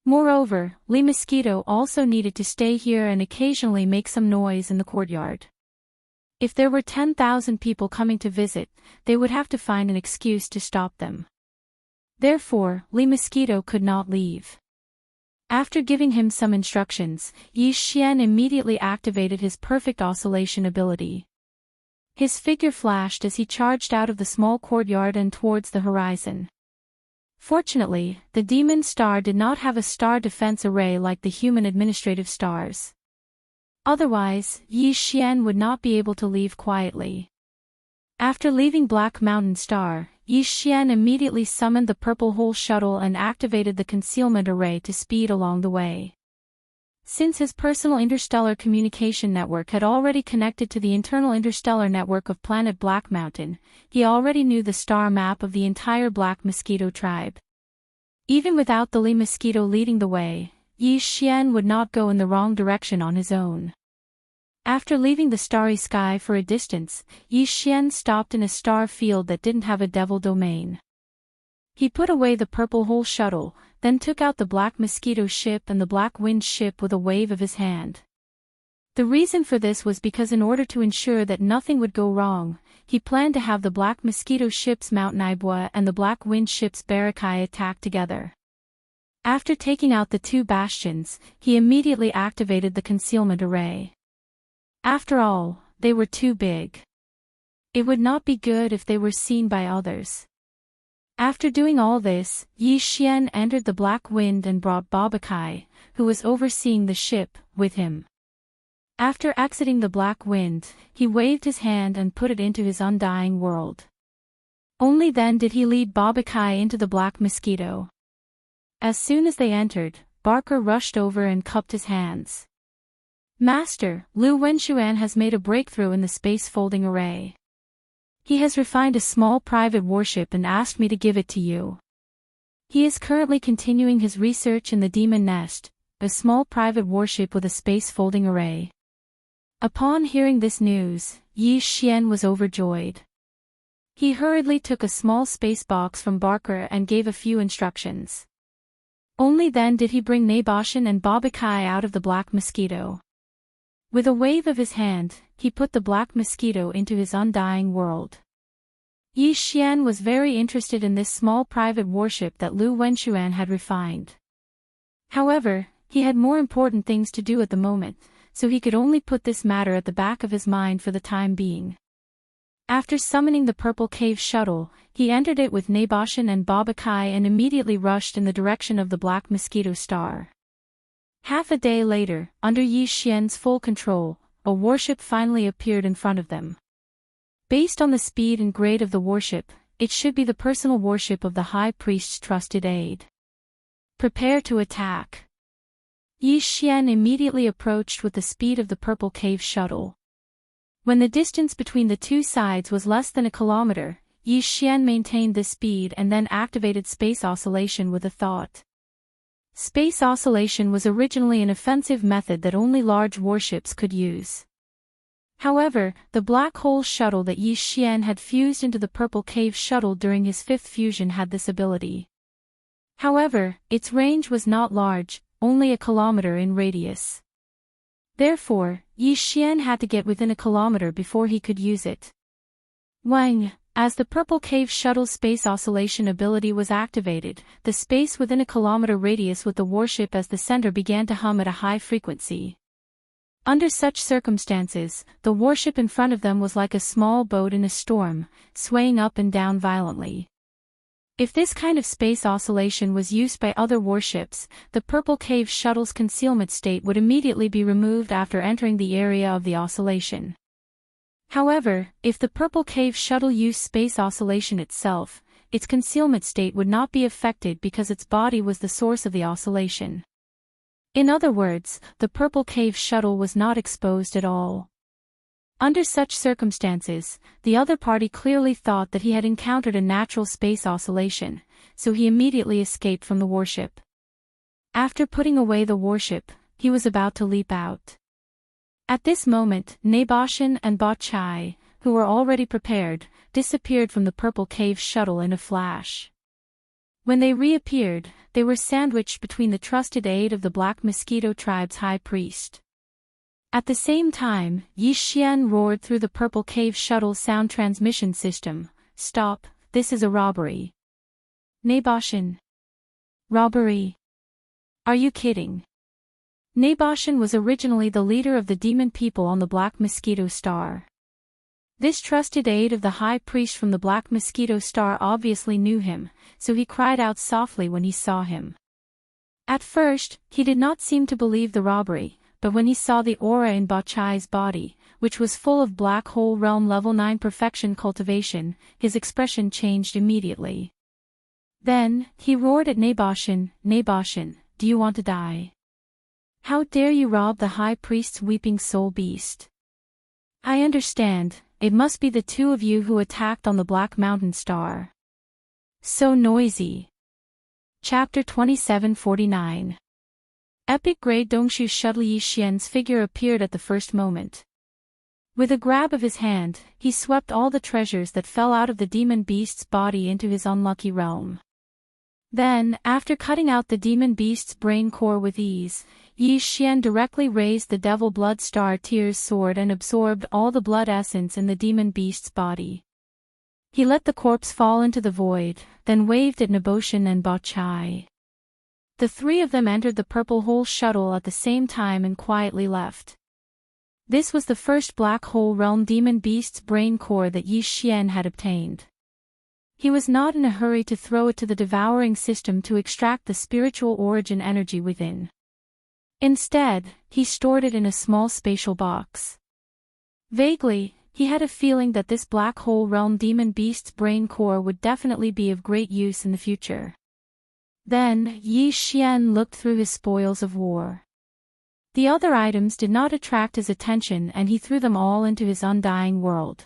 Moreover, Li Mosquito also needed to stay here and occasionally make some noise in the courtyard. If there were 10,000 people coming to visit, they would have to find an excuse to stop them. Therefore, Li Mosquito could not leave. After giving him some instructions, Yi Xian immediately activated his perfect oscillation ability. His figure flashed as he charged out of the small courtyard and towards the horizon. Fortunately, the demon star did not have a star defense array like the human administrative stars. Otherwise, Yi Xian would not be able to leave quietly. After leaving Black Mountain Star, Yi Xian immediately summoned the Purple Hole Shuttle and activated the concealment array to speed along the way. Since his personal interstellar communication network had already connected to the internal interstellar network of planet Black Mountain, he already knew the star map of the entire Black Mosquito tribe. Even without the Li Mosquito leading the way, Yi Xian would not go in the wrong direction on his own. After leaving the starry sky for a distance, Yi Xian stopped in a star field that didn't have a devil domain. He put away the Purple Hole Shuttle, then took out the Black Mosquito ship and the Black Wind ship with a wave of his hand. The reason for this was because in order to ensure that nothing would go wrong, he planned to have the Black Mosquito ship's Mount Naibua and the Black Wind ship's Barakai attack together. After taking out the 2 bastions, he immediately activated the concealment array. After all, they were too big. It would not be good if they were seen by others. After doing all this, Yi Xian entered the Black Wind and brought Babakai, who was overseeing the ship, with him. After exiting the Black Wind, he waved his hand and put it into his undying world. Only then did he lead Babakai into the Black Mosquito. As soon as they entered, Barker rushed over and cupped his hands. Master, Lu Wenshuan has made a breakthrough in the space folding array. He has refined a small private warship and asked me to give it to you. He is currently continuing his research in the Demon Nest, a small private warship with a space folding array. Upon hearing this news, Yi Xian was overjoyed. He hurriedly took a small space box from Barker and gave a few instructions. Only then did he bring Naboshin and Babakai out of the Black Mosquito. With a wave of his hand, he put the Black Mosquito into his undying world. Yi Xian was very interested in this small private warship that Lu Wenxuan had refined. However, he had more important things to do at the moment, so he could only put this matter at the back of his mind for the time being. After summoning the Purple Cave Shuttle, he entered it with Naboshan and Babakai and immediately rushed in the direction of the Black Mosquito Star. Half a day later, under Yi Xian's full control, a warship finally appeared in front of them. Based on the speed and grade of the warship, it should be the personal warship of the High Priest's trusted aide. Prepare to attack. Yi Xian immediately approached with the speed of the Purple Cave Shuttle. When the distance between the two sides was less than a kilometer, Yi Xian maintained this speed and then activated space oscillation with a thought. Space oscillation was originally an offensive method that only large warships could use. However, the black hole shuttle that Yi Xian had fused into the Purple Cave Shuttle during his fifth fusion had this ability. However, its range was not large, only a kilometer in radius. Therefore, Yi Xian had to get within a kilometer before he could use it. Wang, as the Purple Cave Shuttle's space oscillation ability was activated, the space within a kilometer radius with the warship as the center began to hum at a high frequency. Under such circumstances, the warship in front of them was like a small boat in a storm, swaying up and down violently. If this kind of space oscillation was used by other warships, the Purple Cave Shuttle's concealment state would immediately be removed after entering the area of the oscillation. However, if the Purple Cave Shuttle used space oscillation itself, its concealment state would not be affected because its body was the source of the oscillation. In other words, the Purple Cave Shuttle was not exposed at all. Under such circumstances, the other party clearly thought that he had encountered a natural space oscillation, so he immediately escaped from the warship. After putting away the warship, he was about to leap out. At this moment, Naboshan and Ba Chai, who were already prepared, disappeared from the Purple Cave Shuttle in a flash. When they reappeared, they were sandwiched between the trusted aide of the Black Mosquito Tribe's High Priest. At the same time, Yi Xian roared through the Purple Cave Shuttle's sound transmission system, "Stop, this is a robbery." Naboshan. Robbery? Are you kidding? Naboshan was originally the leader of the demon people on the Black Mosquito Star. This trusted aide of the High Priest from the Black Mosquito Star obviously knew him, so he cried out softly when he saw him. At first, he did not seem to believe the robbery, but when he saw the aura in Ba Chai's body, which was full of Black Hole Realm Level 9 perfection cultivation, his expression changed immediately. Then, he roared at Naboshan, "Naboshan, do you want to die? How dare you rob the High Priest's weeping soul beast? I understand, it must be the two of you who attacked on the Black Mountain Star. So noisy." Chapter 2749. Epic Grade Dongshu Shuttle. Yi Xian's figure appeared at the first moment. With a grab of his hand, he swept all the treasures that fell out of the demon beast's body into his unlucky realm. Then, after cutting out the demon beast's brain core with ease, Yi Xian directly raised the Devil Blood Star Tear's sword and absorbed all the blood essence in the demon beast's body. He let the corpse fall into the void, then waved at Naboshan and Ba Chai. The three of them entered the Purple Hole Shuttle at the same time and quietly left. This was the first Black Hole Realm Demon Beast's brain core that Yi Xian had obtained. He was not in a hurry to throw it to the devouring system to extract the spiritual origin energy within. Instead, he stored it in a small spatial box. Vaguely, he had a feeling that this Black Hole Realm Demon Beast's brain core would definitely be of great use in the future. Then, Yi Xian looked through his spoils of war. The other items did not attract his attention and he threw them all into his undying world.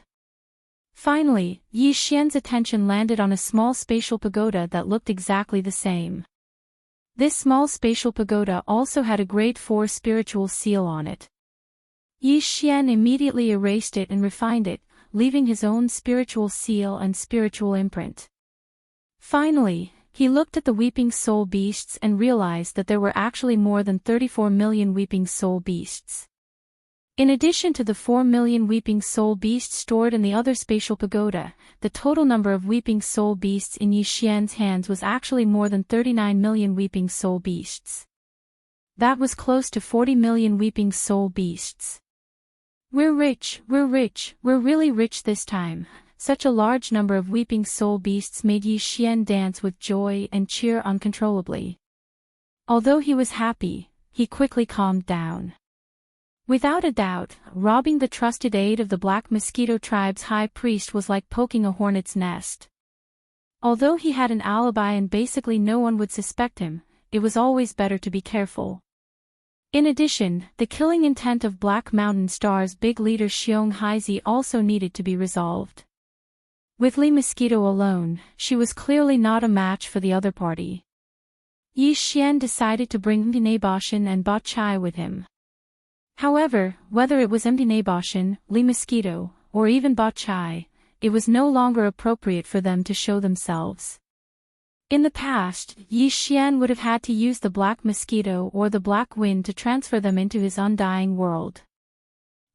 Finally, Yi Xian's attention landed on a small spatial pagoda that looked exactly the same. This small spatial pagoda also had a grade 4 spiritual seal on it. Yi Xian immediately erased it and refined it, leaving his own spiritual seal and spiritual imprint. Finally, he looked at the weeping soul beasts and realized that there were actually more than 34 million weeping soul beasts. In addition to the 4 million weeping soul beasts stored in the other spatial pagoda, the total number of weeping soul beasts in Yi Xian's hands was actually more than 39 million weeping soul beasts. That was close to 40 million weeping soul beasts. We're rich, we're really rich this time. Such a large number of weeping soul beasts made Yi Xian dance with joy and cheer uncontrollably. Although he was happy, he quickly calmed down. Without a doubt, robbing the trusted aid of the Black Mosquito tribe's high priest was like poking a hornet's nest. Although he had an alibi and basically no one would suspect him, it was always better to be careful. In addition, the killing intent of Black Mountain Star's big leader Xiong Haizi also needed to be resolved. With Li Mosquito alone, she was clearly not a match for the other party. Yi Xian decided to bring Nebashin and Ba Chai with him. However, whether it was Nebashin, Li Mosquito, or even Ba Chai, it was no longer appropriate for them to show themselves. In the past, Yi Xian would have had to use the Black Mosquito or the Black Wind to transfer them into his undying world.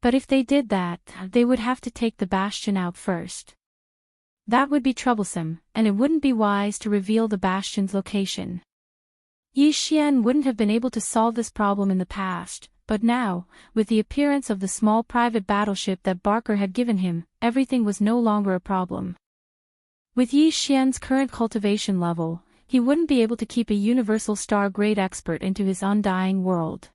But if they did that, they would have to take the bastion out first. That would be troublesome, and it wouldn't be wise to reveal the bastion's location. Yi Xian wouldn't have been able to solve this problem in the past, but now, with the appearance of the small private battleship that Barker had given him, everything was no longer a problem. With Yi Xian's current cultivation level, he wouldn't be able to keep a universal star-grade expert into his undying world.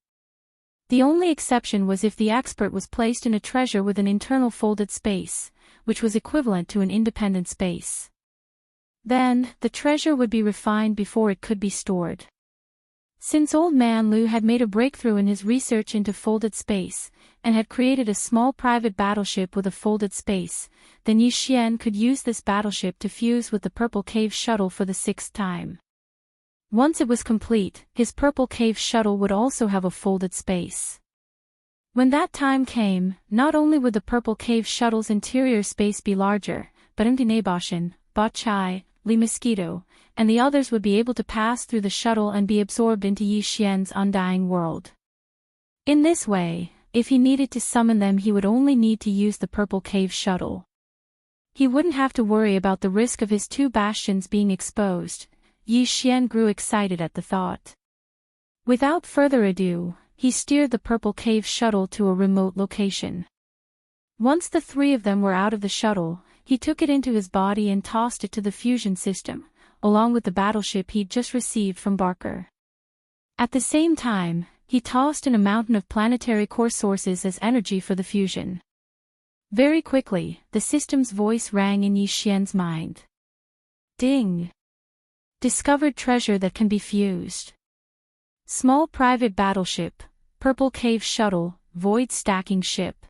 The only exception was if the expert was placed in a treasure with an internal folded space, which was equivalent to an independent space. Then, the treasure would be refined before it could be stored. Since Old Man Lu had made a breakthrough in his research into folded space, and had created a small private battleship with a folded space, then Yi Xian could use this battleship to fuse with the Purple Cave Shuttle for the 6th time. Once it was complete, his Purple Cave Shuttle would also have a folded space. When that time came, not only would the Purple Cave Shuttle's interior space be larger, but Nebashin, Ba Chai, Li Mosquito, and the others would be able to pass through the shuttle and be absorbed into Yi Xian's undying world. In this way, if he needed to summon them, he would only need to use the Purple Cave Shuttle. He wouldn't have to worry about the risk of his 2 bastions being exposed. Yi Xian grew excited at the thought. Without further ado, he steered the Purple Cave Shuttle to a remote location. Once the 3 of them were out of the shuttle, he took it into his body and tossed it to the fusion system, along with the battleship he'd just received from Barker. At the same time, he tossed in a mountain of planetary core sources as energy for the fusion. Very quickly, the system's voice rang in Yi Xian's mind. Ding! Discovered treasure that can be fused. Small private battleship, Purple Cave Shuttle, void stacking ship.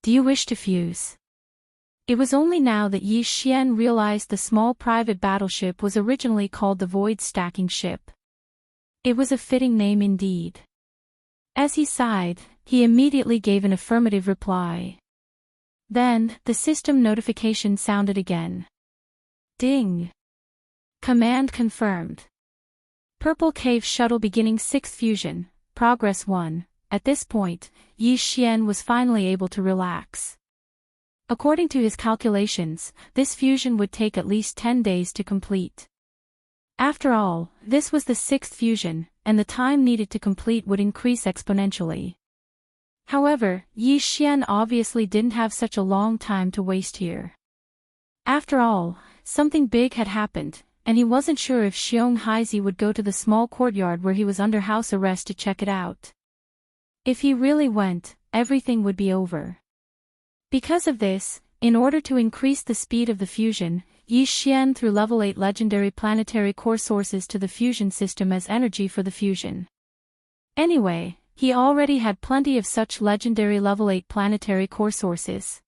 Do you wish to fuse? It was only now that Yi Xian realized the small private battleship was originally called the Void Stacking Ship. It was a fitting name indeed. As he sighed, he immediately gave an affirmative reply. Then, the system notification sounded again. Ding! Command confirmed. Purple Cave Shuttle beginning 6th fusion, progress 1. At this point, Yi Xian was finally able to relax. According to his calculations, this fusion would take at least 10 days to complete. After all, this was the 6th fusion, and the time needed to complete would increase exponentially. However, Yi Xian obviously didn't have such a long time to waste here. After all, something big had happened, and he wasn't sure if Xiong Haizi would go to the small courtyard where he was under house arrest to check it out. If he really went, everything would be over. Because of this, in order to increase the speed of the fusion, Yi Xian threw level 8 legendary planetary core sources to the fusion system as energy for the fusion. Anyway, he already had plenty of such legendary level 8 planetary core sources.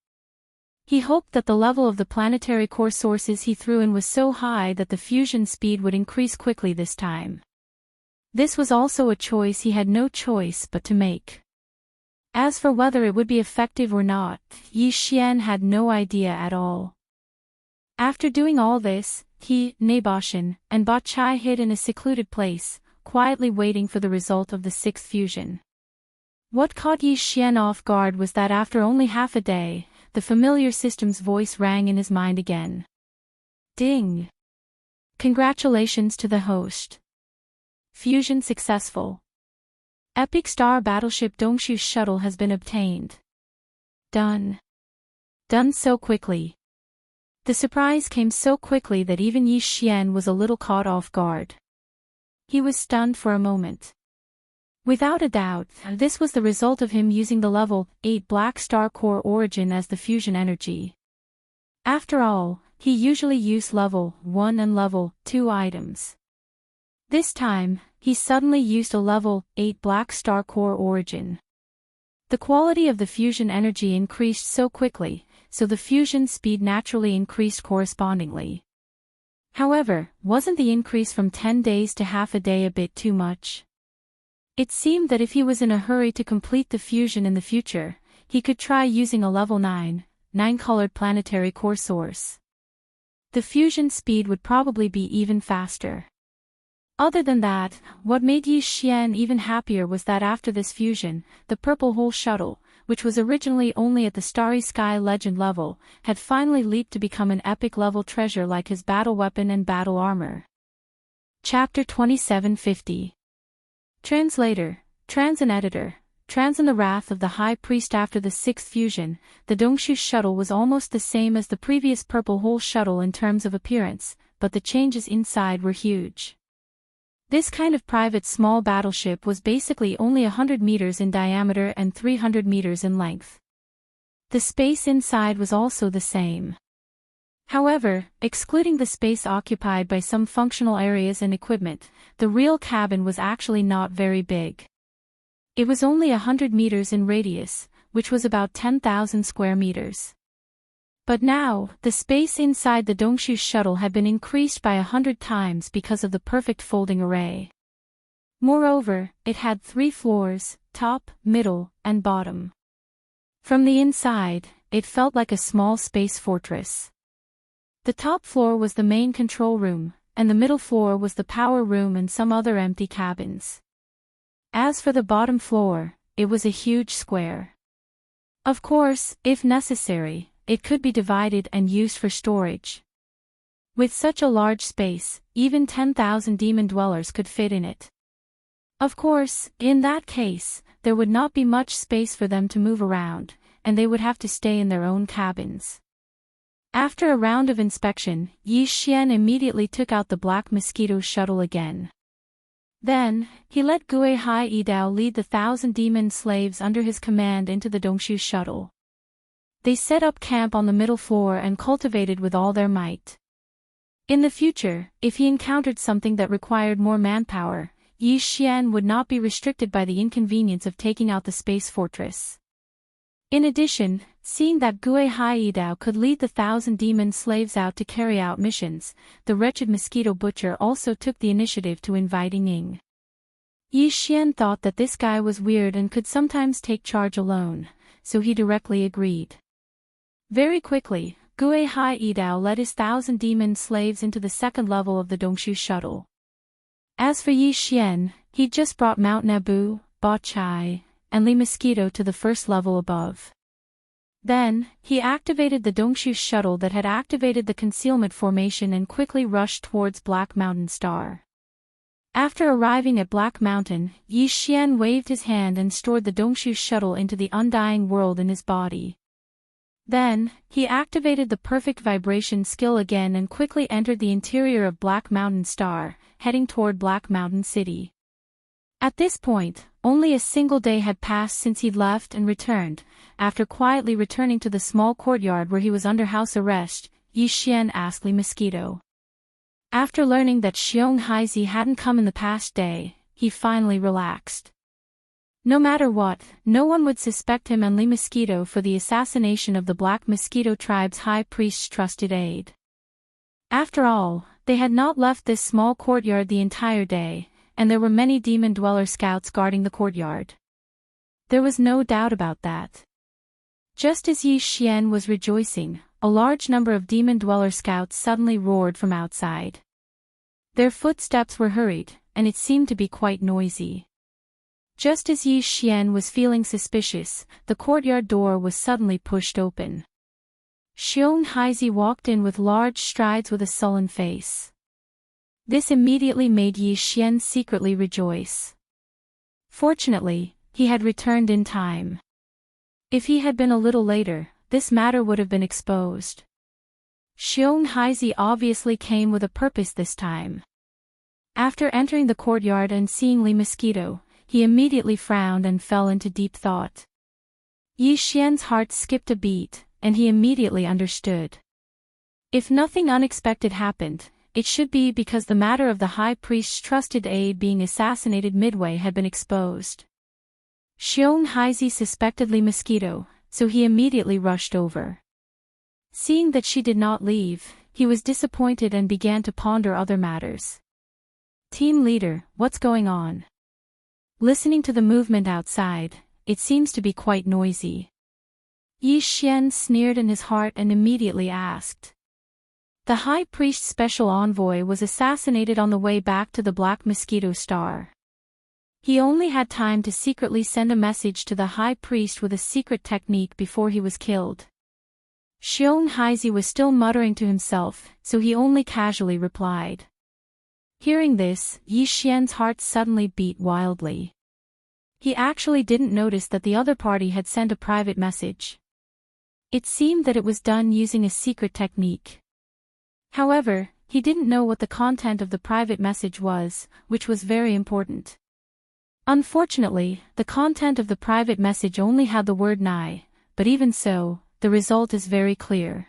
He hoped that the level of the planetary core sources he threw in was so high that the fusion speed would increase quickly this time. This was also a choice he had no choice but to make. As for whether it would be effective or not, Yi Xian had no idea at all. After doing all this, he, Nebashin, and Ba Chai hid in a secluded place, quietly waiting for the result of the 6th fusion. What caught Yi Xian off guard was that after only half a day, the familiar system's voice rang in his mind again. Ding! Congratulations to the host. Fusion successful. Epic Star Battleship Dongshu Shuttle has been obtained. Done. Done so quickly. The surprise came so quickly that even Yi Xian was a little caught off guard. He was stunned for a moment. Without a doubt, this was the result of him using the level 8 Black Star Core origin as the fusion energy. After all, he usually used level 1 and level 2 items. This time, he suddenly used a level 8 Black Star Core origin. The quality of the fusion energy increased so quickly, so the fusion speed naturally increased correspondingly. However, wasn't the increase from 10 days to half a day a bit too much? It seemed that if he was in a hurry to complete the fusion in the future, he could try using a level 9-colored planetary core source. The fusion speed would probably be even faster. Other than that, what made Yi Xian even happier was that after this fusion, the Purple Hole Shuttle, which was originally only at the Starry Sky Legend level, had finally leaped to become an epic level treasure like his battle weapon and battle armor. Chapter 2750. Translator, Transin Editor, Transin. The wrath of the High Priest. After the sixth fusion, the Dongshu Shuttle was almost the same as the previous Purple Hole Shuttle in terms of appearance, but the changes inside were huge. This kind of private small battleship was basically only 100 meters in diameter and 300 meters in length. The space inside was also the same. However, excluding the space occupied by some functional areas and equipment, the real cabin was actually not very big. It was only 100 meters in radius, which was about 10,000 square meters. But now, the space inside the Dongshu Shuttle had been increased by 100 times because of the perfect folding array. Moreover, it had 3 floors, top, middle, and bottom. From the inside, it felt like a small space fortress. The top floor was the main control room, and the middle floor was the power room and some other empty cabins. As for the bottom floor, it was a huge square. Of course, if necessary, it could be divided and used for storage. With such a large space, even 10,000 demon dwellers could fit in it. Of course, in that case, there would not be much space for them to move around, and they would have to stay in their own cabins. After a round of inspection, Yi Xian immediately took out the Black Mosquito Shuttle again. Then, he let Gue Hai Yidao lead the 1,000 demon slaves under his command into the Dongshu Shuttle. They set up camp on the middle floor and cultivated with all their might. In the future, if he encountered something that required more manpower, Yi Xian would not be restricted by the inconvenience of taking out the space fortress. In addition, seeing that Gue Hai Yidao could lead the 1,000 demon slaves out to carry out missions, the wretched mosquito butcher also took the initiative to invite Ying. Yi Xian thought that this guy was weird and could sometimes take charge alone, so he directly agreed. Very quickly, Gue Hai Yidao led his 1,000 demon slaves into the second level of the Dongshu Shuttle. As for Yi Xian, he'd just brought Mount Nabu, Ba Chai, and Li Mosquito to the first level above. Then, he activated the Dongshu Shuttle that had activated the concealment formation and quickly rushed towards Black Mountain Star. After arriving at Black Mountain, Yi Xian waved his hand and stored the Dongshu Shuttle into the undying world in his body. Then, he activated the perfect vibration skill again and quickly entered the interior of Black Mountain Star, heading toward Black Mountain City. At this point, only a single day had passed since he'd left and returned. After quietly returning to the small courtyard where he was under house arrest, Yi Xian asked Li Mosquito. After learning that Xiong Haizi hadn't come in the past day, he finally relaxed. No matter what, no one would suspect him and Li Mosquito for the assassination of the Black Mosquito tribe's high priest's trusted aide. After all, they had not left this small courtyard the entire day, and there were many demon dweller scouts guarding the courtyard. There was no doubt about that. Just as Yi Xian was rejoicing, a large number of demon dweller scouts suddenly roared from outside. Their footsteps were hurried, and it seemed to be quite noisy. Just as Yi Xian was feeling suspicious, the courtyard door was suddenly pushed open. Xiong Haizi walked in with large strides with a sullen face. This immediately made Yi Xian secretly rejoice. Fortunately, he had returned in time. If he had been a little later, this matter would have been exposed. Xiong Haizi obviously came with a purpose this time. After entering the courtyard and seeing Li Mosquito, he immediately frowned and fell into deep thought. Yi Xian's heart skipped a beat, and he immediately understood. If nothing unexpected happened, it should be because the matter of the high priest's trusted aide being assassinated midway had been exposed. Xiong Haizi suspected Li Mosquito, so he immediately rushed over. Seeing that she did not leave, he was disappointed and began to ponder other matters. Team leader, what's going on? Listening to the movement outside, it seems to be quite noisy. Yi Xian sneered in his heart and immediately asked. The high priest's special envoy was assassinated on the way back to the Black Mosquito Star. He only had time to secretly send a message to the high priest with a secret technique before he was killed. Xiong Haizi was still muttering to himself, so he only casually replied. Hearing this, Yi Xian's heart suddenly beat wildly. He actually didn't notice that the other party had sent a private message. It seemed that it was done using a secret technique. However, he didn't know what the content of the private message was, which was very important. Unfortunately, the content of the private message only had the word "nai," but even so, the result is very clear.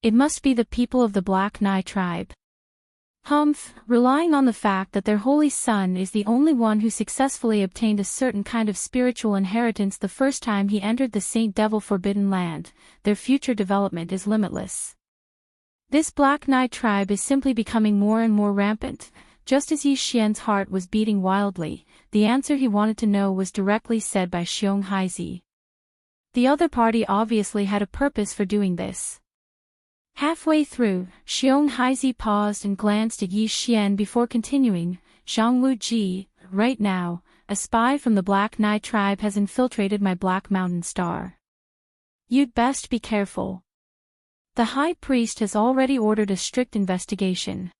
It must be the people of the Black Nai tribe. Humph, relying on the fact that their holy son is the only one who successfully obtained a certain kind of spiritual inheritance the first time he entered the Saint Devil Forbidden Land, their future development is limitless. This Black Nai tribe is simply becoming more and more rampant. Just as Yi Xian's heart was beating wildly, the answer he wanted to know was directly said by Xiong Haizi. The other party obviously had a purpose for doing this. Halfway through, Xiong Haizi paused and glanced at Yi Xian before continuing, Zhangwu Ji, right now, a spy from the Black Nai tribe has infiltrated my Black Mountain Star. You'd best be careful. The high priest has already ordered a strict investigation.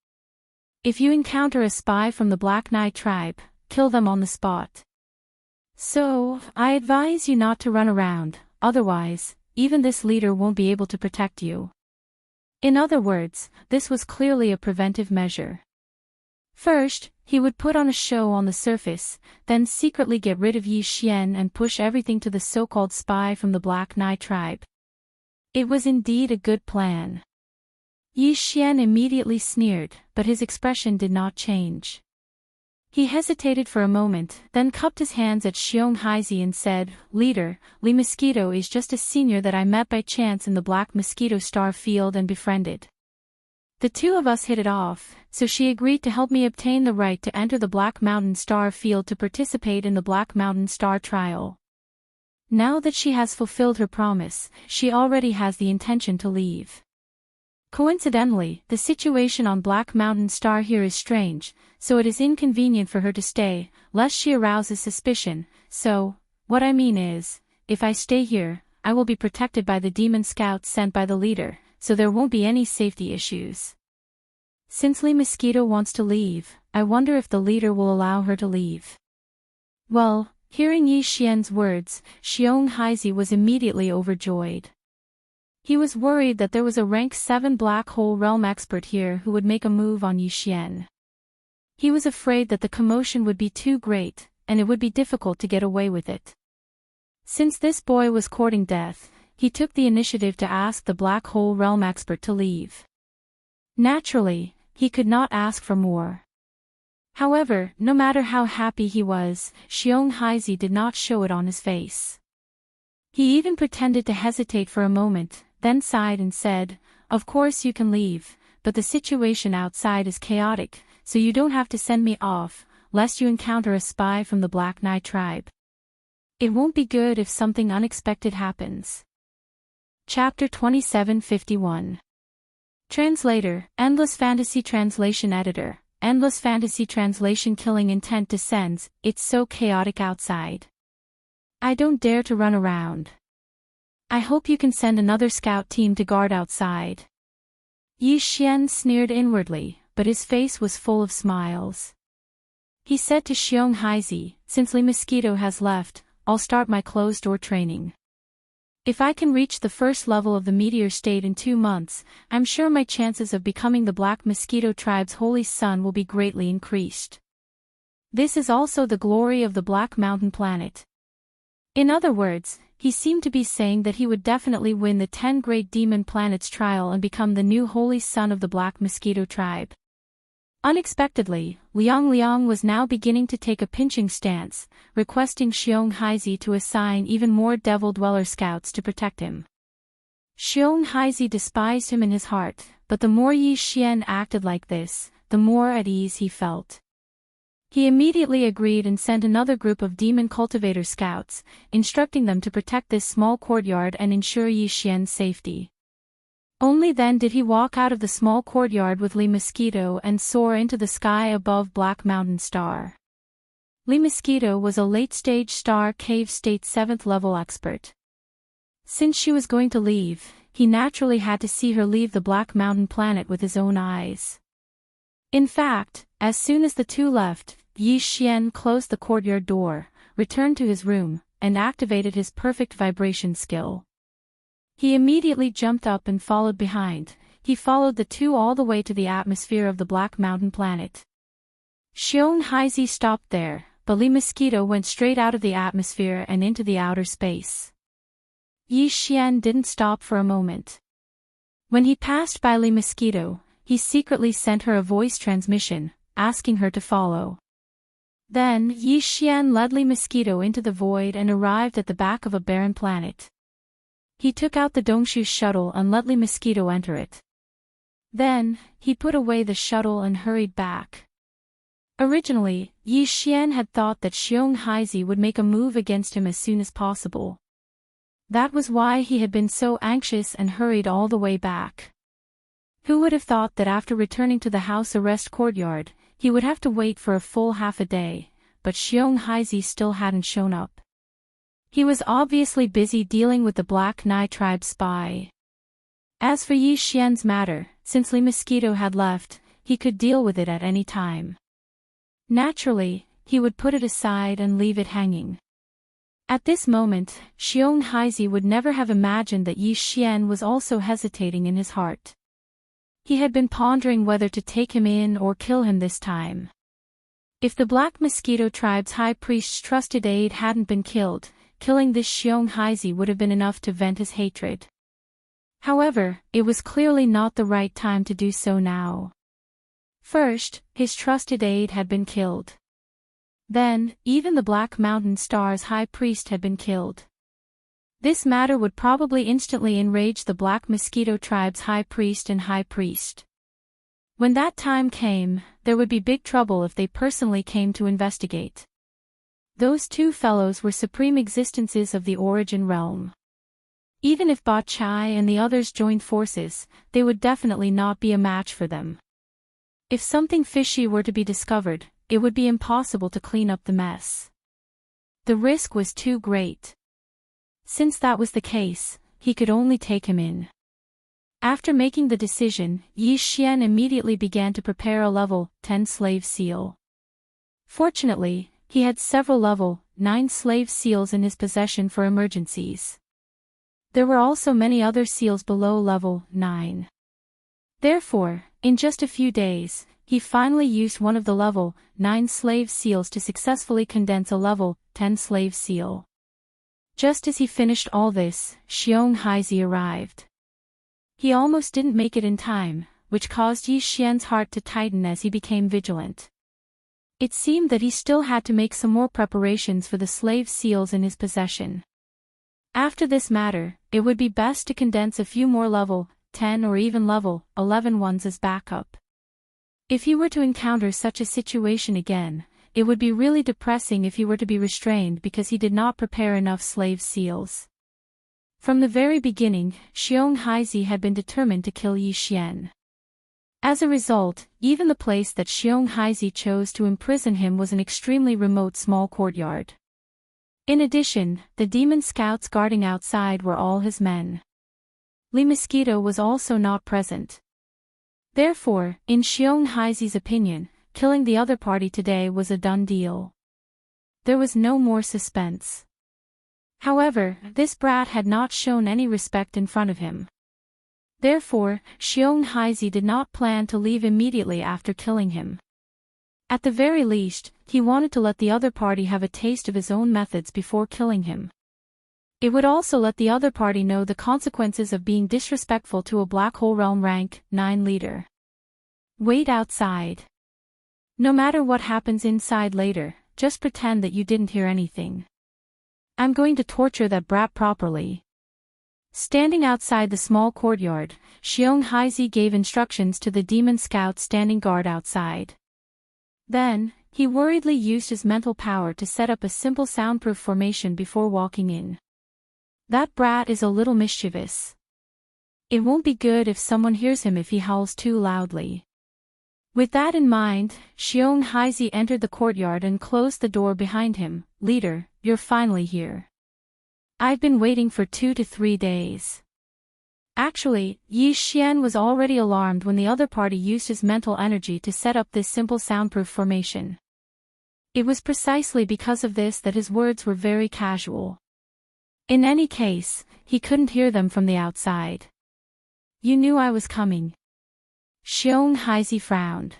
If you encounter a spy from the Black Nai tribe, kill them on the spot. So, I advise you not to run around, otherwise, even this leader won't be able to protect you. In other words, this was clearly a preventive measure. First, he would put on a show on the surface, then secretly get rid of Yi Xian and push everything to the so-called spy from the Black Nai tribe. It was indeed a good plan. Yi Xian immediately sneered, but his expression did not change. He hesitated for a moment, then cupped his hands at Xiong Haizi and said, Leader, Li Mosquito is just a senior that I met by chance in the Black Mosquito Star field and befriended. The two of us hit it off, so she agreed to help me obtain the right to enter the Black Mountain Star field to participate in the Black Mountain Star trial. Now that she has fulfilled her promise, she already has the intention to leave. Coincidentally, the situation on Black Mountain Star here is strange, so it is inconvenient for her to stay, lest she arouses suspicion, so, what I mean is, if I stay here, I will be protected by the demon scouts sent by the leader, so there won't be any safety issues. Since Li Mosquito wants to leave, I wonder if the leader will allow her to leave. Well, hearing Yi Xian's words, Xiong Haizi was immediately overjoyed. He was worried that there was a rank 7 black hole realm expert here who would make a move on Yi Xian. He was afraid that the commotion would be too great, and it would be difficult to get away with it. Since this boy was courting death, he took the initiative to ask the black hole realm expert to leave. Naturally, he could not ask for more. However, no matter how happy he was, Xiong Haizi did not show it on his face. He even pretended to hesitate for a moment, then sighed and said, Of course you can leave, but the situation outside is chaotic, so you don't have to send me off, lest you encounter a spy from the Black Nai tribe. It won't be good if something unexpected happens. Chapter 2751. Translator, Endless Fantasy Translation Editor, endless fantasy translation killing intent descends, it's so chaotic outside. I don't dare to run around. I hope you can send another scout team to guard outside. Yi Xian sneered inwardly, but his face was full of smiles. He said to Xiong Haizi, since Li Mosquito has left, I'll start my closed-door training. If I can reach the first level of the meteor state in 2 months, I'm sure my chances of becoming the Black Mosquito tribe's holy son will be greatly increased. This is also the glory of the Black Mountain planet. In other words, he seemed to be saying that he would definitely win the 10 Great Demon Planets trial and become the new holy son of the Black Mosquito tribe. Unexpectedly, Liang was now beginning to take a pinching stance, requesting Xiong Haizi to assign even more Devil Dweller scouts to protect him. Xiong Haizi despised him in his heart, but the more Yi Xian acted like this, the more at ease he felt. He immediately agreed and sent another group of demon cultivator scouts, instructing them to protect this small courtyard and ensure Yi Xian's safety. Only then did he walk out of the small courtyard with Li Mosquito and soar into the sky above Black Mountain Star. Li Mosquito was a late-stage Star Cave State 7th level expert. Since she was going to leave, he naturally had to see her leave the Black Mountain planet with his own eyes. In fact, as soon as the two left, Yi Xian closed the courtyard door, returned to his room, and activated his perfect vibration skill. He immediately jumped up and followed behind. He followed the two all the way to the atmosphere of the Black Mountain planet. Xiong Haizi stopped there, but Li Mosquito went straight out of the atmosphere and into the outer space. Yi Xian didn't stop for a moment. When he passed by Li Mosquito, he secretly sent her a voice transmission, asking her to follow. Then Yi Xian led Li Mosquito into the void and arrived at the back of a barren planet. He took out the Dongshu shuttle and let Li Mosquito enter it. Then, he put away the shuttle and hurried back. Originally, Yi Xian had thought that Xiong Haizi would make a move against him as soon as possible. That was why he had been so anxious and hurried all the way back. Who would have thought that after returning to the house arrest courtyard, he would have to wait for a full half a day, but Xiong Haizi still hadn't shown up. He was obviously busy dealing with the Black Nai tribe spy. As for Yi Xian's matter, since Li Mosquito had left, he could deal with it at any time. Naturally, he would put it aside and leave it hanging. At this moment, Xiong Haizi would never have imagined that Yi Xian was also hesitating in his heart. He had been pondering whether to take him in or kill him this time. If the Black Mosquito tribe's high priest's trusted aide hadn't been killed, killing this Xiong Haizi would have been enough to vent his hatred. However, it was clearly not the right time to do so now. First, his trusted aide had been killed. Then, even the Black Mountain Star's high priest had been killed. This matter would probably instantly enrage the Black Mosquito tribe's high priest and high priest. When that time came, there would be big trouble if they personally came to investigate. Those two fellows were supreme existences of the Origin realm. Even if Ba Chai and the others joined forces, they would definitely not be a match for them. If something fishy were to be discovered, it would be impossible to clean up the mess. The risk was too great. Since that was the case, he could only take him in. After making the decision, Yi Xian immediately began to prepare a level 10 slave seal. Fortunately, he had several level 9 slave seals in his possession for emergencies. There were also many other seals below level 9. Therefore, in just a few days, he finally used one of the level 9 slave seals to successfully condense a level 10 slave seal. Just as he finished all this, Xiong Haizi arrived. He almost didn't make it in time, which caused Yi Xian's heart to tighten as he became vigilant. It seemed that he still had to make some more preparations for the slave seals in his possession. After this matter, it would be best to condense a few more level 10 or even level 11 ones as backup. If he were to encounter such a situation again, it would be really depressing if he were to be restrained because he did not prepare enough slave seals. From the very beginning, Xiong Haizi had been determined to kill Yi Xian. As a result, even the place that Xiong Haizi chose to imprison him was an extremely remote small courtyard. In addition, the demon scouts guarding outside were all his men. Li Mosquito was also not present. Therefore, in Xiong Haizi's opinion, killing the other party today was a done deal. There was no more suspense. However, this brat had not shown any respect in front of him. Therefore, Xiong Haizi did not plan to leave immediately after killing him. At the very least, he wanted to let the other party have a taste of his own methods before killing him. It would also let the other party know the consequences of being disrespectful to a Black Hole Realm rank 9 leader. Wait outside. No matter what happens inside later, just pretend that you didn't hear anything. I'm going to torture that brat properly. Standing outside the small courtyard, Xiong Haizi gave instructions to the demon scout standing guard outside. Then, he worriedly used his mental power to set up a simple soundproof formation before walking in. That brat is a little mischievous. It won't be good if someone hears him if he howls too loudly. With that in mind, Xiong Haizi entered the courtyard and closed the door behind him. Leader, you're finally here. I've been waiting for 2 to 3 days. Actually, Yi Xian was already alarmed when the other party used his mental energy to set up this simple soundproof formation. It was precisely because of this that his words were very casual. In any case, he couldn't hear them from the outside. You knew I was coming. Xiong Haizi frowned.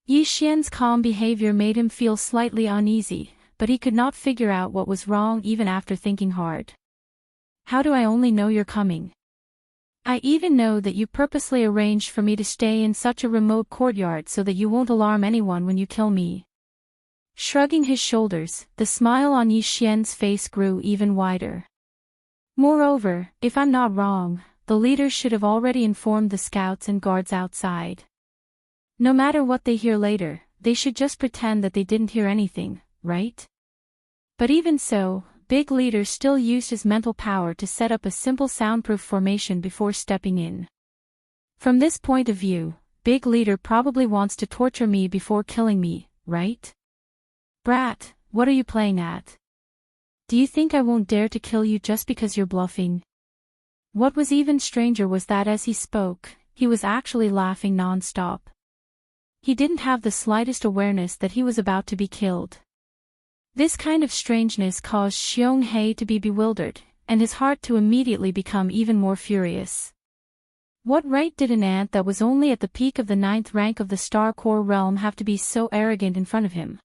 Yi Xian's calm behavior made him feel slightly uneasy, but he could not figure out what was wrong even after thinking hard. How do I only know you're coming? I even know that you purposely arranged for me to stay in such a remote courtyard so that you won't alarm anyone when you kill me. Shrugging his shoulders, the smile on Yi Xian's face grew even wider. Moreover, if I'm not wrong, the leaders should have already informed the scouts and guards outside. No matter what they hear later, they should just pretend that they didn't hear anything, right? But even so, Big Leader still used his mental power to set up a simple soundproof formation before stepping in. From this point of view, Big Leader probably wants to torture me before killing me, right? Brat, what are you playing at? Do you think I won't dare to kill you just because you're bluffing? What was even stranger was that as he spoke, he was actually laughing non-stop. He didn't have the slightest awareness that he was about to be killed. This kind of strangeness caused Xiong Hei to be bewildered, and his heart to immediately become even more furious. What right did an ant that was only at the peak of the 9th rank of the Star Core realm have to be so arrogant in front of him?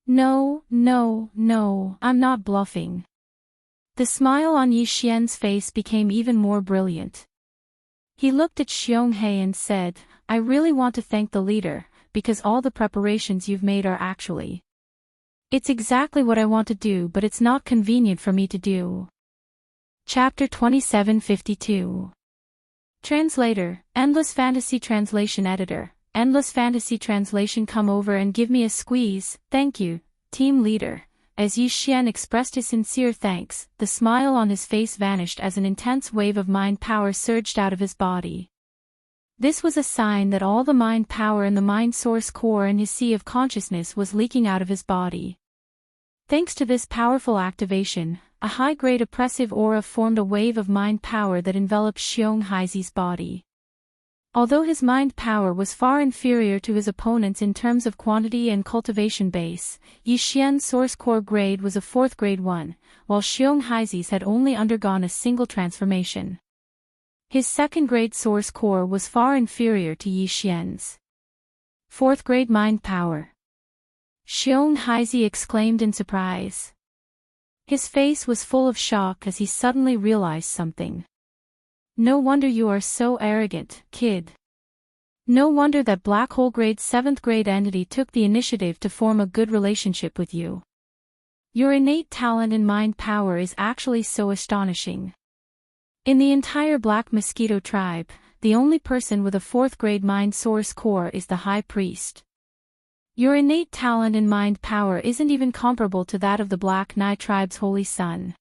No, I'm not bluffing. The smile on Yi Xian's face became even more brilliant. He looked at Xiong Hei and said, I really want to thank the leader, because all the preparations you've made are actually. It's exactly what I want to do, but it's not convenient for me to do. Chapter 2752. Translator, Endless Fantasy Translation Editor, Endless Fantasy Translation. Come over and give me a squeeze, thank you, team leader. As Yi Xian expressed his sincere thanks, the smile on his face vanished as an intense wave of mind power surged out of his body. This was a sign that all the mind power in the mind source core in his sea of consciousness was leaking out of his body. Thanks to this powerful activation, a high-grade oppressive aura formed a wave of mind power that enveloped Xiong Haizi's body. Although his mind power was far inferior to his opponents in terms of quantity and cultivation base, Yi Xian's source core grade was a 4th grade 1, while Xiong Haizi's had only undergone a single transformation. His 2nd grade source core was far inferior to Yi Xian's 4th grade mind power. Xiong Haizi exclaimed in surprise. His face was full of shock as he suddenly realized something. No wonder you are so arrogant, kid. No wonder that Black Hole Grade 7th grade entity took the initiative to form a good relationship with you. Your innate talent and mind power is actually so astonishing. In the entire Black Mosquito tribe, the only person with a 4th grade mind source core is the High Priest. Your innate talent and mind power isn't even comparable to that of the Black Nai tribe's Holy Sun.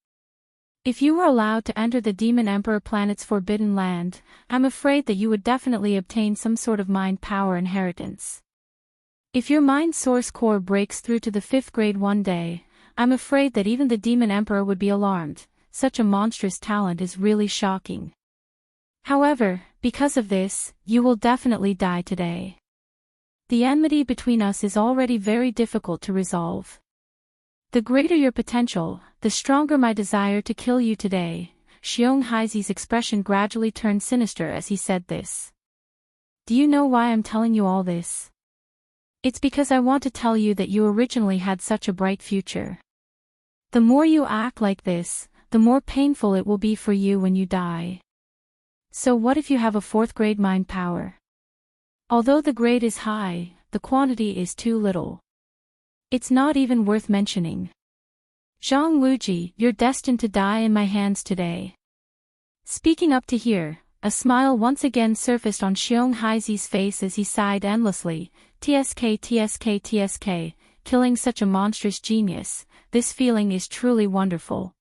If you were allowed to enter the Demon Emperor planet's forbidden land, I'm afraid that you would definitely obtain some sort of mind power inheritance. If your mind source core breaks through to the 5th grade one day, I'm afraid that even the Demon Emperor would be alarmed. Such a monstrous talent is really shocking. However, because of this, you will definitely die today. The enmity between us is already very difficult to resolve. The greater your potential, the stronger my desire to kill you today. Xiong Haizi's expression gradually turned sinister as he said this. Do you know why I'm telling you all this? It's because I want to tell you that you originally had such a bright future. The more you act like this, the more painful it will be for you when you die. So what if you have a 4th grade mind power? Although the grade is high, the quantity is too little. It's not even worth mentioning. Zhang Wuji, you're destined to die in my hands today. Speaking up to here, a smile once again surfaced on Xiong Haizi's face as he sighed endlessly. TSK TSK TSK, killing such a monstrous genius, this feeling is truly wonderful.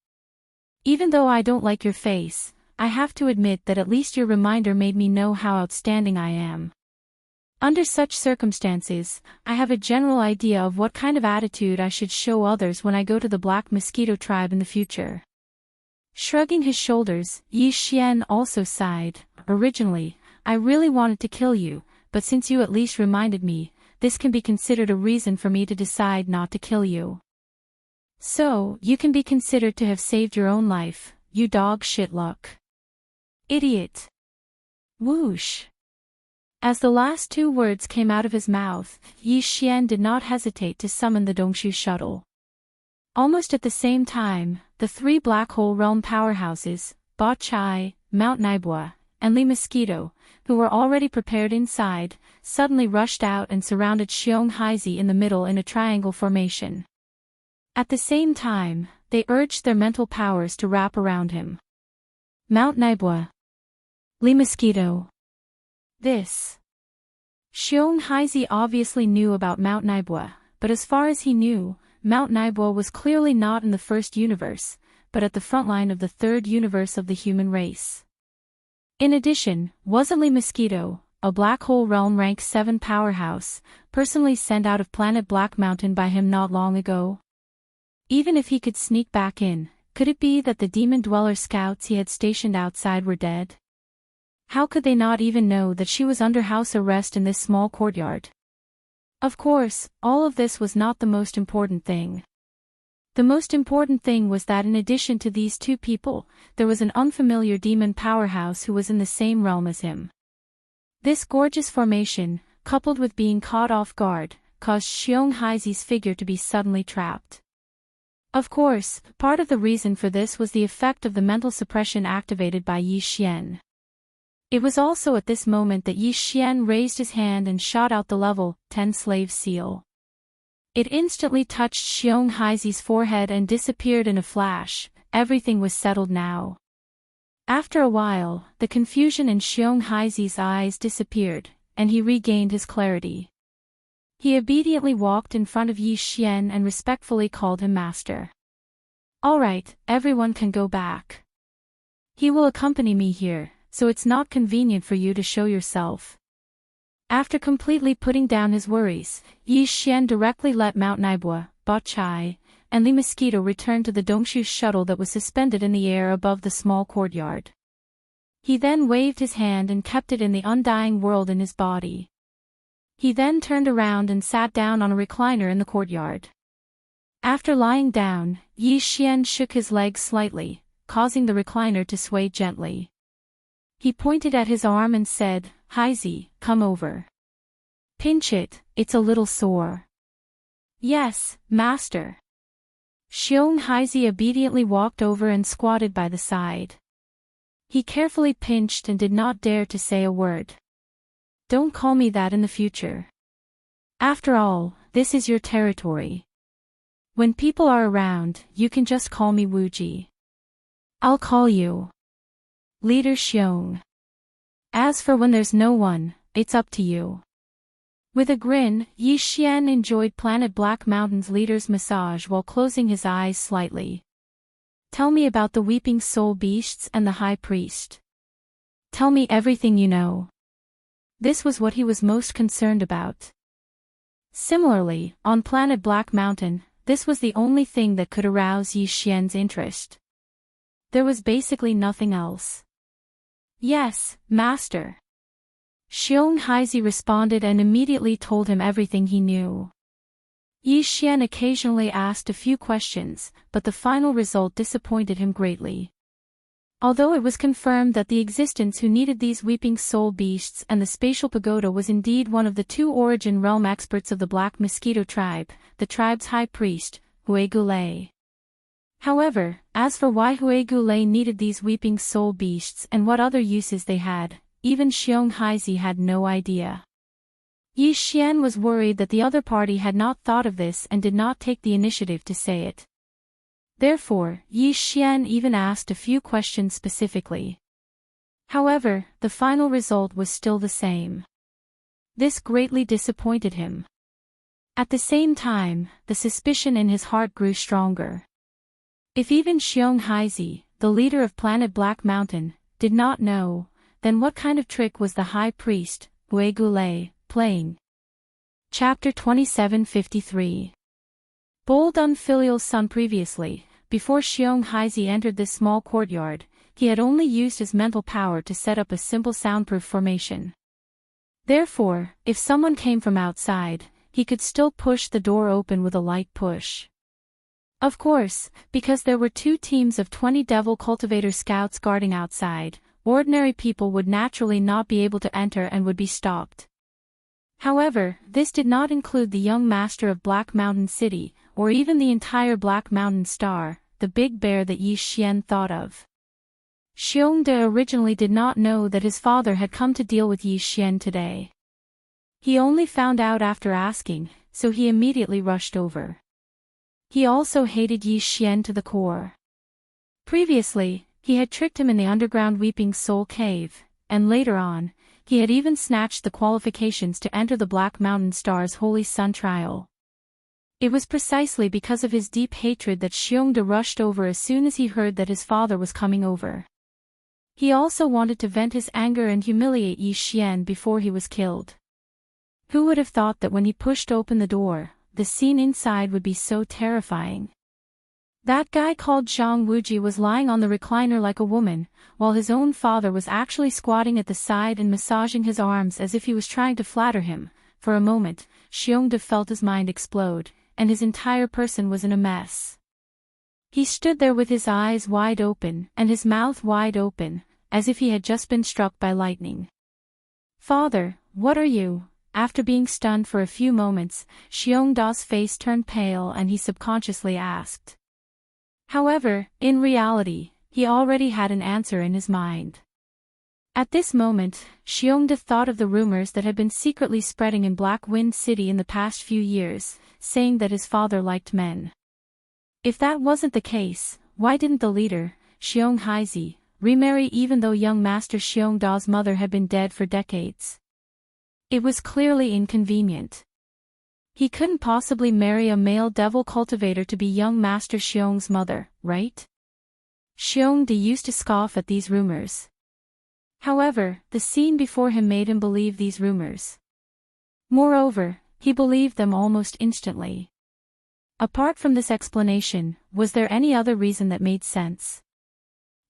Even though I don't like your face, I have to admit that at least your reminder made me know how outstanding I am. Under such circumstances, I have a general idea of what kind of attitude I should show others when I go to the Black Mosquito tribe in the future. Shrugging his shoulders, Yi Xian also sighed. Originally, I really wanted to kill you, but since you at least reminded me, this can be considered a reason for me to decide not to kill you. So, you can be considered to have saved your own life, you dog shit luck. Idiot. Whoosh. As the last 2 words came out of his mouth, Yi Xian did not hesitate to summon the Dongshu shuttle. Almost at the same time, the 3 Black Hole Realm powerhouses, Ba Chai, Mount Naibua, and Li Mosquito, who were already prepared inside, suddenly rushed out and surrounded Xiong Haizi in the middle in a triangle formation. At the same time, they urged their mental powers to wrap around him. Mount Naibua. Li Mosquito. This. Xiong Haizi obviously knew about Mount Naibua, but as far as he knew, Mount Naibua was clearly not in the 1st universe, but at the front line of the 3rd universe of the human race. In addition, wasn't Li Mosquito, a Black Hole Realm rank 7 powerhouse, personally sent out of planet Black Mountain by him not long ago? Even if he could sneak back in, could it be that the Demon Dweller scouts he had stationed outside were dead? How could they not even know that she was under house arrest in this small courtyard? Of course, all of this was not the most important thing. The most important thing was that in addition to these 2 people, there was an unfamiliar demon powerhouse who was in the same realm as him. This gorgeous formation, coupled with being caught off guard, caused Xiong Haizi's figure to be suddenly trapped. Of course, part of the reason for this was the effect of the mental suppression activated by Yi Xian. It was also at this moment that Yi Xian raised his hand and shot out the level 10 slave seal. It instantly touched Xiong Haizi's forehead and disappeared in a flash. Everything was settled now. After a while, the confusion in Xiong Haizi's eyes disappeared, and he regained his clarity. He obediently walked in front of Yi Xian and respectfully called him master. All right, everyone can go back. He will accompany me here, so it's not convenient for you to show yourself. After completely putting down his worries, Yi Xian directly let Mount Naibua, Ba Chai, and Li Mosquito return to the Dongshu shuttle that was suspended in the air above the small courtyard. He then waved his hand and kept it in the undying world in his body. He then turned around and sat down on a recliner in the courtyard. After lying down, Yi Xian shook his legs slightly, causing the recliner to sway gently. He pointed at his arm and said, Haizi, come over. Pinch it, it's a little sore. Yes, master. Xiong Haizi obediently walked over and squatted by the side. He carefully pinched and did not dare to say a word. Don't call me that in the future. After all, this is your territory. When people are around, you can just call me Wuji. I'll call you Leader Xiong. As for when there's no one, it's up to you. With a grin, Yi Xian enjoyed Planet Black Mountain's leader's massage while closing his eyes slightly. Tell me about the weeping soul beasts and the high priest. Tell me everything you know. This was what he was most concerned about. Similarly, on planet Black Mountain, this was the only thing that could arouse Yi Xian's interest. There was basically nothing else. Yes, Master. Xiong Haizi responded and immediately told him everything he knew. Yi Xian occasionally asked a few questions, but the final result disappointed him greatly. Although it was confirmed that the existence who needed these weeping soul beasts and the spatial pagoda was indeed one of the two origin realm experts of the Black Mosquito tribe, the tribe's high priest, Hui Gulei. However, as for why Hui Gulei needed these weeping soul beasts and what other uses they had, even Xiong Haizi had no idea. Yi Xian was worried that the other party had not thought of this and did not take the initiative to say it. Therefore, Yi Xian even asked a few questions specifically. However, the final result was still the same. This greatly disappointed him. At the same time, the suspicion in his heart grew stronger. If even Xiong Haizi, the leader of planet Black Mountain, did not know, then what kind of trick was the high priest, Hui Gulei, playing? Chapter 2753. Bold unfilial son. Previously, before Xiong Haizi entered this small courtyard, he had only used his mental power to set up a simple soundproof formation. Therefore, if someone came from outside, he could still push the door open with a light push. Of course, because there were two teams of 20 Devil Cultivator scouts guarding outside, ordinary people would naturally not be able to enter and would be stopped. However, this did not include the young master of Black Mountain City, or even the entire Black Mountain Star, the big bear that Yi Xian thought of. Xiong De originally did not know that his father had come to deal with Yi Xian today. He only found out after asking, so he immediately rushed over. He also hated Yi Xian to the core. Previously, he had tricked him in the underground Weeping Soul Cave, and later on, he had even snatched the qualifications to enter the Black Mountain Star's Holy Sun trial. It was precisely because of his deep hatred that Xiong De rushed over as soon as he heard that his father was coming over. He also wanted to vent his anger and humiliate Yi Xian before he was killed. Who would have thought that when he pushed open the door, the scene inside would be so terrifying? That guy called Zhang Wuji was lying on the recliner like a woman, while his own father was actually squatting at the side and massaging his arms as if he was trying to flatter him. For a moment, Xiong De felt his mind explode, and his entire person was in a mess. He stood there with his eyes wide open and his mouth wide open, as if he had just been struck by lightning. "Father, what are you?" After being stunned for a few moments, Xiong De's face turned pale and he subconsciously asked. However, in reality, he already had an answer in his mind. At this moment, Xiong De thought of the rumors that had been secretly spreading in Black Wind City in the past few years, saying that his father liked men. If that wasn't the case, why didn't the leader, Xiong Haizi, remarry even though young Master Xiong De's mother had been dead for decades? It was clearly inconvenient. He couldn't possibly marry a male devil cultivator to be young Master Xiong's mother, right? Xiong De used to scoff at these rumors. However, the scene before him made him believe these rumors. Moreover, he believed them almost instantly. Apart from this explanation, was there any other reason that made sense?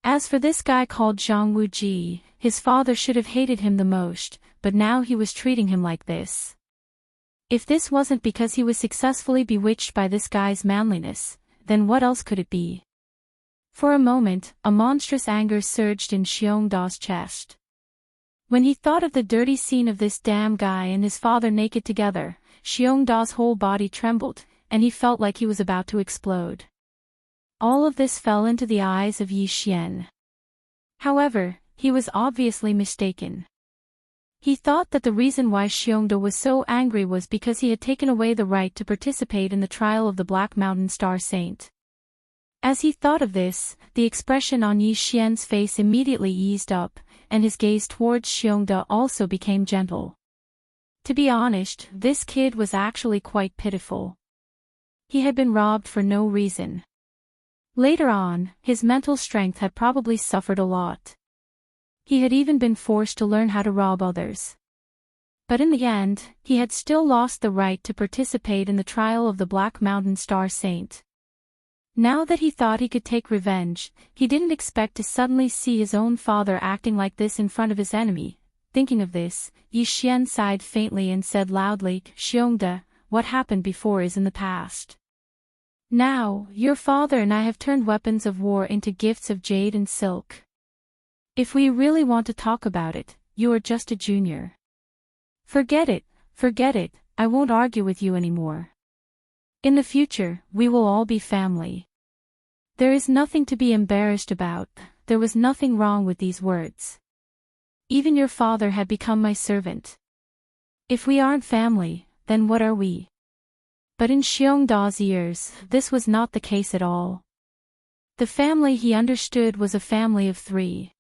As for this guy called Zhang Wuji, his father should have hated him the most, but now he was treating him like this. If this wasn't because he was successfully bewitched by this guy's manliness, then what else could it be? For a moment, a monstrous anger surged in Xiong De's chest. When he thought of the dirty scene of this damn guy and his father naked together, Xiong De's whole body trembled, and he felt like he was about to explode. All of this fell into the eyes of Yi Xian. However, he was obviously mistaken. He thought that the reason why Xiong De was so angry was because he had taken away the right to participate in the trial of the Black Mountain Star Saint. As he thought of this, the expression on Yi Xian's face immediately eased up, and his gaze towards Xiong De also became gentle. To be honest, this kid was actually quite pitiful. He had been robbed for no reason. Later on, his mental strength had probably suffered a lot. He had even been forced to learn how to rob others. But in the end, he had still lost the right to participate in the trial of the Black Mountain Star Saint. Now that he thought he could take revenge, he didn't expect to suddenly see his own father acting like this in front of his enemy. Thinking of this, Yi Xian sighed faintly and said loudly, "Xiongde, what happened before is in the past. Now, your father and I have turned weapons of war into gifts of jade and silk. If we really want to talk about it, you are just a junior. Forget it, I won't argue with you anymore. In the future, we will all be family. There is nothing to be embarrassed about." There was nothing wrong with these words. Even your father had become my servant. If we aren't family, then what are we? But in Xiongda's ears, this was not the case at all. The family he understood was a family of three.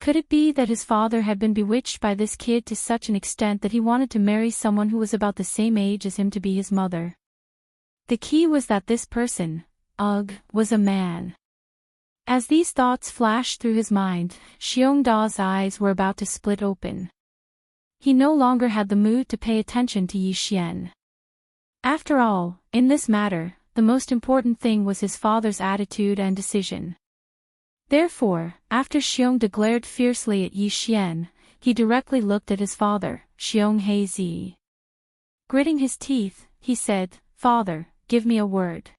Could it be that his father had been bewitched by this kid to such an extent that he wanted to marry someone who was about the same age as him to be his mother? The key was that this person, was a man. As these thoughts flashed through his mind, Xiongda's eyes were about to split open. He no longer had the mood to pay attention to Yi Xian. After all, in this matter, the most important thing was his father's attitude and decision. Therefore, after Xiongde glared fiercely at Yi Xian, he directly looked at his father, Xionghe. Gritting his teeth, he said, "Father, give me a word.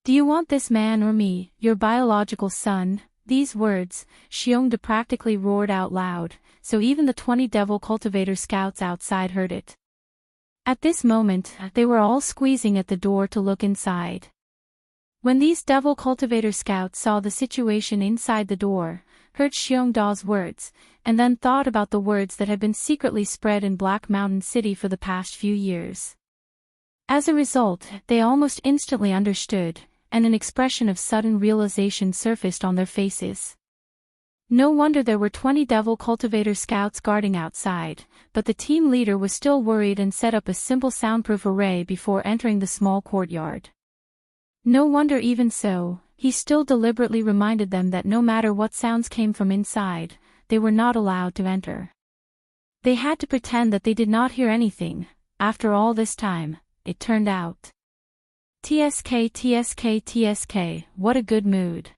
Do you want this man or me, your biological son?" These words, Xiongde practically roared out loud, so even the 20 devil cultivator scouts outside heard it. At this moment, they were all squeezing at the door to look inside. When these devil cultivator scouts saw the situation inside the door, heard Xiongda's words, and then thought about the words that had been secretly spread in Black Mountain City for the past few years. As a result, they almost instantly understood, and an expression of sudden realization surfaced on their faces. No wonder there were 20 devil cultivator scouts guarding outside, but the team leader was still worried and set up a simple soundproof array before entering the small courtyard. No wonder even so, he still deliberately reminded them that no matter what sounds came from inside, they were not allowed to enter. They had to pretend that they did not hear anything. After all this time, it turned out. TSK, what a good mood.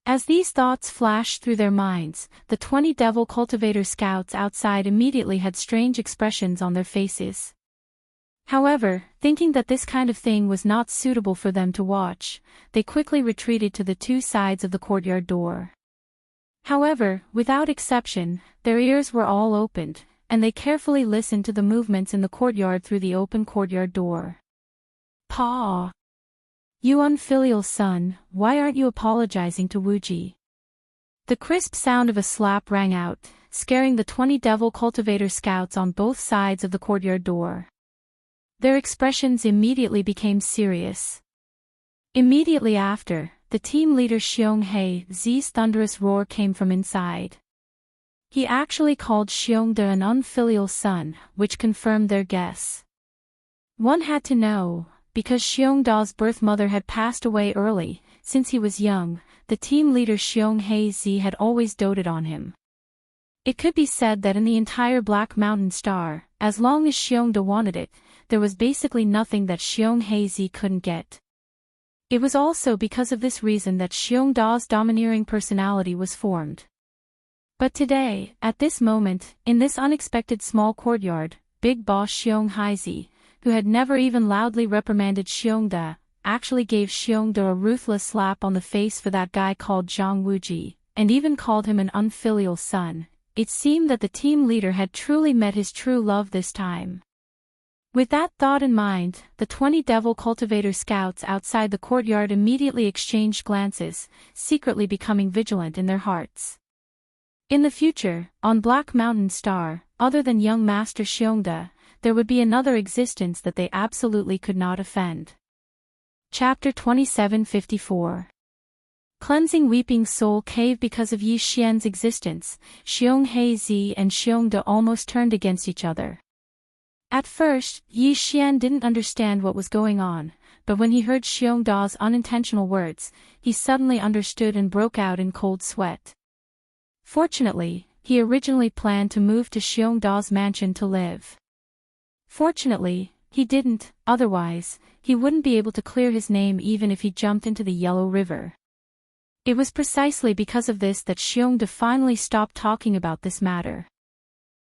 As these thoughts flashed through their minds, the 20 devil cultivator scouts outside immediately had strange expressions on their faces. However, thinking that this kind of thing was not suitable for them to watch, they quickly retreated to the two sides of the courtyard door. However, without exception, their ears were all opened, and they carefully listened to the movements in the courtyard through the open courtyard door. "Pa! You unfilial son, why aren't you apologizing to Wuji?" The crisp sound of a slap rang out, scaring the 20 devil cultivator scouts on both sides of the courtyard door. Their expressions immediately became serious. Immediately after, the team leader Xionghe's thunderous roar came from inside. He actually called Xiongde an unfilial son, which confirmed their guess. One had to know, because Xiongda's birth mother had passed away early. Since he was young, the team leader Xionghe had always doted on him. It could be said that in the entire Black Mountain Star, as long as Xiongde wanted it, there was basically nothing that Xionghe couldn't get. It was also because of this reason that Xiongda's domineering personality was formed. But today, at this moment, in this unexpected small courtyard, Big Boss Xionghe, who had never even loudly reprimanded Xiongde, actually gave Xiongde a ruthless slap on the face for that guy called Zhang Wuji, and even called him an unfilial son. It seemed that the team leader had truly met his true love this time. With that thought in mind, the 20 devil cultivator scouts outside the courtyard immediately exchanged glances, secretly becoming vigilant in their hearts. In the future, on Black Mountain Star, other than young Master Xiongde, there would be another existence that they absolutely could not offend. Chapter 2754. Cleansing Weeping Soul Cave. Because of Yi Xian's existence, Xionghe and Xiongde almost turned against each other. At first, Yi Xian didn't understand what was going on, but when he heard Xiongda's unintentional words, he suddenly understood and broke out in cold sweat. Fortunately, he originally planned to move to Xiongda's mansion to live. Fortunately, he didn't, otherwise, he wouldn't be able to clear his name even if he jumped into the Yellow River. It was precisely because of this that Xiongda finally stopped talking about this matter.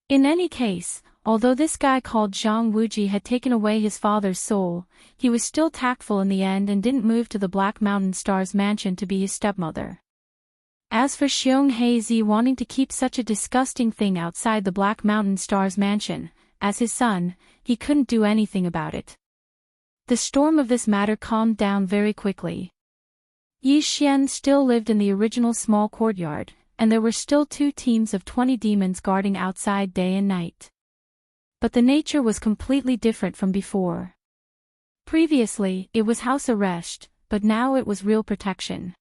In any case, although this guy called Zhang Wuji had taken away his father's soul, he was still tactful in the end and didn't move to the Black Mountain Star's mansion to be his stepmother. As for Xiong Heizi wanting to keep such a disgusting thing outside the Black Mountain Star's mansion, as his son, he couldn't do anything about it. The storm of this matter calmed down very quickly. Yi Xian still lived in the original small courtyard, and there were still 2 teams of 20 demons guarding outside day and night. But the nature was completely different from before. Previously, it was house arrest, but now it was real protection.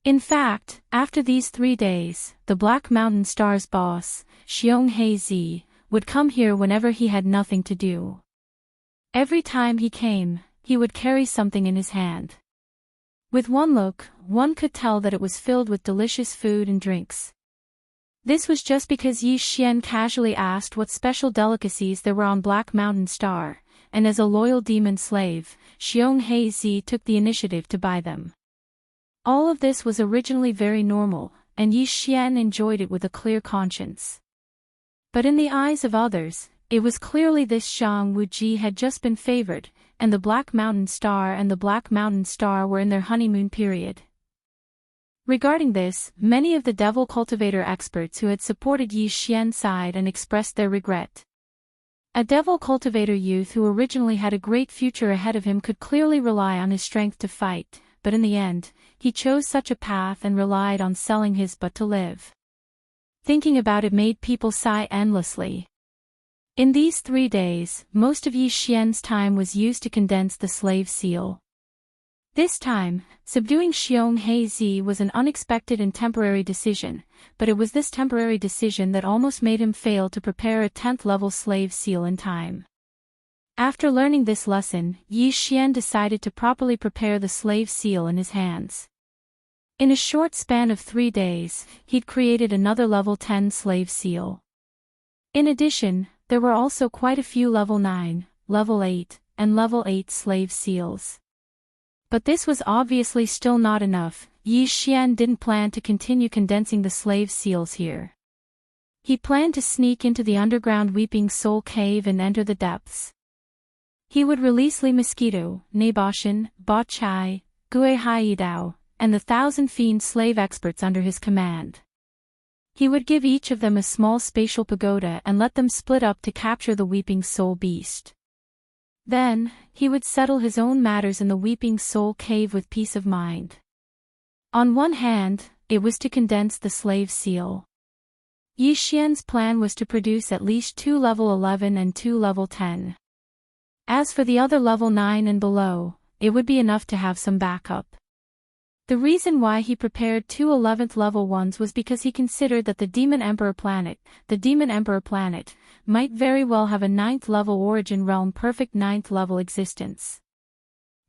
In fact, after these 3 days, the Black Mountain Star's boss, Xiong Heizi, would come here whenever he had nothing to do. Every time he came, he would carry something in his hand. With one look, one could tell that it was filled with delicious food and drinks. This was just because Yi Xian casually asked what special delicacies there were on Black Mountain Star, and as a loyal demon slave, Xiong Heizi took the initiative to buy them. All of this was originally very normal, and Yi Xian enjoyed it with a clear conscience. But in the eyes of others, it was clearly this Zhang Wuji had just been favored, and the Black Mountain Star were in their honeymoon period. Regarding this, many of the devil cultivator experts who had supported Yi Xian's side and expressed their regret. A devil cultivator youth who originally had a great future ahead of him could clearly rely on his strength to fight, but in the end, he chose such a path and relied on selling his butt to live. Thinking about it made people sigh endlessly. In these 3 days, most of Yi Xian's time was used to condense the slave seal. This time, subduing Xiong Heizi was an unexpected and temporary decision, but it was this temporary decision that almost made him fail to prepare a 10th level slave seal in time. After learning this lesson, Yi Xian decided to properly prepare the slave seal in his hands. In a short span of 3 days, he'd created another level 10 slave seal. In addition, there were also quite a few level 9, level 8, and level 8 slave seals. But this was obviously still not enough. Yi Xian didn't plan to continue condensing the slave seals here. He planned to sneak into the underground Weeping Soul Cave and enter the depths. He would release Li Mosquito, Naboshan, Ba Chai, Gue Haidao, and the 1,000 fiend slave experts under his command. He would give each of them a small spatial pagoda and let them split up to capture the Weeping Soul Beast. Then, he would settle his own matters in the Weeping Soul Cave with peace of mind. On one hand, it was to condense the slave seal. Yi Xian's plan was to produce at least 2 level 11 and 2 level 10. As for the other level 9 and below, it would be enough to have some backup. The reason why he prepared 2 11th level ones was because he considered that the Demon Emperor planet, might very well have a 9th level origin realm perfect 9th level existence.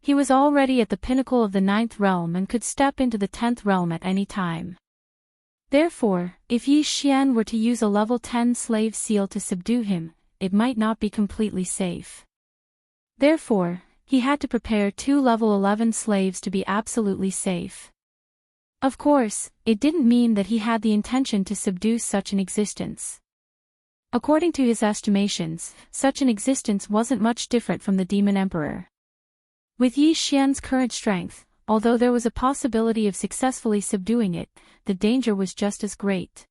He was already at the pinnacle of the 9th realm and could step into the 10th realm at any time. Therefore, if Yi Xian were to use a level 10 slave seal to subdue him, it might not be completely safe. Therefore, he had to prepare 2 level 11 slaves to be absolutely safe. Of course, it didn't mean that he had the intention to subdue such an existence. According to his estimations, such an existence wasn't much different from the Demon Emperor. With Yi Xian's current strength, although there was a possibility of successfully subduing it, the danger was just as great.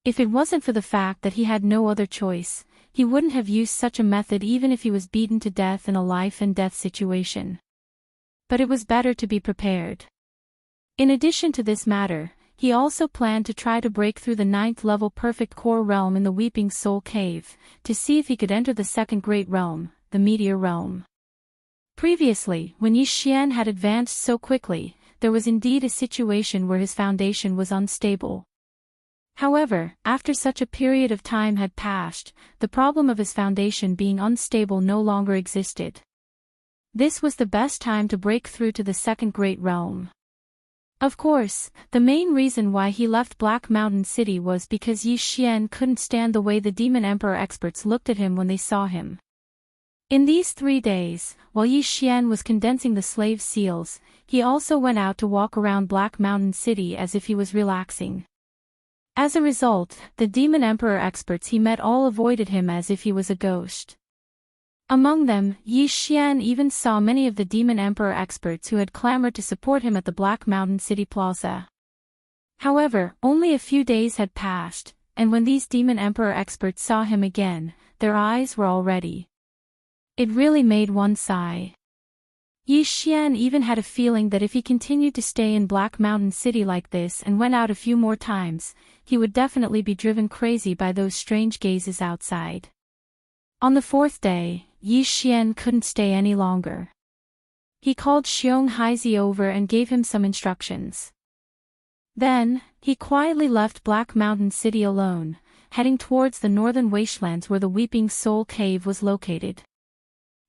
If it wasn't for the fact that he had no other choice, he wouldn't have used such a method even if he was beaten to death in a life-and-death situation. But it was better to be prepared. In addition to this matter, he also planned to try to break through the 9th level perfect core realm in the Weeping Soul Cave, to see if he could enter the second great realm, the Meteor Realm. Previously, when Yi Xian had advanced so quickly, there was indeed a situation where his foundation was unstable. However, after such a period of time had passed, the problem of his foundation being unstable no longer existed. This was the best time to break through to the second great realm. Of course, the main reason why he left Black Mountain City was because Yi Xian couldn't stand the way the Demon Emperor experts looked at him when they saw him. In these 3 days, while Yi Xian was condensing the slave seals, he also went out to walk around Black Mountain City as if he was relaxing. As a result, the Demon Emperor experts he met all avoided him as if he was a ghost. Among them, Yi Xian even saw many of the Demon Emperor experts who had clamored to support him at the Black Mountain City Plaza. However, only a few days had passed, and when these Demon Emperor experts saw him again, their eyes were all ready. It really made one sigh. Yi Xian even had a feeling that if he continued to stay in Black Mountain City like this and went out a few more times, he would definitely be driven crazy by those strange gazes outside. On the 4th day, Yi Xian couldn't stay any longer. He called Xiong Haizi over and gave him some instructions. Then, he quietly left Black Mountain City alone, heading towards the northern wastelands where the Weeping Soul Cave was located.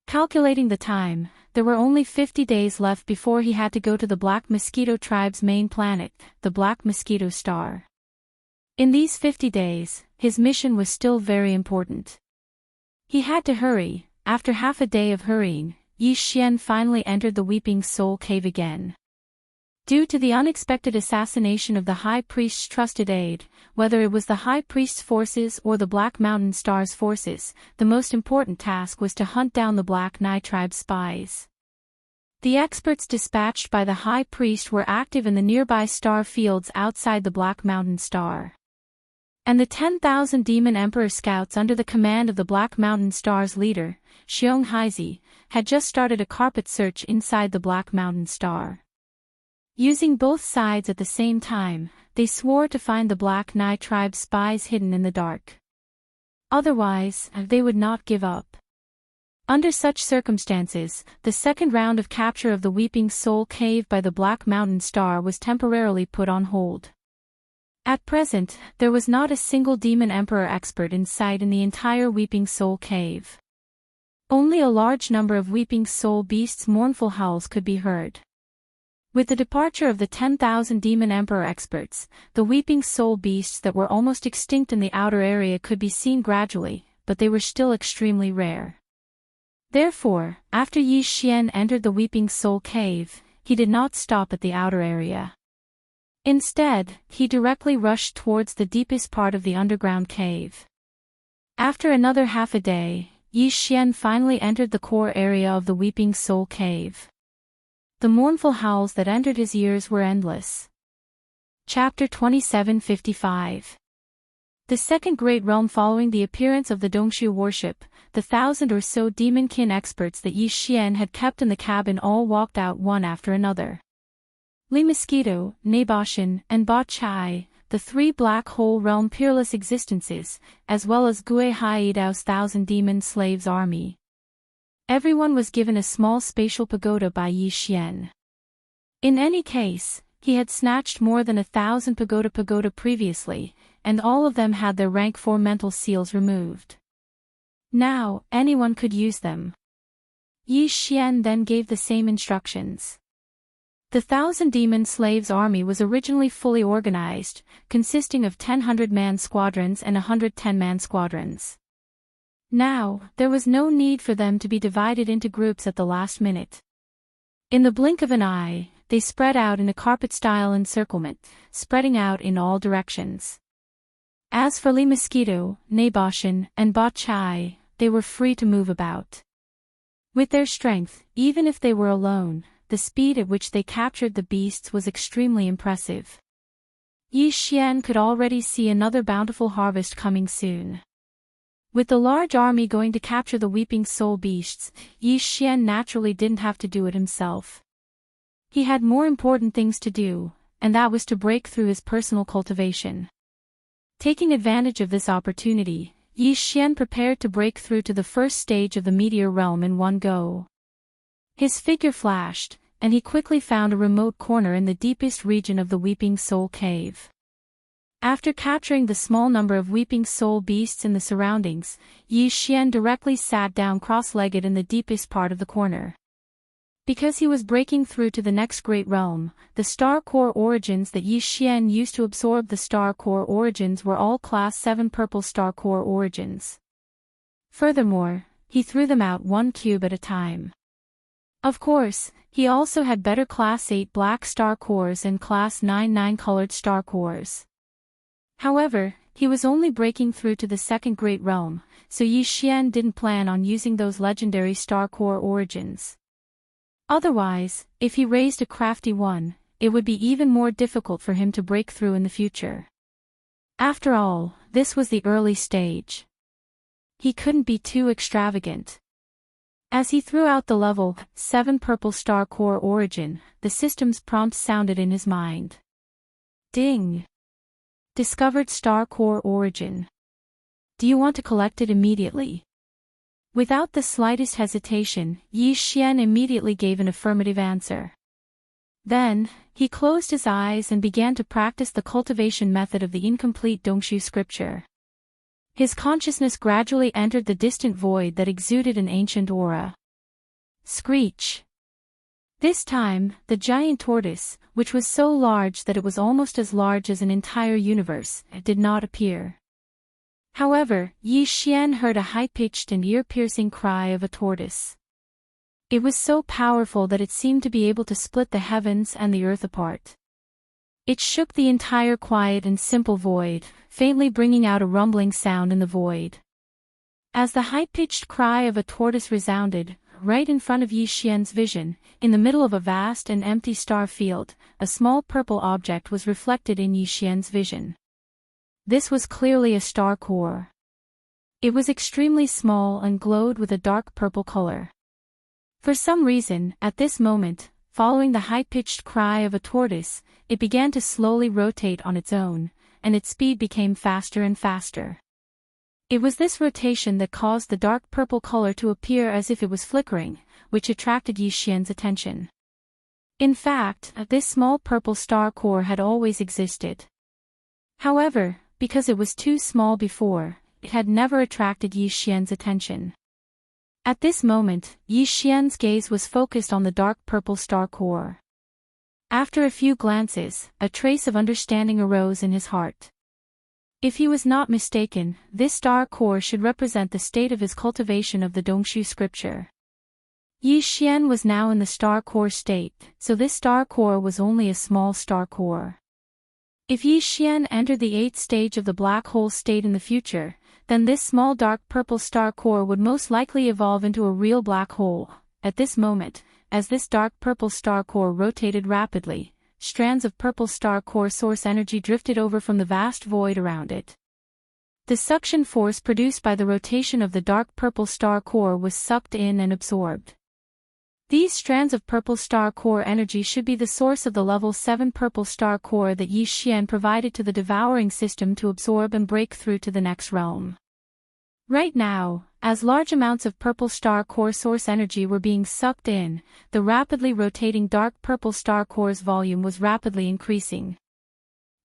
Calculating the time, there were only 50 days left before he had to go to the Black Mosquito tribe's main planet, the Black Mosquito Star. In these 50 days, his mission was still very important. He had to hurry. After half a day of hurrying, Yi Xian finally entered the Weeping Soul Cave again. Due to the unexpected assassination of the High Priest's trusted aide, whether it was the High Priest's forces or the Black Mountain Star's forces, the most important task was to hunt down the Black Nai tribe spies. The experts dispatched by the High Priest were active in the nearby star fields outside the Black Mountain Star. And the 10,000 Demon Emperor scouts under the command of the Black Mountain Star's leader, Xiong Haizi, had just started a carpet search inside the Black Mountain Star. Using both sides at the same time, they swore to find the Black Nai tribe spies hidden in the dark. Otherwise, they would not give up. Under such circumstances, the second round of capture of the Weeping Soul Cave by the Black Mountain Star was temporarily put on hold. At present, there was not a single Demon Emperor expert in sight in the entire Weeping Soul Cave. Only a large number of Weeping Soul beasts' mournful howls could be heard. With the departure of the 10,000 Demon Emperor experts, the Weeping Soul beasts that were almost extinct in the outer area could be seen gradually, but they were still extremely rare. Therefore, after Yi Xian entered the Weeping Soul Cave, he did not stop at the outer area. Instead, he directly rushed towards the deepest part of the underground cave. After another half a day, Yi Xian finally entered the core area of the Weeping Soul Cave. The mournful howls that entered his ears were endless. Chapter 2755. The second great realm. Following the appearance of the Dongshu worship, the 1,000 or so demonkin experts that Yi Xian had kept in the cabin all walked out one after another. Li Mosquito, Naboshin, and Ba Chai, the 3 black hole realm peerless existences, as well as Gue Haidao's 1,000 demon slaves army. Everyone was given a small spatial pagoda by Yi Xian. In any case, he had snatched more than 1,000 pagoda previously, and all of them had their rank 4 mental seals removed. Now, anyone could use them. Yi Xian then gave the same instructions. The 1,000 demon slaves army was originally fully organized, consisting of 10 100-man squadrons and 110-man squadrons. Now, there was no need for them to be divided into groups at the last minute. In the blink of an eye, they spread out in a carpet-style encirclement, spreading out in all directions. As for Li Mosquito, Naboshin, and Ba Chai, they were free to move about. With their strength, even if they were alone, the speed at which they captured the beasts was extremely impressive. Yi Xian could already see another bountiful harvest coming soon. With the large army going to capture the Weeping Soul beasts, Yi Xian naturally didn't have to do it himself. He had more important things to do, and that was to break through his personal cultivation. Taking advantage of this opportunity, Yi Xian prepared to break through to the first stage of the meteor realm in one go. His figure flashed, and he quickly found a remote corner in the deepest region of the Weeping Soul Cave. After capturing the small number of weeping soul beasts in the surroundings, Yi Xian directly sat down cross-legged in the deepest part of the corner. Because he was breaking through to the next great realm, the star core origins that Yi Xian used to absorb the star core origins were all Class 7 purple star core origins. Furthermore, he threw them out one cube at a time. Of course, he also had better Class 8 black star cores and Class 9 colored star cores. However, he was only breaking through to the second great realm, so Yi Xian didn't plan on using those legendary star core origins. Otherwise, if he raised a crafty one, it would be even more difficult for him to break through in the future. After all, this was the early stage. He couldn't be too extravagant. As he threw out the level 7 purple star core origin, the system's prompt sounded in his mind. Ding! Discovered star core origin. Do you want to collect it immediately? Without the slightest hesitation, Yi Xian immediately gave an affirmative answer. Then, he closed his eyes and began to practice the cultivation method of the incomplete Dongshu scripture. His consciousness gradually entered the distant void that exuded an ancient aura. Screech! This time, the giant tortoise, which was so large that it was almost as large as an entire universe, did not appear. However, Yi Xian heard a high-pitched and ear-piercing cry of a tortoise. It was so powerful that it seemed to be able to split the heavens and the earth apart. It shook the entire quiet and simple void, faintly bringing out a rumbling sound in the void. As the high-pitched cry of a tortoise resounded, right in front of Yi Xian's vision, in the middle of a vast and empty star field, a small purple object was reflected in Yi Xian's vision. This was clearly a star core. It was extremely small and glowed with a dark purple color. For some reason, at this moment, following the high-pitched cry of a tortoise, it began to slowly rotate on its own, and its speed became faster and faster. It was this rotation that caused the dark purple color to appear as if it was flickering, which attracted Yi Xian's attention. In fact, this small purple star core had always existed. However, because it was too small before, it had never attracted Yi Xian's attention. At this moment, Yi Xian's gaze was focused on the dark purple star core. After a few glances, a trace of understanding arose in his heart. If he was not mistaken, this star core should represent the state of his cultivation of the Dongshu scripture. Yi Xian was now in the star core state, so this star core was only a small star core. If Yi Xian entered the 8th stage of the black hole state in the future, then this small dark purple star core would most likely evolve into a real black hole. At this moment, as this dark purple star core rotated rapidly, strands of purple star core source energy drifted over from the vast void around it. The suction force produced by the rotation of the dark purple star core was sucked in and absorbed. These strands of purple star core energy should be the source of the level 7 purple star core that Yi Xian provided to the devouring system to absorb and break through to the next realm. Right now, as large amounts of purple star core source energy were being sucked in, the rapidly rotating dark purple star core's volume was rapidly increasing.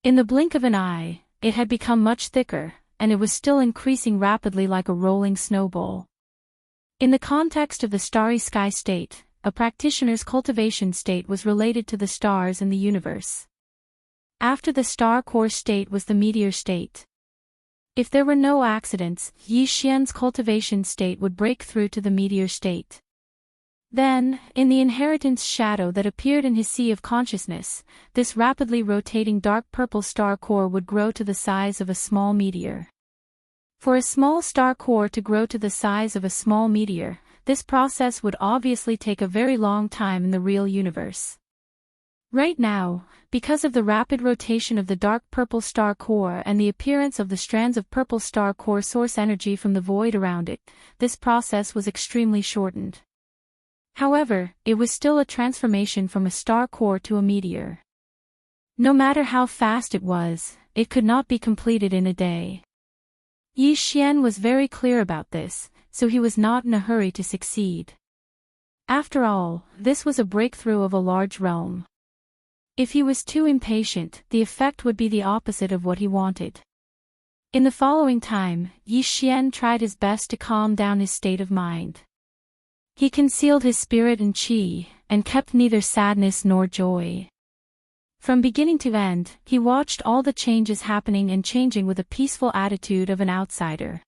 In the blink of an eye, it had become much thicker, and it was still increasing rapidly like a rolling snowball. In the context of the starry sky state, a practitioner's cultivation state was related to the stars in the universe. After the star core state was the meteor state. If there were no accidents, Yi Xian's cultivation state would break through to the meteor state. Then, in the inheritance shadow that appeared in his sea of consciousness, this rapidly rotating dark purple star core would grow to the size of a small meteor. For a small star core to grow to the size of a small meteor, this process would obviously take a very long time in the real universe. Right now, because of the rapid rotation of the dark purple star core and the appearance of the strands of purple star core source energy from the void around it, this process was extremely shortened. However, it was still a transformation from a star core to a meteor. No matter how fast it was, it could not be completed in a day. Yi Xian was very clear about this, so he was not in a hurry to succeed. After all, this was a breakthrough of a large realm. If he was too impatient, the effect would be the opposite of what he wanted. In the following time, Yi Xian tried his best to calm down his state of mind. He concealed his spirit and qi, and kept neither sadness nor joy. From beginning to end, he watched all the changes happening and changing with a peaceful attitude of an outsider.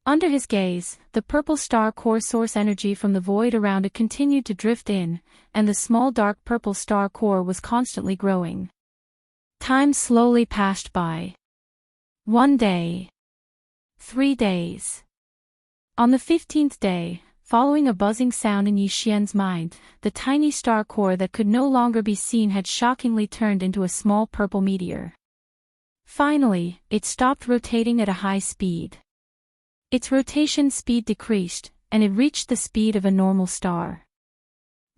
Under his gaze, the purple star core source energy from the void around it continued to drift in, and the small dark purple star core was constantly growing. Time slowly passed by. 1 day. 3 days. On the 15th day, following a buzzing sound in Yi Xian's mind, the tiny star core that could no longer be seen had shockingly turned into a small purple meteor. Finally, it stopped rotating at a high speed. Its rotation speed decreased, and it reached the speed of a normal star.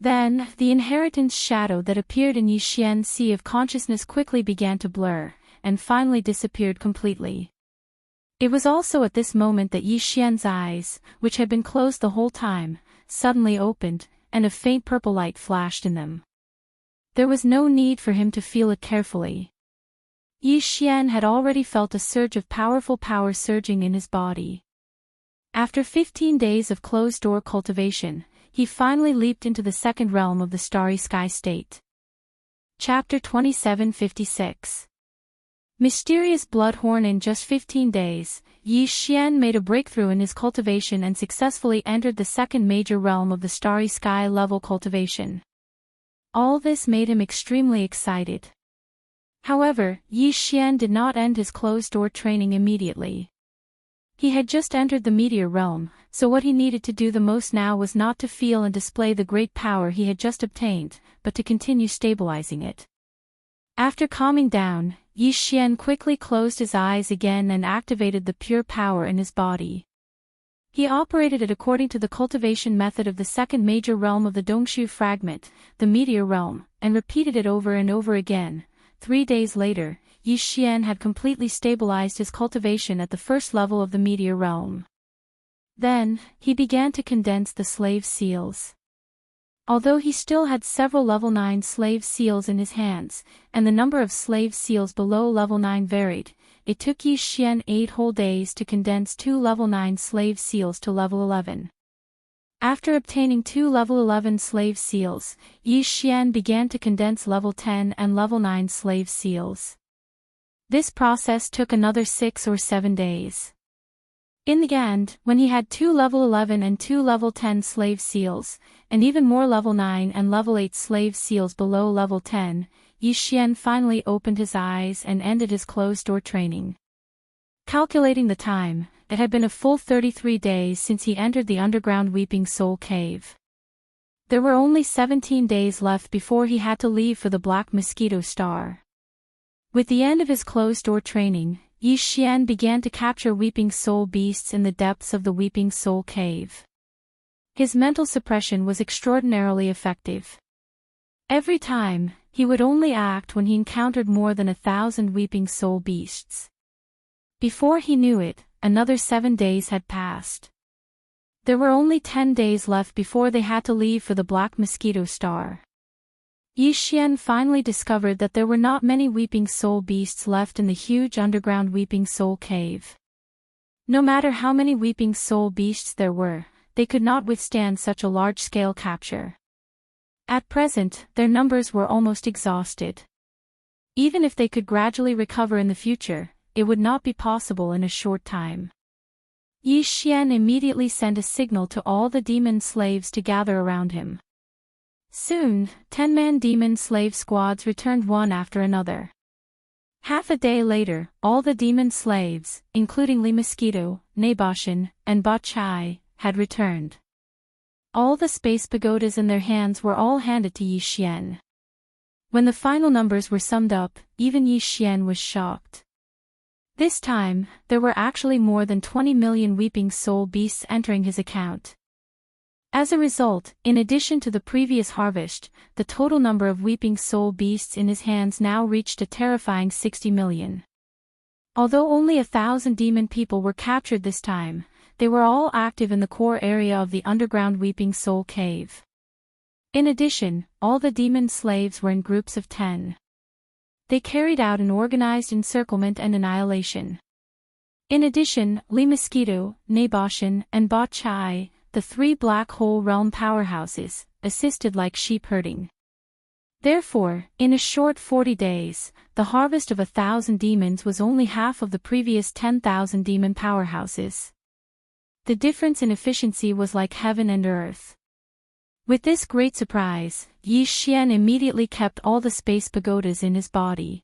Then, the inheritance shadow that appeared in Yi Xian's sea of consciousness quickly began to blur, and finally disappeared completely. It was also at this moment that Yi Xian's eyes, which had been closed the whole time, suddenly opened, and a faint purple light flashed in them. There was no need for him to feel it carefully. Yi Xian had already felt a surge of powerful power surging in his body. After 15 days of closed-door cultivation, he finally leaped into the second realm of the starry sky state. Chapter 2756. Mysterious Bloodhorn. In just 15 days, Yi Xian made a breakthrough in his cultivation and successfully entered the second major realm of the starry sky level cultivation. All this made him extremely excited. However, Yi Xian did not end his closed-door training immediately. He had just entered the meteor realm, so what he needed to do the most now was not to feel and display the great power he had just obtained, but to continue stabilizing it. After calming down, Yi Xian quickly closed his eyes again and activated the pure power in his body. He operated it according to the cultivation method of the second major realm of the Dongshu fragment, the meteor realm, and repeated it over and over again. 3 days later, Yi Xian had completely stabilized his cultivation at the first level of the meteor realm. Then, he began to condense the slave seals. Although he still had several level 9 slave seals in his hands, and the number of slave seals below level 9 varied, it took Yi Xian 8 whole days to condense 2 level 9 slave seals to level 11. After obtaining 2 level 11 slave seals, Yi Xian began to condense level 10 and level 9 slave seals. This process took another 6 or 7 days. In the end, when he had 2 level 11 and 2 level 10 slave seals, and even more level 9 and level 8 slave seals below level 10, Yi Xian finally opened his eyes and ended his closed-door training. Calculating the time, it had been a full 33 days since he entered the underground Weeping Soul Cave. There were only 17 days left before he had to leave for the Black Mosquito Star. With the end of his closed-door training, Yi Xian began to capture weeping soul beasts in the depths of the Weeping Soul Cave. His mental suppression was extraordinarily effective. Every time, he would only act when he encountered more than 1,000 weeping soul beasts. Before he knew it, another 7 days had passed. There were only 10 days left before they had to leave for the Black Mosquito Star. Yi Xian finally discovered that there were not many weeping soul beasts left in the huge underground Weeping Soul Cave. No matter how many weeping soul beasts there were, they could not withstand such a large-scale capture. At present, their numbers were almost exhausted. Even if they could gradually recover in the future, it would not be possible in a short time. Yi Xian immediately sent a signal to all the demon slaves to gather around him. Soon, 10-man demon slave squads returned one after another. Half a day later, all the demon slaves, including Li Mosquito, Naboshan, and Ba Chai, had returned. All the space pagodas in their hands were all handed to Yi Xian. When the final numbers were summed up, even Yi Xian was shocked. This time, there were actually more than 20 million weeping soul beasts entering his account. As a result, in addition to the previous harvest, the total number of weeping soul beasts in his hands now reached a terrifying 60 million. Although only 1,000 demon people were captured this time, they were all active in the core area of the underground Weeping Soul Cave. In addition, all the demon slaves were in groups of 10. They carried out an organized encirclement and annihilation. In addition, Lee Mosquito, Naboshin, and Ba Chai, the 3 black hole realm powerhouses, assisted like sheep herding. Therefore, in a short 40 days, the harvest of 1,000 demons was only half of the previous 10,000 demon powerhouses. The difference in efficiency was like heaven and earth. With this great surprise, Yi Xian immediately kept all the space pagodas in his body.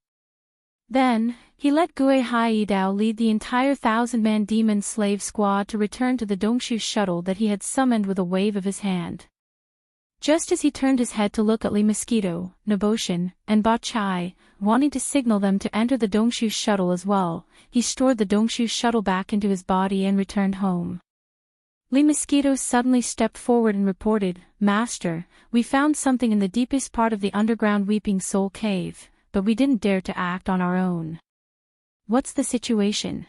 Then, he let Gue Haidao lead the entire 1,000-man demon slave squad to return to the Dongshu shuttle that he had summoned with a wave of his hand. Just as he turned his head to look at Lee Mosquito, Naboshin, and Ba Chai, wanting to signal them to enter the Dongshu shuttle as well, he stored the Dongshu shuttle back into his body and returned home. Lee Mosquito suddenly stepped forward and reported, "Master, we found something in the deepest part of the underground Weeping Soul Cave, but we didn't dare to act on our own." "What's the situation?"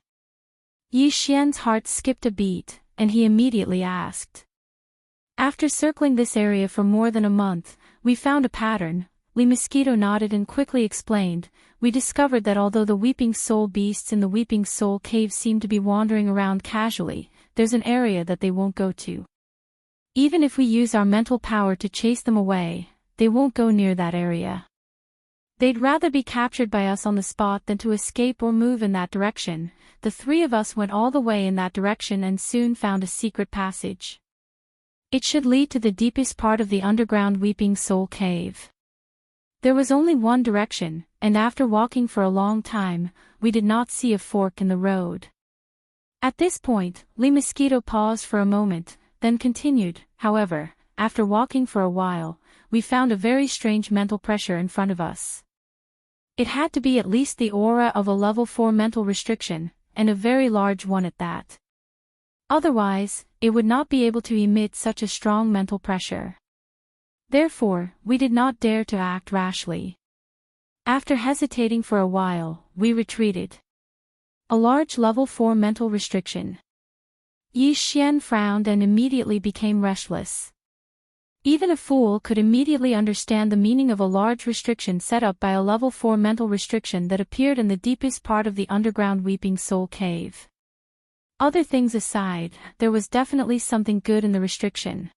Yi Xian's heart skipped a beat, and he immediately asked. "After circling this area for more than a month, we found a pattern." Lee Mosquito nodded and quickly explained, "We discovered that although the Weeping Soul beasts in the Weeping Soul Cave seem to be wandering around casually, there's an area that they won't go to. Even if we use our mental power to chase them away, they won't go near that area. They'd rather be captured by us on the spot than to escape or move in that direction." The 3 of us went all the way in that direction and soon found a secret passage. It should lead to the deepest part of the underground Weeping Soul Cave. There was only one direction, and after walking for a long time, we did not see a fork in the road. At this point, Lee Mosquito paused for a moment, then continued, "However, after walking for a while, we found a very strange mental pressure in front of us. It had to be at least the aura of a level 4 mental restriction, and a very large one at that. Otherwise, it would not be able to emit such a strong mental pressure. Therefore, we did not dare to act rashly. After hesitating for a while, we retreated. A large level 4 mental restriction." Yi Xian frowned and immediately became restless. Even a fool could immediately understand the meaning of a large restriction set up by a level 4 mental restriction that appeared in the deepest part of the underground Weeping Soul Cave. Other things aside, there was definitely something good in the restriction.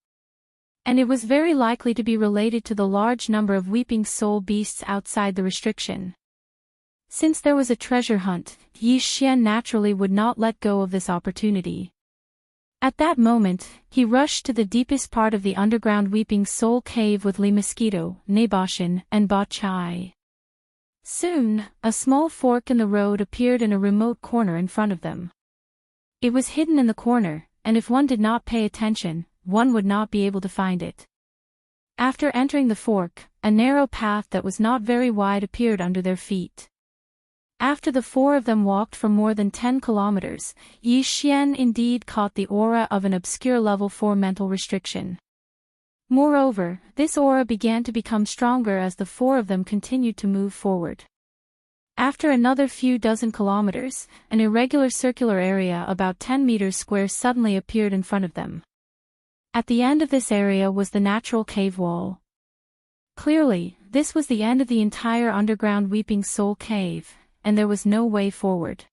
And it was very likely to be related to the large number of Weeping Soul beasts outside the restriction. Since there was a treasure hunt, Yi Xian naturally would not let go of this opportunity. At that moment, he rushed to the deepest part of the underground Weeping Soul Cave with Lee Mosquito, Naboshin, and Ba Chai. Soon, a small fork in the road appeared in a remote corner in front of them. It was hidden in the corner, and if one did not pay attention, one would not be able to find it. After entering the fork, a narrow path that was not very wide appeared under their feet. After the 4 of them walked for more than 10 kilometers, Yi Xian indeed caught the aura of an obscure level 4 mental restriction. Moreover, this aura began to become stronger as the 4 of them continued to move forward. After another few dozen kilometers, an irregular circular area about 10 meters square suddenly appeared in front of them. At the end of this area was the natural cave wall. Clearly, this was the end of the entire underground Weeping Soul Cave, and there was no way forward.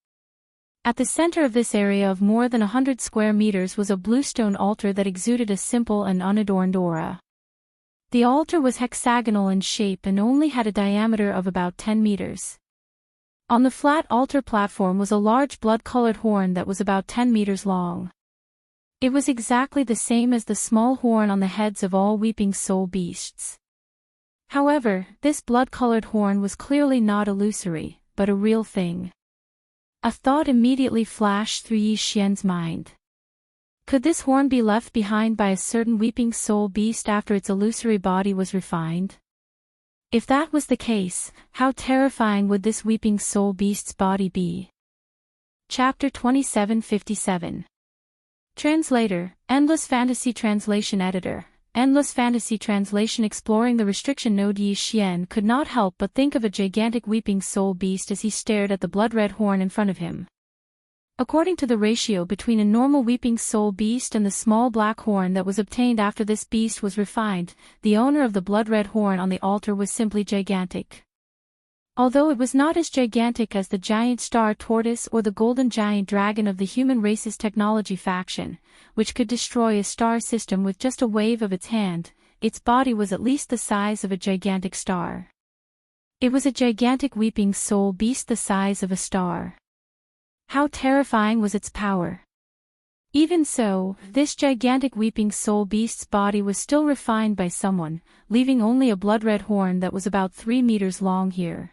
At the center of this area of more than 100 square meters was a bluestone altar that exuded a simple and unadorned aura. The altar was hexagonal in shape and only had a diameter of about 10 meters. On the flat altar platform was a large blood-colored horn that was about 10 meters long. It was exactly the same as the small horn on the heads of all Weeping Soul beasts. However, this blood-colored horn was clearly not illusory, but a real thing. A thought immediately flashed through Yi Xian's mind. Could this horn be left behind by a certain Weeping Soul beast after its illusory body was refined? If that was the case, how terrifying would this Weeping Soul beast's body be? Chapter 2757. Translator, Endless Fantasy Translation Editor. Endless Fantasy Translation. Exploring the restriction node. Yi Xian could not help but think of a gigantic Weeping Soul beast as he stared at the blood-red horn in front of him. According to the ratio between a normal weeping soul beast and the small black horn that was obtained after this beast was refined, the owner of the blood-red horn on the altar was simply gigantic. Although it was not as gigantic as the giant star tortoise or the golden giant dragon of the human race's technology faction, which could destroy a star system with just a wave of its hand, its body was at least the size of a gigantic star. It was a gigantic weeping soul beast the size of a star. How terrifying was its power! Even so, this gigantic weeping soul beast's body was still refined by someone, leaving only a blood-red horn that was about 3 meters long here.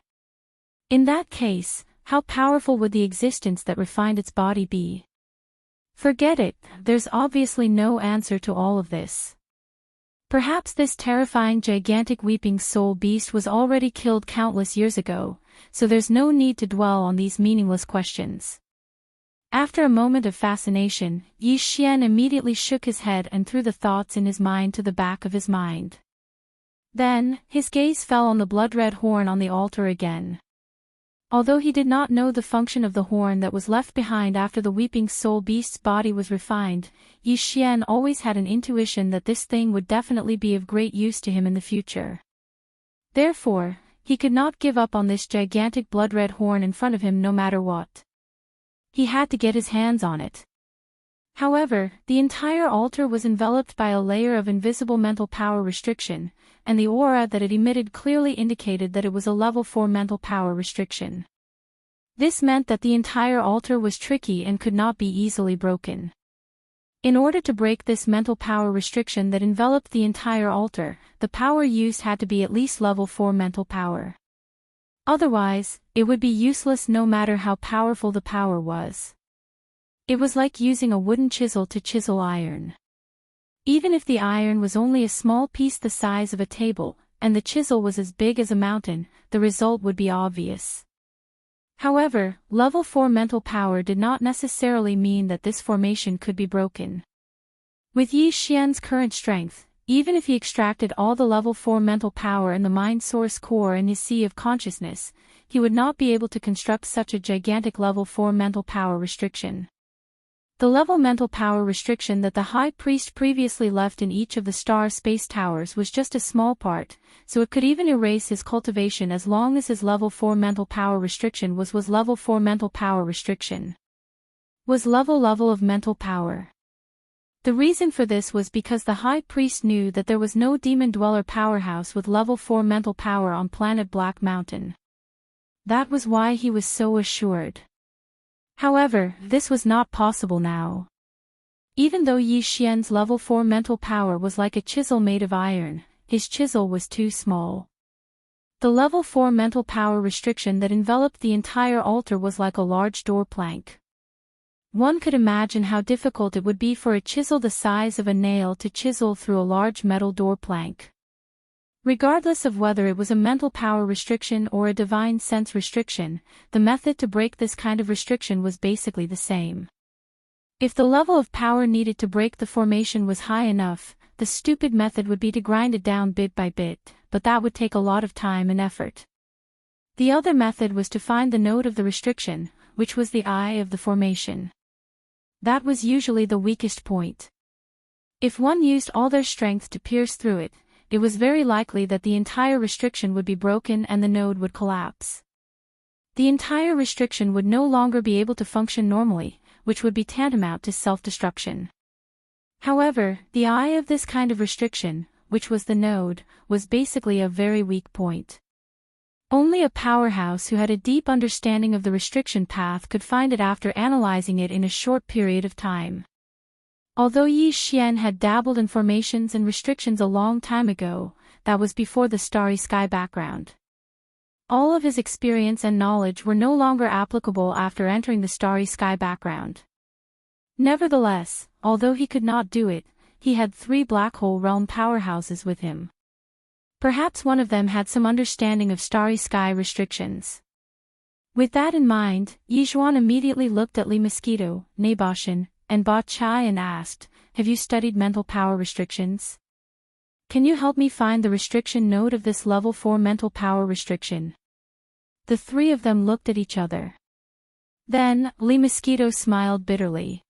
In that case, how powerful would the existence that refined its body be? Forget it, there's obviously no answer to all of this. Perhaps this terrifying gigantic weeping soul beast was already killed countless years ago, so there's no need to dwell on these meaningless questions. After a moment of fascination, Yi Xian immediately shook his head and threw the thoughts in his mind to the back of his mind. Then, his gaze fell on the blood-red horn on the altar again. Although he did not know the function of the horn that was left behind after the weeping soul beast's body was refined, Yi Xian always had an intuition that this thing would definitely be of great use to him in the future. Therefore, he could not give up on this gigantic blood-red horn in front of him no matter what. He had to get his hands on it. However, the entire altar was enveloped by a layer of invisible mental power restriction, and the aura that it emitted clearly indicated that it was a level 4 mental power restriction. This meant that the entire altar was tricky and could not be easily broken. In order to break this mental power restriction that enveloped the entire altar, the power used had to be at least level 4 mental power. Otherwise, it would be useless no matter how powerful the power was. It was like using a wooden chisel to chisel iron. Even if the iron was only a small piece the size of a table, and the chisel was as big as a mountain, the result would be obvious. However, level 4 mental power did not necessarily mean that this formation could be broken. With Yi Xian's current strength, even if he extracted all the level 4 mental power in the mind source core in his sea of consciousness, he would not be able to construct such a gigantic level 4 mental power restriction. The level mental power restriction that the High Priest previously left in each of the star space towers was just a small part, so it could even erase his cultivation as long as his level 4 mental power restriction was level 4 mental power restriction. Was level of mental power. The reason for this was because the High Priest knew that there was no demon dweller powerhouse with level 4 mental power on planet Black Mountain. That was why he was so assured. However, this was not possible now. Even though Yi Xian's level 4 mental power was like a chisel made of iron, his chisel was too small. The level 4 mental power restriction that enveloped the entire altar was like a large door plank. One could imagine how difficult it would be for a chisel the size of a nail to chisel through a large metal door plank. Regardless of whether it was a mental power restriction or a divine sense restriction, the method to break this kind of restriction was basically the same. If the level of power needed to break the formation was high enough, the stupid method would be to grind it down bit by bit, but that would take a lot of time and effort. The other method was to find the node of the restriction, which was the eye of the formation. That was usually the weakest point. If one used all their strength to pierce through it, it was very likely that the entire restriction would be broken and the node would collapse. The entire restriction would no longer be able to function normally, which would be tantamount to self-destruction. However, the eye of this kind of restriction, which was the node, was basically a very weak point. Only a powerhouse who had a deep understanding of the restriction path could find it after analyzing it in a short period of time. Although Yi Xian had dabbled in formations and restrictions a long time ago, that was before the starry sky background. All of his experience and knowledge were no longer applicable after entering the starry sky background. Nevertheless, although he could not do it, he had 3 black hole realm powerhouses with him. Perhaps one of them had some understanding of starry sky restrictions. With that in mind, Yi Zhuan immediately looked at Li Mosquito, Naboshan, and Ba Chai and asked, "Have you studied mental power restrictions? Can you help me find the restriction node of this level 4 mental power restriction?" The 3 of them looked at each other. Then, Lee Mosquito smiled bitterly.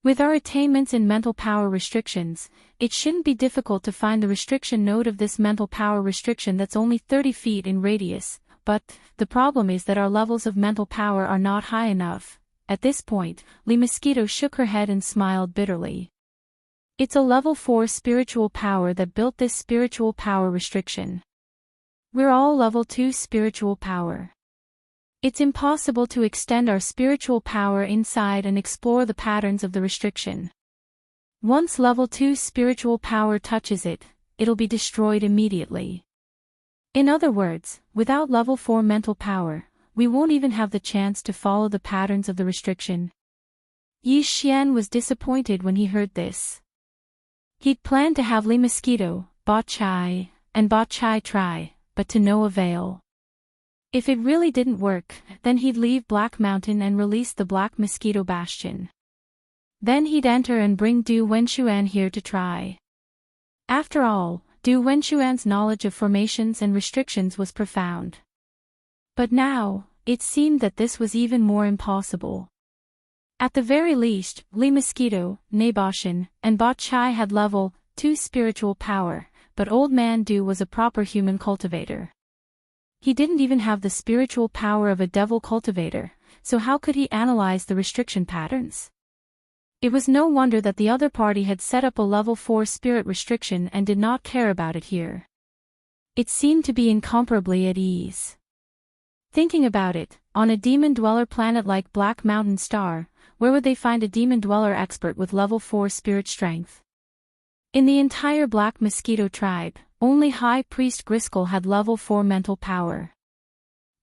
With our attainments in mental power restrictions, it shouldn't be difficult to find the restriction node of this mental power restriction that's only 30 feet in radius, but the problem is that our levels of mental power are not high enough. At this point, Lee Mosquito shook her head and smiled bitterly. It's a level 4 spiritual power that built this spiritual power restriction. We're all level 2 spiritual power. It's impossible to extend our spiritual power inside and explore the patterns of the restriction. Once level 2 spiritual power touches it, it'll be destroyed immediately. In other words, without level 4 mental power, we won't even have the chance to follow the patterns of the restriction. Yi Xian was disappointed when he heard this. He'd planned to have Lee Mosquito, Ba Chai, and Ba Chai try, but to no avail. If it really didn't work, then he'd leave Black Mountain and release the Black Mosquito Bastion. Then he'd enter and bring Du Wenxuan here to try. After all, Du Wenxuan's knowledge of formations and restrictions was profound. But now, it seemed that this was even more impossible. At the very least, Lee Mosquito, Naboshin, and Ba Chai had level 2 spiritual power, but Old Man Du was a proper human cultivator. He didn't even have the spiritual power of a devil cultivator, so how could he analyze the restriction patterns? It was no wonder that the other party had set up a level 4 spirit restriction and did not care about it here. It seemed to be incomparably at ease. Thinking about it, on a demon dweller planet like Black Mountain Star, where would they find a demon dweller expert with level 4 spirit strength? In the entire Black Mosquito tribe, only High Priest Griskel had level 4 mental power.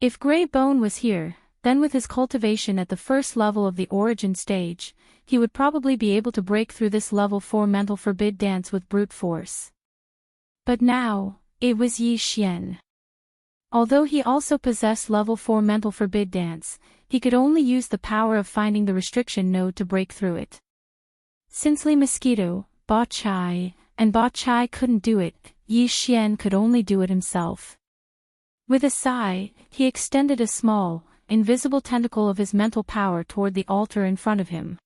If Grey Bone was here, then with his cultivation at the first level of the origin stage, he would probably be able to break through this level 4 mental forbid dance with brute force. But now, it was Yi Xian. Although he also possessed level 4 mental forbid dance, he could only use the power of finding the restriction node to break through it. Since Lee Mosquito, Ba Chai, and Ba Chai couldn't do it, Yi Xian could only do it himself. With a sigh, he extended a small, invisible tentacle of his mental power toward the altar in front of him.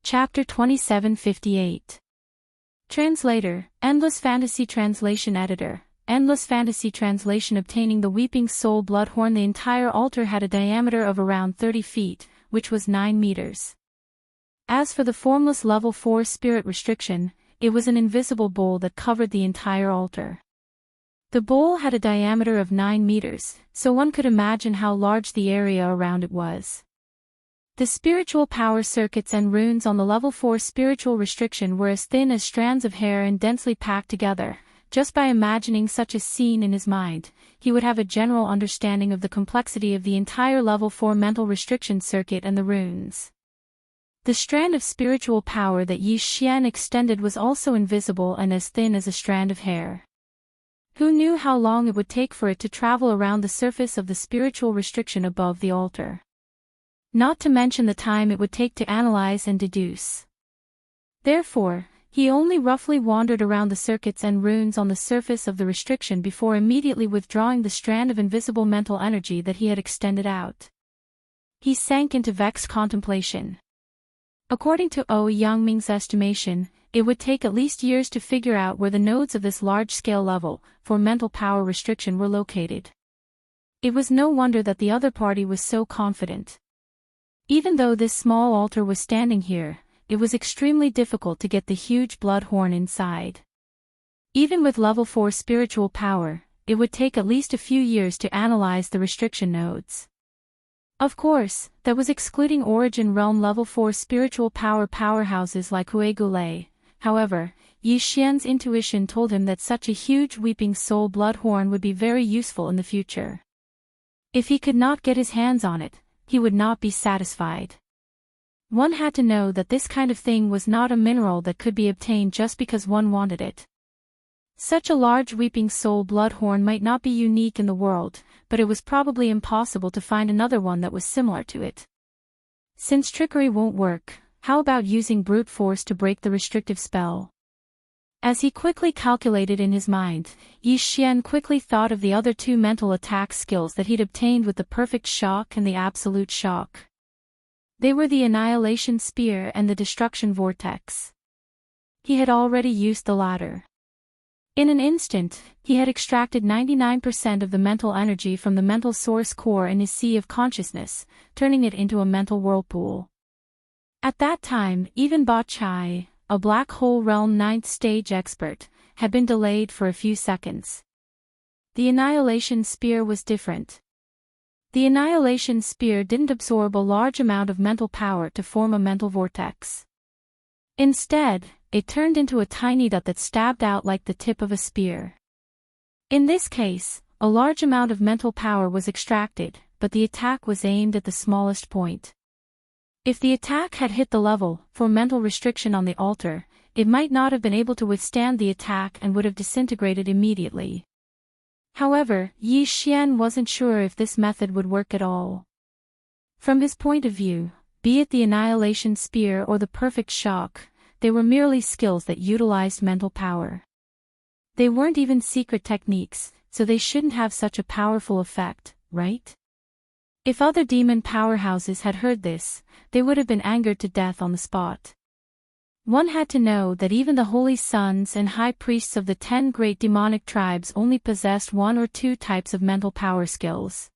Chapter 2758. Translator, Endless Fantasy Translation Editor, Endless Fantasy Translation. Obtaining the Weeping Soul Bloodhorn. The entire altar had a diameter of around 30 feet, which was 9 meters. As for the formless level 4 spirit restriction, it was an invisible bowl that covered the entire altar. The bowl had a diameter of 9 meters, so one could imagine how large the area around it was. The spiritual power circuits and runes on the level 4 spiritual restriction were as thin as strands of hair and densely packed together. Just by imagining such a scene in his mind, he would have a general understanding of the complexity of the entire level 4 mental restriction circuit and the runes. The strand of spiritual power that Yi Xian extended was also invisible and as thin as a strand of hair. Who knew how long it would take for it to travel around the surface of the spiritual restriction above the altar? Not to mention the time it would take to analyze and deduce. Therefore, he only roughly wandered around the circuits and runes on the surface of the restriction before immediately withdrawing the strand of invisible mental energy that he had extended out. He sank into vexed contemplation. According to Yangming's estimation, it would take at least years to figure out where the nodes of this large-scale level 4 mental power restriction were located. It was no wonder that the other party was so confident. Even though this small altar was standing here, it was extremely difficult to get the huge blood horn inside. Even with level 4 spiritual power, it would take at least a few years to analyze the restriction nodes. Of course, that was excluding Origin Realm level 4 spiritual power powerhouses like Huegule. However, Yi Xian's intuition told him that such a huge Weeping Soul Bloodhorn would be very useful in the future. If he could not get his hands on it, he would not be satisfied. One had to know that this kind of thing was not a mineral that could be obtained just because one wanted it. Such a large Weeping Soul Bloodhorn might not be unique in the world, but it was probably impossible to find another one that was similar to it. Since trickery won't work, how about using brute force to break the restrictive spell? As he quickly calculated in his mind, Yi Xian quickly thought of the other 2 mental attack skills that he'd obtained with the Perfect Shock and the Absolute Shock. They were the Annihilation Spear and the Destruction Vortex. He had already used the latter. In an instant, he had extracted 99% of the mental energy from the mental source core in his sea of consciousness, turning it into a mental whirlpool. At that time, even Ba Chai, a black hole realm 9th stage expert, had been delayed for a few seconds. The Annihilation Spear was different. The Annihilation Spear didn't absorb a large amount of mental power to form a mental vortex. Instead, it turned into a tiny dot that stabbed out like the tip of a spear. In this case, a large amount of mental power was extracted, but the attack was aimed at the smallest point. If the attack had hit the level 4 mental restriction on the altar, it might not have been able to withstand the attack and would have disintegrated immediately. However, Yi Xian wasn't sure if this method would work at all. From his point of view, be it the Annihilation Spear or the Perfect Shock, they were merely skills that utilized mental power. They weren't even secret techniques, so they shouldn't have such a powerful effect, right? If other demon powerhouses had heard this, they would have been angered to death on the spot. One had to know that even the holy sons and high priests of the 10 great demonic tribes only possessed 1 or 2 types of mental power skills.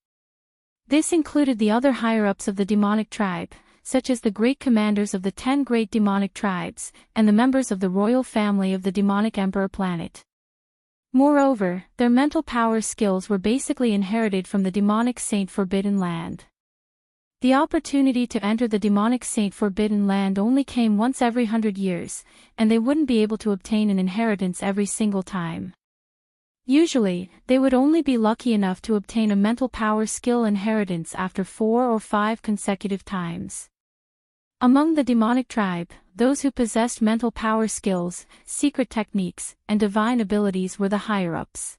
This included the other higher-ups of the demonic tribe, such as the great commanders of the 10 great demonic tribes, and the members of the royal family of the demonic emperor planet. Moreover, their mental power skills were basically inherited from the demonic Saint Forbidden Land. The opportunity to enter the demonic Saint Forbidden Land only came once every 100 years, and they wouldn't be able to obtain an inheritance every single time. Usually, they would only be lucky enough to obtain a mental power skill inheritance after 4 or 5 consecutive times. Among the demonic tribe, those who possessed mental power skills, secret techniques, and divine abilities were the higher-ups.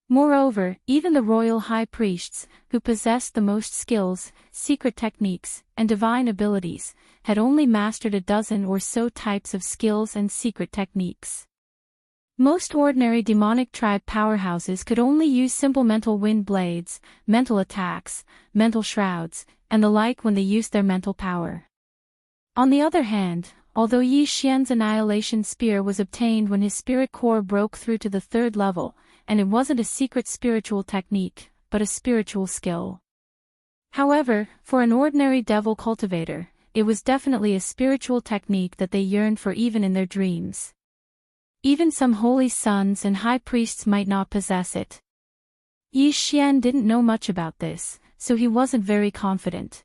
Moreover, even the royal high priests, who possessed the most skills, secret techniques, and divine abilities, had only mastered a dozen or so types of skills and secret techniques. Most ordinary demonic tribe powerhouses could only use simple mental wind blades, mental attacks, mental shrouds, and the like when they used their mental power. On the other hand, although Yi Xian's Annihilation Spear was obtained when his spirit core broke through to the 3rd level, and it wasn't a secret spiritual technique, but a spiritual skill. However, for an ordinary devil cultivator, it was definitely a spiritual technique that they yearned for even in their dreams. Even some holy sons and high priests might not possess it. Yi Xian didn't know much about this, so he wasn't very confident.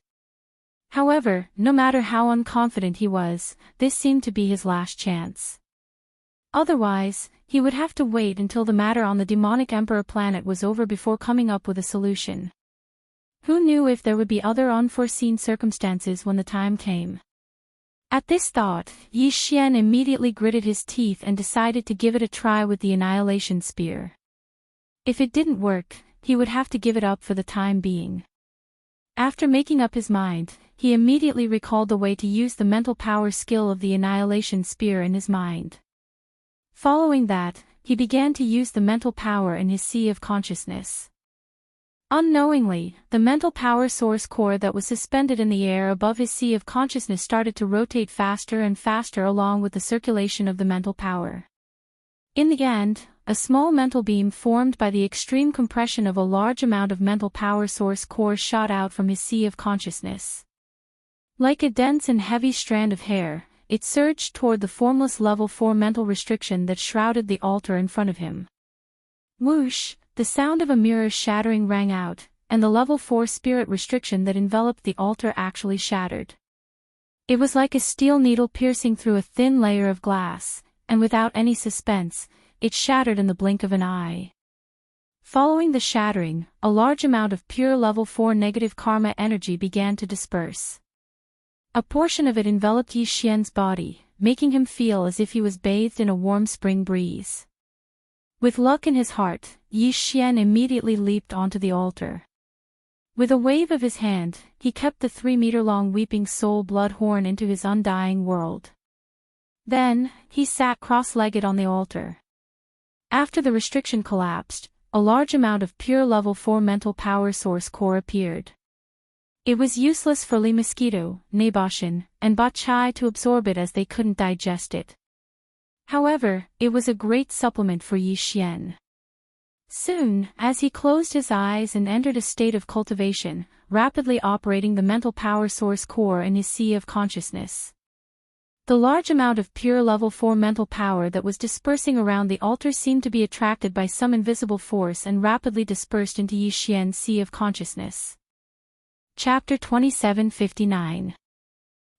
However, no matter how unconfident he was, this seemed to be his last chance. Otherwise, he would have to wait until the matter on the demonic emperor planet was over before coming up with a solution. Who knew if there would be other unforeseen circumstances when the time came? At this thought, Yi Xian immediately gritted his teeth and decided to give it a try with the Annihilation Spear. If it didn't work, he would have to give it up for the time being. After making up his mind, he immediately recalled the way to use the mental power skill of the Annihilation Spear in his mind. Following that, he began to use the mental power in his sea of consciousness. Unknowingly, the mental power source core that was suspended in the air above his sea of consciousness started to rotate faster and faster along with the circulation of the mental power. In the end, a small mental beam formed by the extreme compression of a large amount of mental power source core shot out from his sea of consciousness. Like a dense and heavy strand of hair, it surged toward the formless level 4 mental restriction that shrouded the altar in front of him. Whoosh, the sound of a mirror shattering rang out, and the level 4 spirit restriction that enveloped the altar actually shattered. It was like a steel needle piercing through a thin layer of glass, and without any suspense, it shattered in the blink of an eye. Following the shattering, a large amount of pure level 4 negative karma energy began to disperse. A portion of it enveloped Yi Xian's body, making him feel as if he was bathed in a warm spring breeze. With luck in his heart, Yi Xian immediately leaped onto the altar. With a wave of his hand, he kept the 3-meter-long weeping soul blood horn into his undying world. Then, he sat cross-legged on the altar. After the restriction collapsed, a large amount of pure level 4 mental power source core appeared. It was useless for Li Mosquito, Naboshan, and Bachai to absorb it as they couldn't digest it. However, it was a great supplement for Yi Xian. Soon, as he closed his eyes and entered a state of cultivation, rapidly operating the mental power source core in his sea of consciousness. The large amount of pure level 4 mental power that was dispersing around the altar seemed to be attracted by some invisible force and rapidly dispersed into Yi Xian's sea of consciousness. Chapter 2759.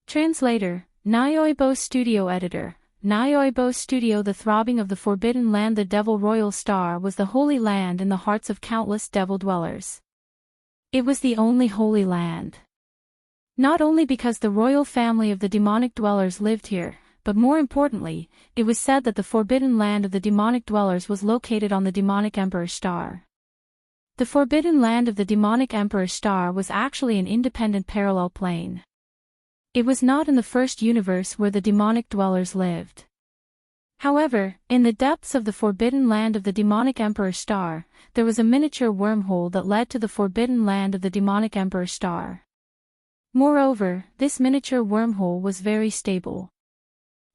Translator, Nyoibo Studio Editor. Nyoibo Studio. The throbbing of the Forbidden Land. The Devil Royal Star was the holy land in the hearts of countless devil dwellers. It was the only holy land. Not only because the royal family of the demonic dwellers lived here, but more importantly, it was said that the Forbidden Land of the demonic dwellers was located on the demonic Emperor Star. The Forbidden Land of the demonic Emperor Star was actually an independent parallel plane. It was not in the first universe where the demonic dwellers lived. However, in the depths of the Forbidden Land of the demonic Emperor Star, there was a miniature wormhole that led to the Forbidden Land of the demonic Emperor Star. Moreover, this miniature wormhole was very stable.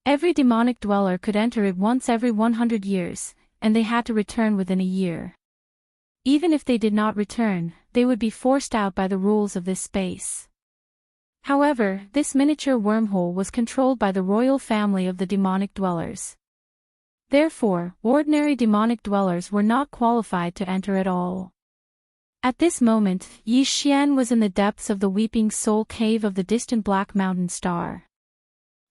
Every demonic dweller could enter it once every 100 years, and they had to return within a year. Even if they did not return, they would be forced out by the rules of this space. However, this miniature wormhole was controlled by the royal family of the demonic dwellers. Therefore, ordinary demonic dwellers were not qualified to enter at all. At this moment, Yi Xian was in the depths of the Weeping Soul Cave of the distant Black Mountain Star.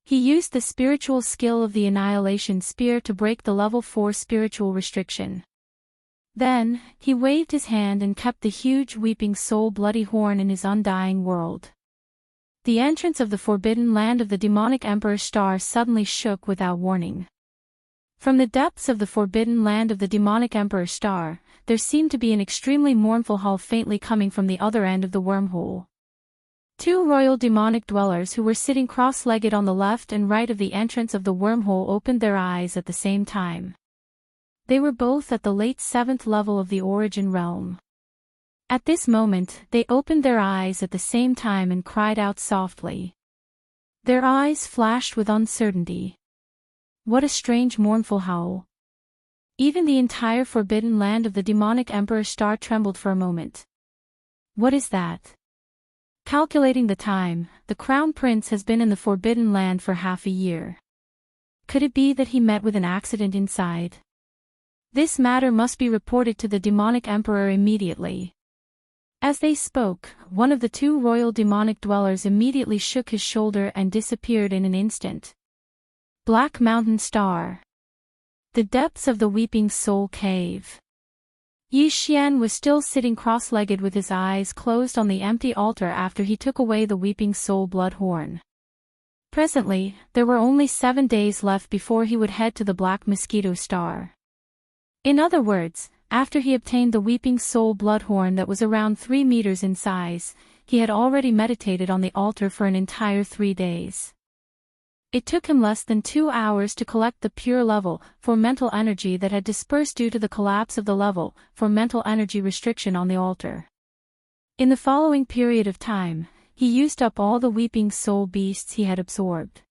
He used the spiritual skill of the Annihilation Spear to break the level 4 spiritual restriction. Then, he waved his hand and kept the huge Weeping Soul Bloody Horn in his undying world. The entrance of the Forbidden Land of the demonic Emperor Star suddenly shook without warning. From the depths of the Forbidden Land of the demonic Emperor Star, there seemed to be an extremely mournful howl faintly coming from the other end of the wormhole. Two royal demonic dwellers who were sitting cross-legged on the left and right of the entrance of the wormhole opened their eyes at the same time. They were both at the late 7th level of the Origin Realm. At this moment, they opened their eyes at the same time and cried out softly. Their eyes flashed with uncertainty. What a strange mournful howl. Even the entire Forbidden Land of the demonic Emperor Star trembled for a moment. What is that? Calculating the time, the Crown Prince has been in the Forbidden Land for half a year. Could it be that he met with an accident inside? This matter must be reported to the demonic Emperor immediately. As they spoke, one of the two royal demonic dwellers immediately shook his shoulder and disappeared in an instant. Black Mountain Star. The depths of the Weeping Soul Cave. Yi Xian was still sitting cross-legged with his eyes closed on the empty altar after he took away the Weeping Soul Blood Horn. Presently, there were only 7 days left before he would head to the Black Mosquito Star. In other words, after he obtained the Weeping Soul Blood Horn that was around 3 meters in size, he had already meditated on the altar for an entire 3 days. It took him less than 2 hours to collect the pure level 4 mental energy that had dispersed due to the collapse of the level 4 mental energy restriction on the altar. In the following period of time, he used up all the Weeping Soul beasts he had absorbed.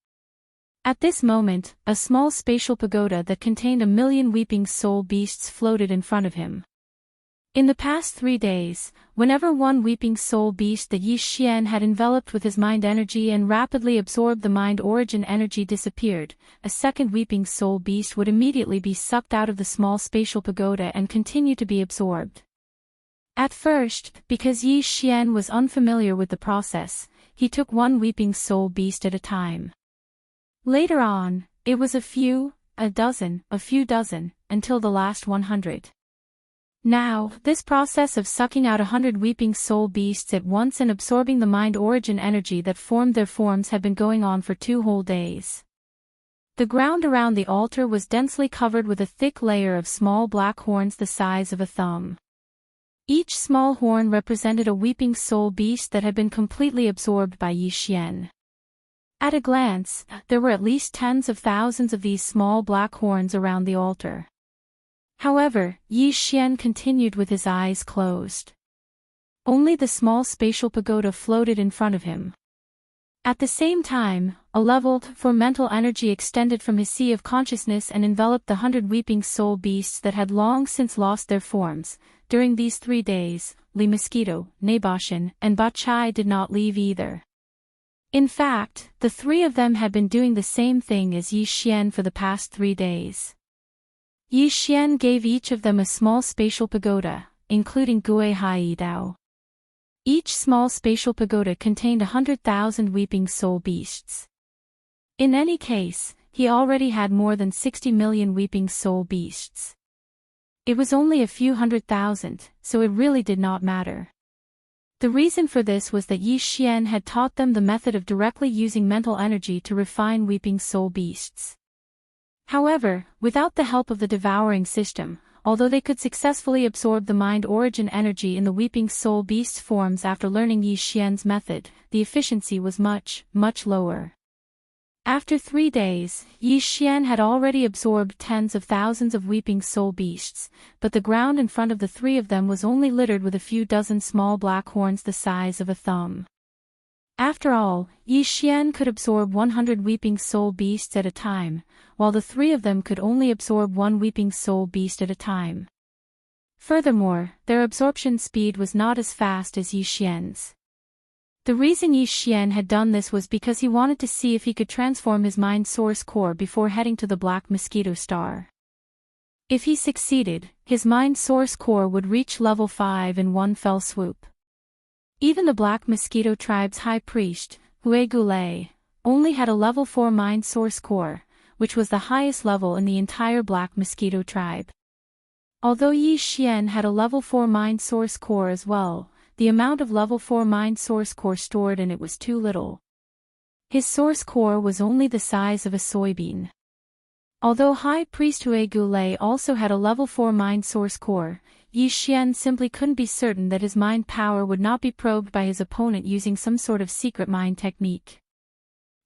At this moment, a small spatial pagoda that contained 1,000,000 Weeping Soul beasts floated in front of him. In the past 3 days, whenever one Weeping Soul beast that Yi Xian had enveloped with his mind energy and rapidly absorbed the mind origin energy disappeared, a second Weeping Soul beast would immediately be sucked out of the small spatial pagoda and continue to be absorbed. At first, because Yi Xian was unfamiliar with the process, he took one Weeping Soul beast at a time. Later on, it was a few dozen, until the last 100. Now, this process of sucking out 100 Weeping Soul beasts at once and absorbing the mind origin energy that formed their forms had been going on for 2 whole days. The ground around the altar was densely covered with a thick layer of small black horns the size of a thumb. Each small horn represented a Weeping Soul beast that had been completely absorbed by Yi Xian. At a glance, there were at least tens of thousands of these small black horns around the altar. However, Yi Xian continued with his eyes closed. Only the small spatial pagoda floated in front of him. At the same time, a level for mental energy extended from his sea of consciousness and enveloped the 100 weeping soul beasts that had long since lost their forms. During these 3 days, Li Mosquito, Naboshin, and Bachai did not leave either. In fact, the 3 of them had been doing the same thing as Yi Xian for the past 3 days. Yi Xian gave each of them a small spatial pagoda, including Gui Hai Dao. Each small spatial pagoda contained 100,000 weeping soul beasts. In any case, he already had more than 60 million weeping soul beasts. It was only a few 100,000, so it really did not matter. The reason for this was that Yi Xian had taught them the method of directly using mental energy to refine weeping soul beasts. However, without the help of the devouring system, although they could successfully absorb the mind origin energy in the weeping soul beast forms after learning Yi Xian's method, the efficiency was much, much lower. After 3 days, Yi Xian had already absorbed tens of thousands of weeping soul beasts, but the ground in front of the 3 of them was only littered with a few dozen small black horns the size of a thumb. After all, Yi Xian could absorb 100 weeping soul beasts at a time, while the 3 of them could only absorb 1 weeping soul beast at a time. Furthermore, their absorption speed was not as fast as Yi Xian's. The reason Yi Xian had done this was because he wanted to see if he could transform his mind source core before heading to the Black Mosquito Star. If he succeeded, his mind source core would reach level 5 in one fell swoop. Even the Black Mosquito tribe's high priest, Hue Gulei, only had a level 4 mind source core, which was the highest level in the entire Black Mosquito tribe. Although Yi Xian had a level 4 mind source core as well, the amount of level 4 mind source core stored in it was too little. His source core was only the size of a soybean. Although High Priest Hue Gulei also had a level 4 mind source core, Yi Xian simply couldn't be certain that his mind power would not be probed by his opponent using some sort of secret mind technique.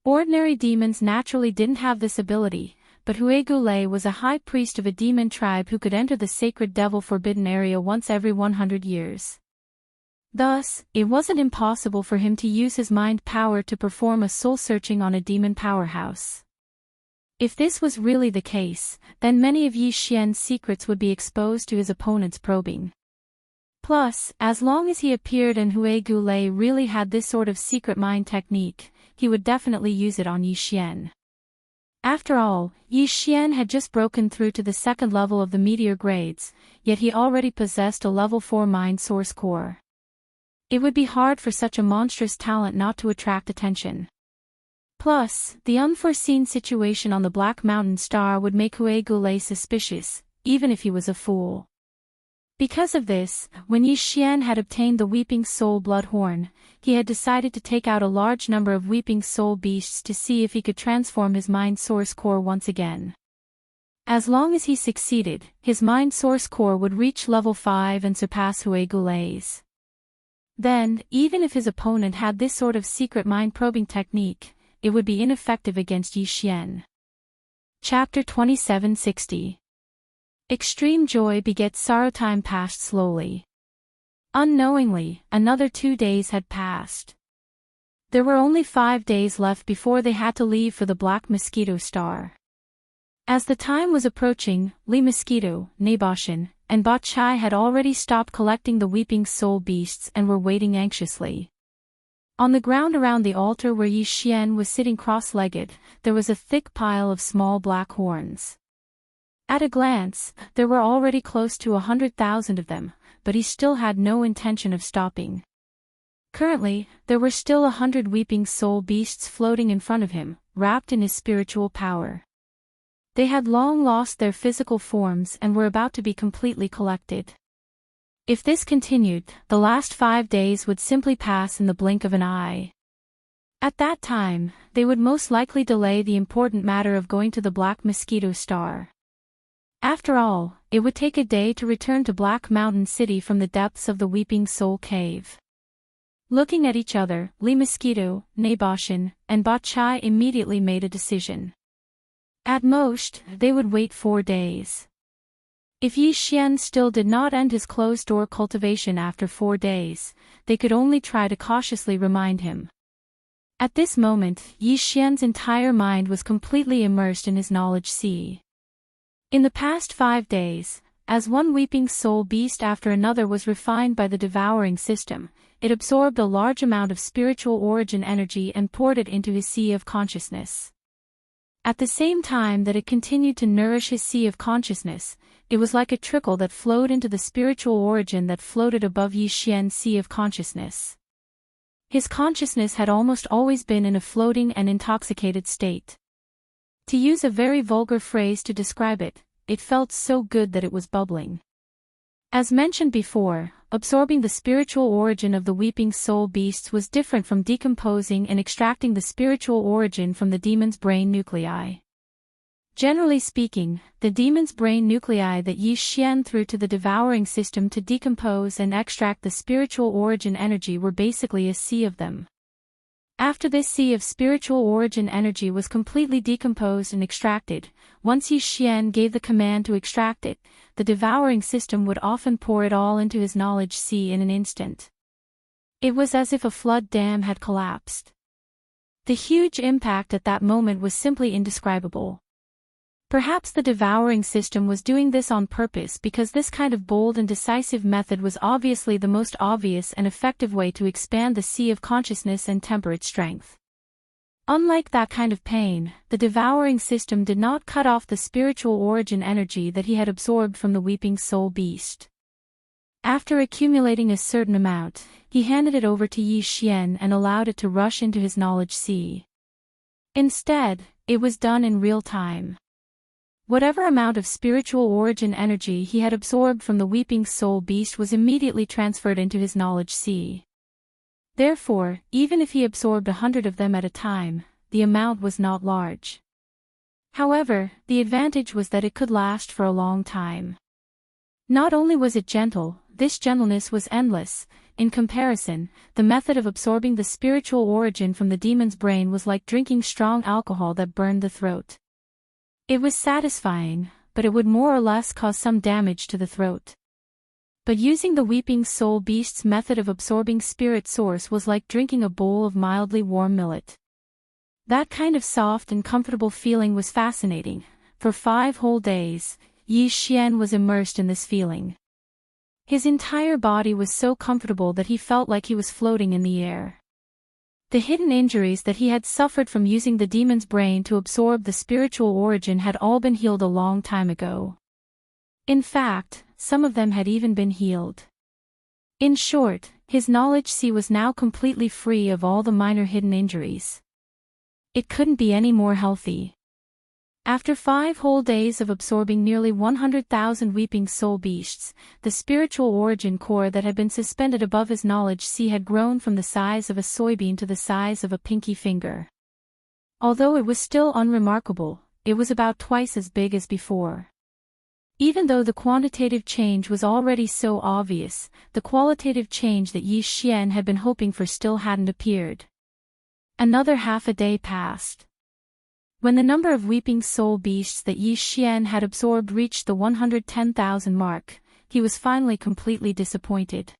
Ordinary demons naturally didn't have this ability, but Hue Gulei was a high priest of a demon tribe who could enter the sacred devil forbidden area once every 100 years. Thus, it wasn't impossible for him to use his mind power to perform a soul searching on a demon powerhouse. If this was really the case, then many of Yi Xian's secrets would be exposed to his opponent's probing. Plus, as long as he appeared and Hue Gulei really had this sort of secret mind technique, he would definitely use it on Yi Xian. After all, Yi Xian had just broken through to the 2nd level of the meteor grades, yet he already possessed a level 4 mind source core. It would be hard for such a monstrous talent not to attract attention. Plus, the unforeseen situation on the Black Mountain Star would make Hue Gulei suspicious, even if he was a fool. Because of this, when Yi Xian had obtained the Weeping Soul Bloodhorn, he had decided to take out a large number of Weeping Soul beasts to see if he could transform his mind source core once again. As long as he succeeded, his mind source core would reach level 5 and surpass Hue Gulei's. Then, even if his opponent had this sort of secret mind probing technique, it would be ineffective against Yi Xian. Chapter 2760. Extreme joy begets sorrow. Time passed slowly. Unknowingly, another 2 days had passed. There were only 5 days left before they had to leave for the Black Mosquito Star. As the time was approaching, Li Mosquito, Naboshin, and Bachai had already stopped collecting the Weeping Soul Beasts and were waiting anxiously. On the ground around the altar where Yi Xian was sitting cross-legged, there was a thick pile of small black horns. At a glance, there were already close to 100,000 of them, but he still had no intention of stopping. Currently, there were still 100 weeping soul beasts floating in front of him, wrapped in his spiritual power. They had long lost their physical forms and were about to be completely collected. If this continued, the last 5 days would simply pass in the blink of an eye. At that time, they would most likely delay the important matter of going to the Black Mosquito Star. After all, it would take a day to return to Black Mountain City from the depths of the Weeping Soul Cave. Looking at each other, Li Mosquito, Naboshin, and Bachai immediately made a decision. At most, they would wait 4 days. If Yi Xian still did not end his closed-door cultivation after 4 days, they could only try to cautiously remind him. At this moment, Yi Xian's entire mind was completely immersed in his knowledge sea. In the past 5 days, as one weeping soul beast after another was refined by the devouring system, it absorbed a large amount of spiritual origin energy and poured it into his sea of consciousness. At the same time that it continued to nourish his sea of consciousness, it was like a trickle that flowed into the spiritual origin that floated above Yi Xian's sea of consciousness. His consciousness had almost always been in a floating and intoxicated state. To use a very vulgar phrase to describe it, it felt so good that it was bubbling. As mentioned before, absorbing the spiritual origin of the weeping soul beasts was different from decomposing and extracting the spiritual origin from the demon's brain nuclei. Generally speaking, the demon's brain nuclei that Yi Xian threw to the devouring system to decompose and extract the spiritual origin energy were basically a sea of them. After this sea of spiritual origin energy was completely decomposed and extracted, once Yi Xian gave the command to extract it, the devouring system would often pour it all into his knowledge sea in an instant. It was as if a flood dam had collapsed. The huge impact at that moment was simply indescribable. Perhaps the devouring system was doing this on purpose because this kind of bold and decisive method was obviously the most obvious and effective way to expand the sea of consciousness and temper its strength. Unlike that kind of pain, the devouring system did not cut off the spiritual origin energy that he had absorbed from the weeping soul beast. After accumulating a certain amount, he handed it over to Yi Xian and allowed it to rush into his knowledge sea. Instead, it was done in real time. Whatever amount of spiritual origin energy he had absorbed from the weeping soul beast was immediately transferred into his knowledge sea. Therefore, even if he absorbed 100 of them at a time, the amount was not large. However, the advantage was that it could last for a long time. Not only was it gentle, this gentleness was endless. In comparison, the method of absorbing the spiritual origin from the demon's brain was like drinking strong alcohol that burned the throat. It was satisfying, but it would more or less cause some damage to the throat. But using the weeping soul beast's method of absorbing spirit source was like drinking a bowl of mildly warm millet. That kind of soft and comfortable feeling was fascinating. For 5 whole days, Yi Xian was immersed in this feeling. His entire body was so comfortable that he felt like he was floating in the air. The hidden injuries that he had suffered from using the demon's brain to absorb the spiritual origin had all been healed a long time ago. In fact, some of them had even been healed. In short, his knowledge sea was now completely free of all the minor hidden injuries. It couldn't be any more healthy. After 5 whole days of absorbing nearly 100,000 weeping soul beasts, the spiritual origin core that had been suspended above his knowledge sea had grown from the size of a soybean to the size of a pinky finger. Although it was still unremarkable, it was about twice as big as before. Even though the quantitative change was already so obvious, the qualitative change that Yi Xian had been hoping for still hadn't appeared. Another half a day passed. When the number of weeping soul beasts that Yi Xian had absorbed reached the 110,000 mark, he was finally completely disappointed.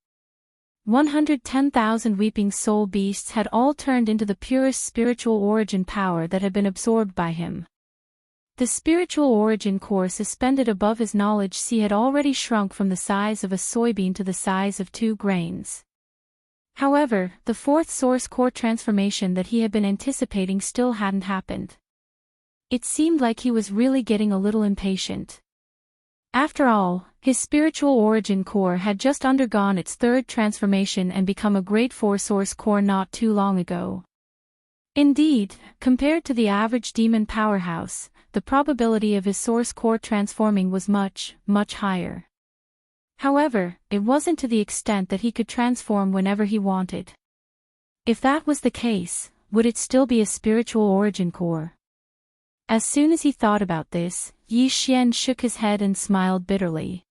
110,000 weeping soul beasts had all turned into the purest spiritual origin power that had been absorbed by him. The spiritual origin core suspended above his knowledge sea had already shrunk from the size of a soybean to the size of 2 grains. However, the 4th source core transformation that he had been anticipating still hadn't happened. It seemed like he was really getting a little impatient. After all, his spiritual origin core had just undergone its 3rd transformation and become a great 4-source core not too long ago. Indeed, compared to the average demon powerhouse, the probability of his source core transforming was much, much higher. However, it wasn't to the extent that he could transform whenever he wanted. If that was the case, would it still be a spiritual origin core? As soon as he thought about this, Yi Xian shook his head and smiled bitterly.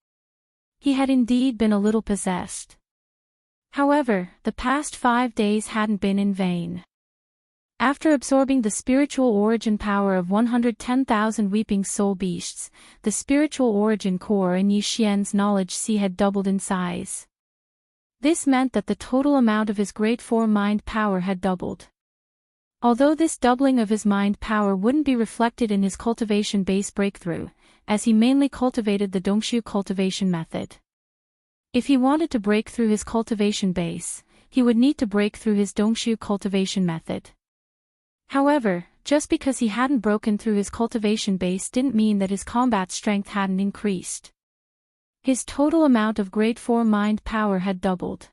He had indeed been a little possessed. However, the past 5 days hadn't been in vain. After absorbing the spiritual origin power of 110,000 weeping soul beasts, the spiritual origin core in Yi Xian's knowledge sea had doubled in size. This meant that the total amount of his Great Four mind power had doubled. Although this doubling of his mind power wouldn't be reflected in his cultivation base breakthrough, as he mainly cultivated the Dongshu cultivation method. If he wanted to break through his cultivation base, he would need to break through his Dongshu cultivation method. However, just because he hadn't broken through his cultivation base didn't mean that his combat strength hadn't increased. His total amount of Grade 4 mind power had doubled.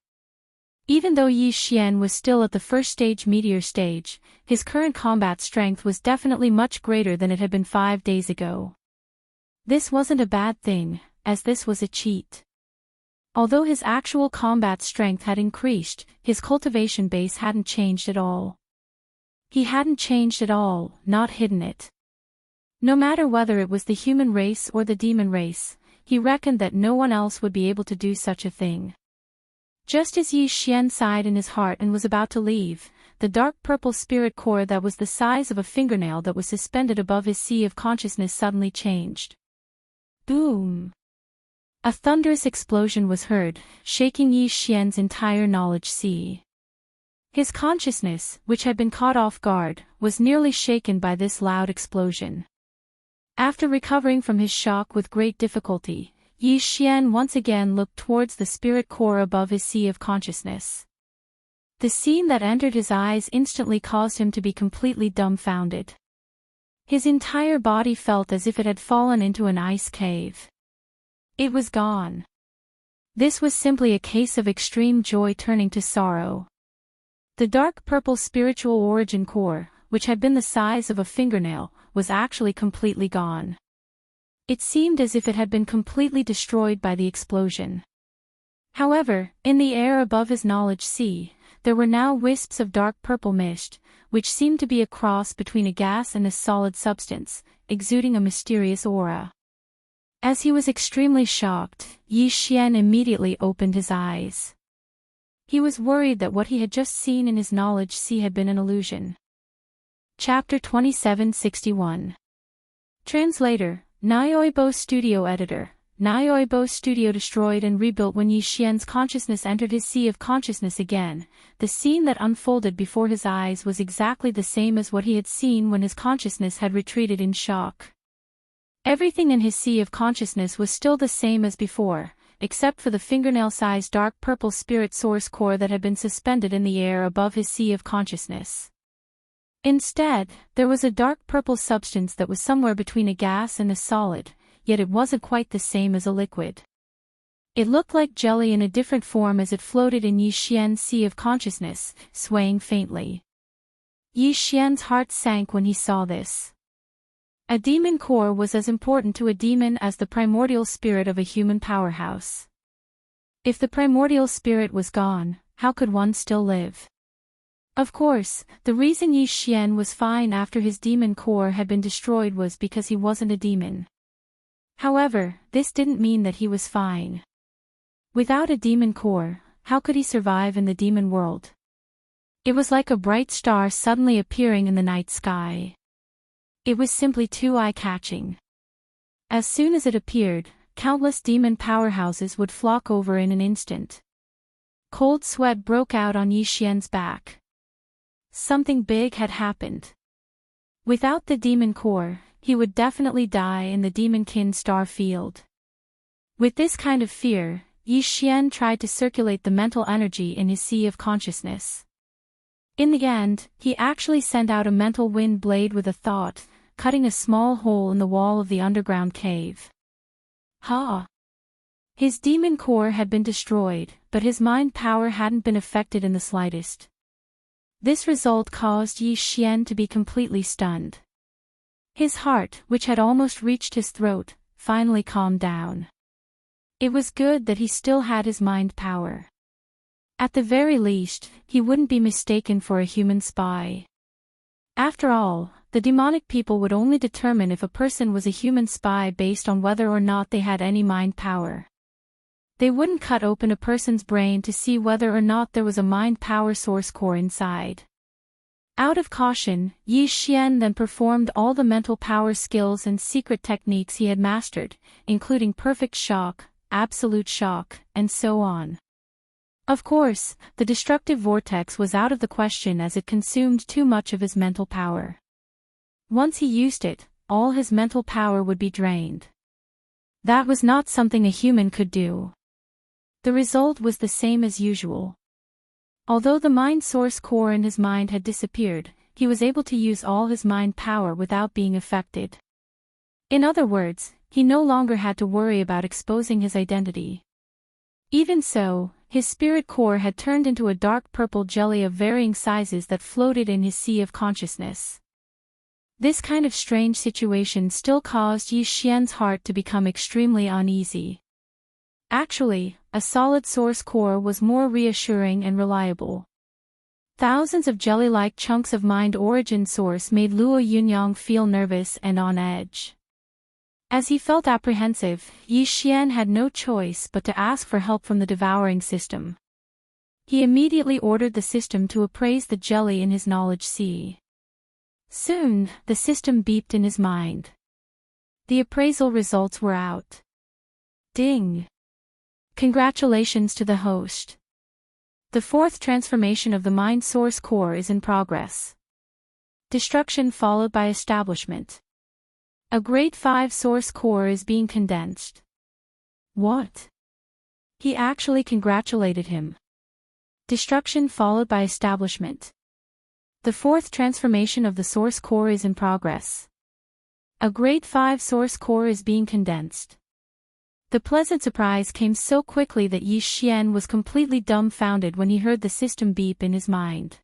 Even though Yi Xian was still at the first stage meteor stage, his current combat strength was definitely much greater than it had been 5 days ago. This wasn't a bad thing, as this was a cheat. Although his actual combat strength had increased, his cultivation base hadn't changed at all. He hadn't changed at all, not hidden it. No matter whether it was the human race or the demon race, he reckoned that no one else would be able to do such a thing. Just as Yi Xian sighed in his heart and was about to leave, the dark purple spirit core that was the size of a fingernail that was suspended above his sea of consciousness suddenly changed. Boom! A thunderous explosion was heard, shaking Yi Xian's entire knowledge sea. His consciousness, which had been caught off guard, was nearly shaken by this loud explosion. After recovering from his shock with great difficulty, Yi Xian once again looked towards the spirit core above his sea of consciousness. The scene that entered his eyes instantly caused him to be completely dumbfounded. His entire body felt as if it had fallen into an ice cave. It was gone. This was simply a case of extreme joy turning to sorrow. The dark purple spiritual origin core, which had been the size of a fingernail, was actually completely gone. It seemed as if it had been completely destroyed by the explosion. However, in the air above his knowledge sea, there were now wisps of dark purple mist, which seemed to be a cross between a gas and a solid substance, exuding a mysterious aura. As he was extremely shocked, Yi Xian immediately opened his eyes. He was worried that what he had just seen in his knowledge sea had been an illusion. Chapter 2761. Translator, Nyoibo Studio Editor. Nyoibo Studio destroyed and rebuilt when Yi Xian's consciousness entered his sea of consciousness again. The scene that unfolded before his eyes was exactly the same as what he had seen when his consciousness had retreated in shock. Everything in his sea of consciousness was still the same as before, except for the fingernail-sized dark purple spirit source core that had been suspended in the air above his sea of consciousness. Instead, there was a dark purple substance that was somewhere between a gas and a solid, yet it wasn't quite the same as a liquid. It looked like jelly in a different form as it floated in Yi Xian's sea of consciousness, swaying faintly. Yi Xian's heart sank when he saw this. A demon core was as important to a demon as the primordial spirit of a human powerhouse. If the primordial spirit was gone, how could one still live? Of course, the reason Yi Xian was fine after his demon core had been destroyed was because he wasn't a demon. However, this didn't mean that he was fine. Without a demon core, how could he survive in the demon world? It was like a bright star suddenly appearing in the night sky. It was simply too eye-catching. As soon as it appeared, countless demon powerhouses would flock over in an instant. Cold sweat broke out on Yi Xian's back. Something big had happened. Without the demon core, he would definitely die in the demon-kin star field. With this kind of fear, Yi Xian tried to circulate the mental energy in his sea of consciousness. In the end, he actually sent out a mental wind blade with a thought, cutting a small hole in the wall of the underground cave. Ha! His demon core had been destroyed, but his mind power hadn't been affected in the slightest. This result caused Yi Xian to be completely stunned. His heart, which had almost reached his throat, finally calmed down. It was good that he still had his mind power. At the very least, he wouldn't be mistaken for a human spy. After all, the demonic people would only determine if a person was a human spy based on whether or not they had any mind power. They wouldn't cut open a person's brain to see whether or not there was a mind power source core inside. Out of caution, Yi Xian then performed all the mental power skills and secret techniques he had mastered, including perfect shock, absolute shock, and so on. Of course, the destructive vortex was out of the question as it consumed too much of his mental power. Once he used it, all his mental power would be drained. That was not something a human could do. The result was the same as usual. Although the mind source core in his mind had disappeared, he was able to use all his mind power without being affected. In other words, he no longer had to worry about exposing his identity. Even so, his spirit core had turned into a dark purple jelly of varying sizes that floated in his sea of consciousness. This kind of strange situation still caused Yi Xian's heart to become extremely uneasy. Actually, a solid source core was more reassuring and reliable. Thousands of jelly-like chunks of mind origin source made Luo Yunyang feel nervous and on edge. As he felt apprehensive, Yi Xian had no choice but to ask for help from the devouring system. He immediately ordered the system to appraise the jelly in his knowledge sea. Soon, the system beeped in his mind. The appraisal results were out. Ding! Congratulations to the host. The fourth transformation of the mind source core is in progress. Destruction followed by establishment. A grade 5 source core is being condensed. What? He actually congratulated him. Destruction followed by establishment. The fourth transformation of the source core is in progress. A grade 5 source core is being condensed. The pleasant surprise came so quickly that Yi Xian was completely dumbfounded when he heard the system beep in his mind.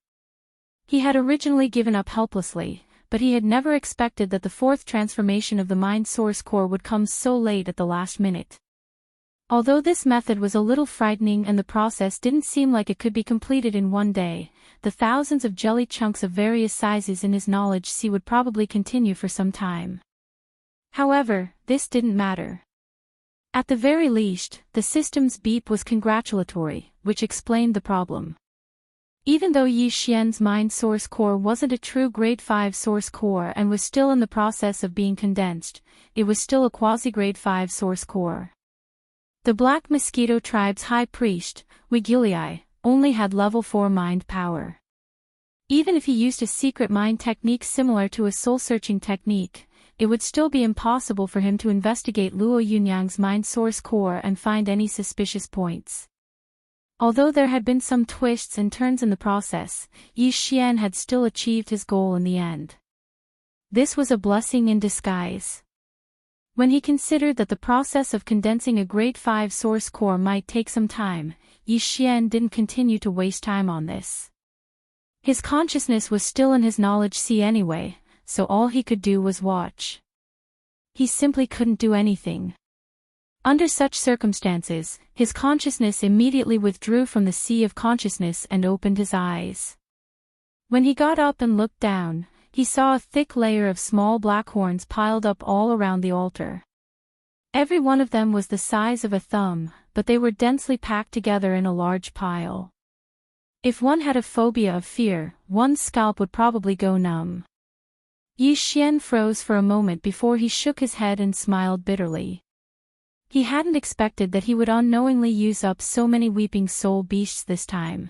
He had originally given up helplessly, but he had never expected that the fourth transformation of the mind source core would come so late at the last minute. Although this method was a little frightening and the process didn't seem like it could be completed in one day, the thousands of jelly chunks of various sizes in his knowledge sea would probably continue for some time. However, this didn't matter. At the very least, the system's beep was congratulatory, which explained the problem. Even though Yi Xian's mind source core wasn't a true grade 5 source core and was still in the process of being condensed, it was still a quasi-grade 5 source core. The Black Mosquito tribe's high priest, Wigiliai, only had level 4 mind power. Even if he used a secret mind technique similar to a soul-searching technique, it would still be impossible for him to investigate Luo Yunyang's mind source core and find any suspicious points. Although there had been some twists and turns in the process, Yi Xian had still achieved his goal in the end. This was a blessing in disguise. When he considered that the process of condensing a grade 5 source core might take some time, Yi Xian didn't continue to waste time on this. His consciousness was still in his knowledge sea anyway, so all he could do was watch. He simply couldn't do anything. Under such circumstances, his consciousness immediately withdrew from the sea of consciousness and opened his eyes. When he got up and looked down, he saw a thick layer of small black horns piled up all around the altar. Every one of them was the size of a thumb, but they were densely packed together in a large pile. If one had a phobia of fear, one's scalp would probably go numb. Yi Xian froze for a moment before he shook his head and smiled bitterly. He hadn't expected that he would unknowingly use up so many weeping soul beasts this time.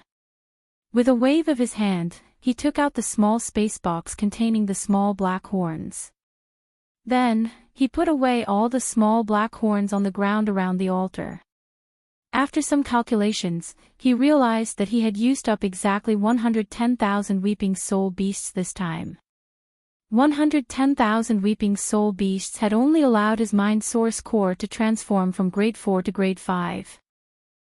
With a wave of his hand, he took out the small space box containing the small black horns. Then, he put away all the small black horns on the ground around the altar. After some calculations, he realized that he had used up exactly 110,000 weeping soul beasts this time. 110,000 weeping soul beasts had only allowed his mind source core to transform from grade 4 to grade 5.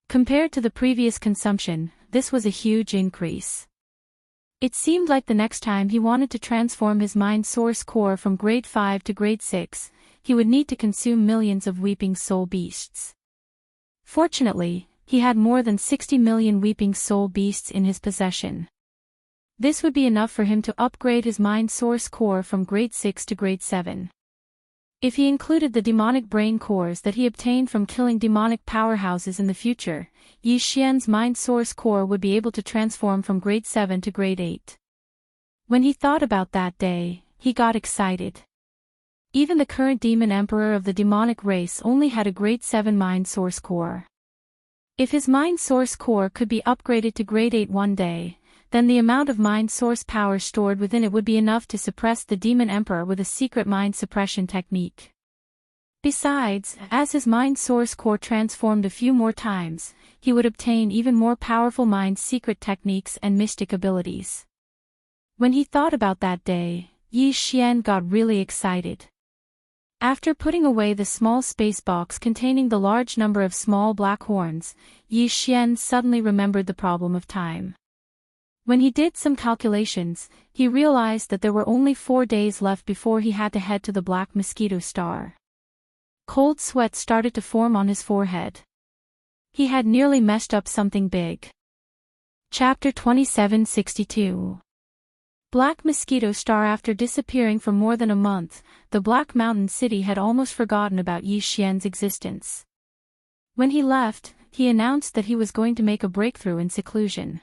Compared to the previous consumption, this was a huge increase. It seemed like the next time he wanted to transform his mind source core from grade 5 to grade 6, he would need to consume millions of weeping soul beasts. Fortunately, he had more than 60 million weeping soul beasts in his possession. This would be enough for him to upgrade his mind source core from grade 6 to grade 7. If he included the demonic brain cores that he obtained from killing demonic powerhouses in the future, Yi Xian's mind source core would be able to transform from grade 7 to grade 8. When he thought about that day, he got excited. Even the current demon emperor of the demonic race only had a grade 7 mind source core. If his mind source core could be upgraded to grade 8 one day, then the amount of mind source power stored within it would be enough to suppress the demon emperor with a secret mind suppression technique. Besides, as his mind source core transformed a few more times, he would obtain even more powerful mind secret techniques and mystic abilities. When he thought about that day, Yi Xian got really excited. After putting away the small space box containing the large number of small black horns, Yi Xian suddenly remembered the problem of time. When he did some calculations, he realized that there were only 4 days left before he had to head to the Black Mosquito Star. Cold sweat started to form on his forehead. He had nearly messed up something big. Chapter 2762. Black Mosquito Star. After disappearing for more than a month, the Black Mountain City had almost forgotten about Yi Xian's existence. When he left, he announced that he was going to make a breakthrough in seclusion.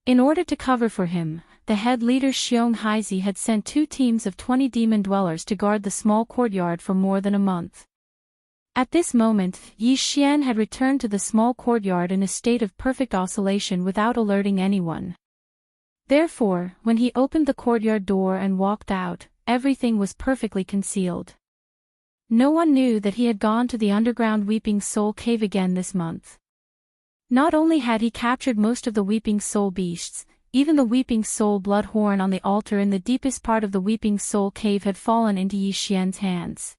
In order to cover for him, the head leader Xiong Haizi had sent 2 teams of 20 demon dwellers to guard the small courtyard for more than a month. At this moment, Yi Xian had returned to the small courtyard in a state of perfect oscillation without alerting anyone. Therefore, when he opened the courtyard door and walked out, everything was perfectly concealed. No one knew that he had gone to the underground Weeping Soul Cave again this month. Not only had he captured most of the Weeping Soul beasts, even the Weeping Soul blood horn on the altar in the deepest part of the Weeping Soul Cave had fallen into Yi Xian's hands.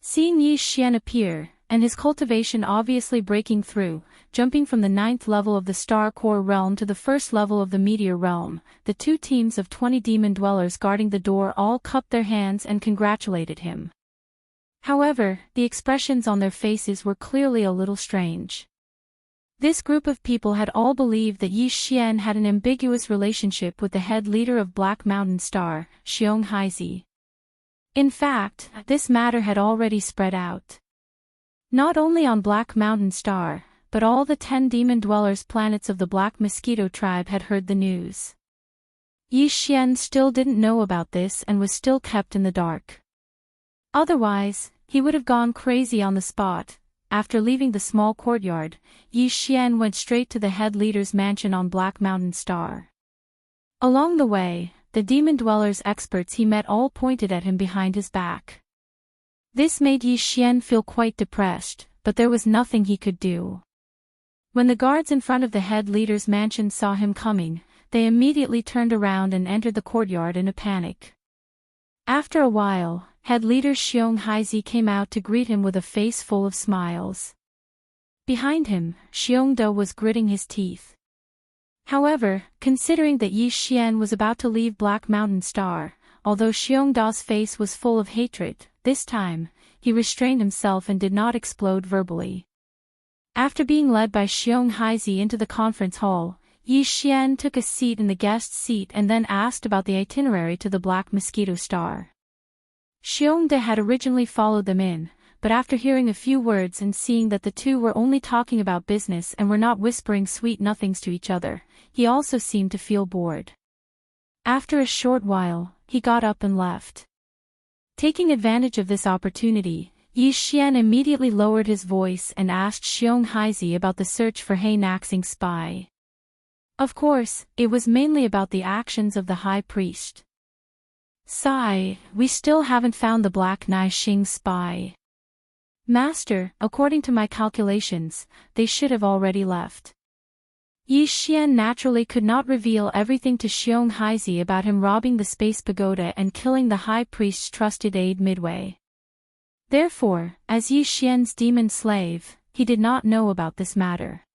Seeing Yi Xian appear, and his cultivation obviously breaking through, jumping from the 9th level of the Star Core realm to the 1st level of the Meteor realm, the 2 teams of 20 demon dwellers guarding the door all cupped their hands and congratulated him. However, the expressions on their faces were clearly a little strange. This group of people had all believed that Yi Xian had an ambiguous relationship with the head leader of Black Mountain Star, Xiong Haizi. In fact, this matter had already spread out. Not only on Black Mountain Star, but all the 10 demon dwellers planets of the Black Mosquito tribe had heard the news. Yi Xian still didn't know about this and was still kept in the dark. Otherwise, he would have gone crazy on the spot. After leaving the small courtyard, Yi Xian went straight to the head leader's mansion on Black Mountain Star. Along the way, the demon dwellers' experts he met all pointed at him behind his back. This made Yi Xian feel quite depressed, but there was nothing he could do. When the guards in front of the head leader's mansion saw him coming, they immediately turned around and entered the courtyard in a panic. After a while, head leader Xiong Haizi came out to greet him with a face full of smiles. Behind him, Xiong Da was gritting his teeth. However, considering that Yi Xian was about to leave Black Mountain Star, although Xiong Da's face was full of hatred, this time, he restrained himself and did not explode verbally. After being led by Xiong Haizi into the conference hall, Yi Xian took a seat in the guest seat and then asked about the itinerary to the Black Mosquito Star. Xiong Da had originally followed them in, but after hearing a few words and seeing that the two were only talking about business and were not whispering sweet nothings to each other, he also seemed to feel bored. After a short while, he got up and left. Taking advantage of this opportunity, Yi Xian immediately lowered his voice and asked Xiong Haizi about the search for He Naxing's spy. Of course, it was mainly about the actions of the High Priest. Sigh, we still haven't found the Black Naixing's spy. Master, according to my calculations, they should have already left. Yi Xian naturally could not reveal everything to Xiong Haizi about him robbing the space pagoda and killing the High Priest's trusted aide midway. Therefore, as Yi Xian's demon slave, he did not know about this matter.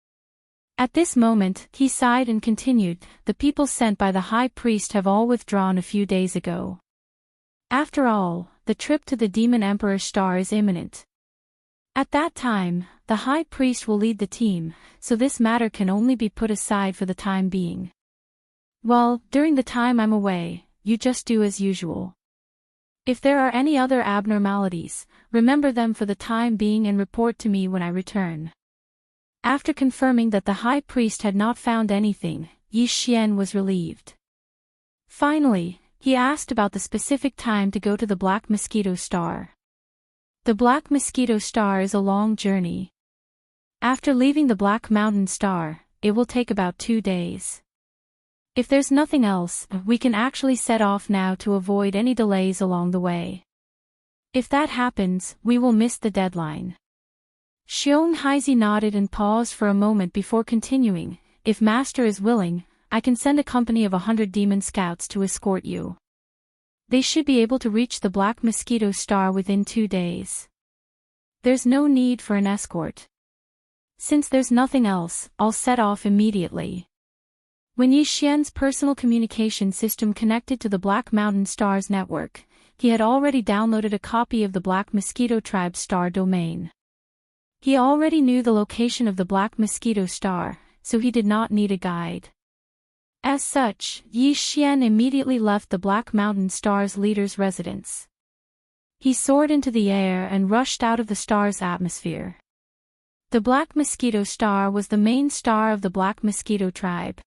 At this moment, he sighed and continued, the people sent by the High Priest have all withdrawn a few days ago. After all, the trip to the Demon Emperor Star is imminent. At that time, the High Priest will lead the team, so this matter can only be put aside for the time being. Well, during the time I'm away, you just do as usual. If there are any other abnormalities, remember them for the time being and report to me when I return. After confirming that the High Priest had not found anything, Yi Xian was relieved. Finally, he asked about the specific time to go to the Black Mosquito Star. The Black Mosquito Star is a long journey. After leaving the Black Mountain Star, it will take about 2 days. If there's nothing else, we can actually set off now to avoid any delays along the way. If that happens, we will miss the deadline. Xiong Haizi nodded and paused for a moment before continuing. If Master is willing, I can send a company of 100 demon scouts to escort you. They should be able to reach the Black Mosquito Star within 2 days. There's no need for an escort. Since there's nothing else, I'll set off immediately. When Yi Xian's personal communication system connected to the Black Mountain Stars network, he had already downloaded a copy of the Black Mosquito Tribe's star domain. He already knew the location of the Black Mosquito Star, so he did not need a guide. As such, Yi Xian immediately left the Black Mountain Star's leader's residence. He soared into the air and rushed out of the star's atmosphere. The Black Mosquito Star was the main star of the Black Mosquito Tribe.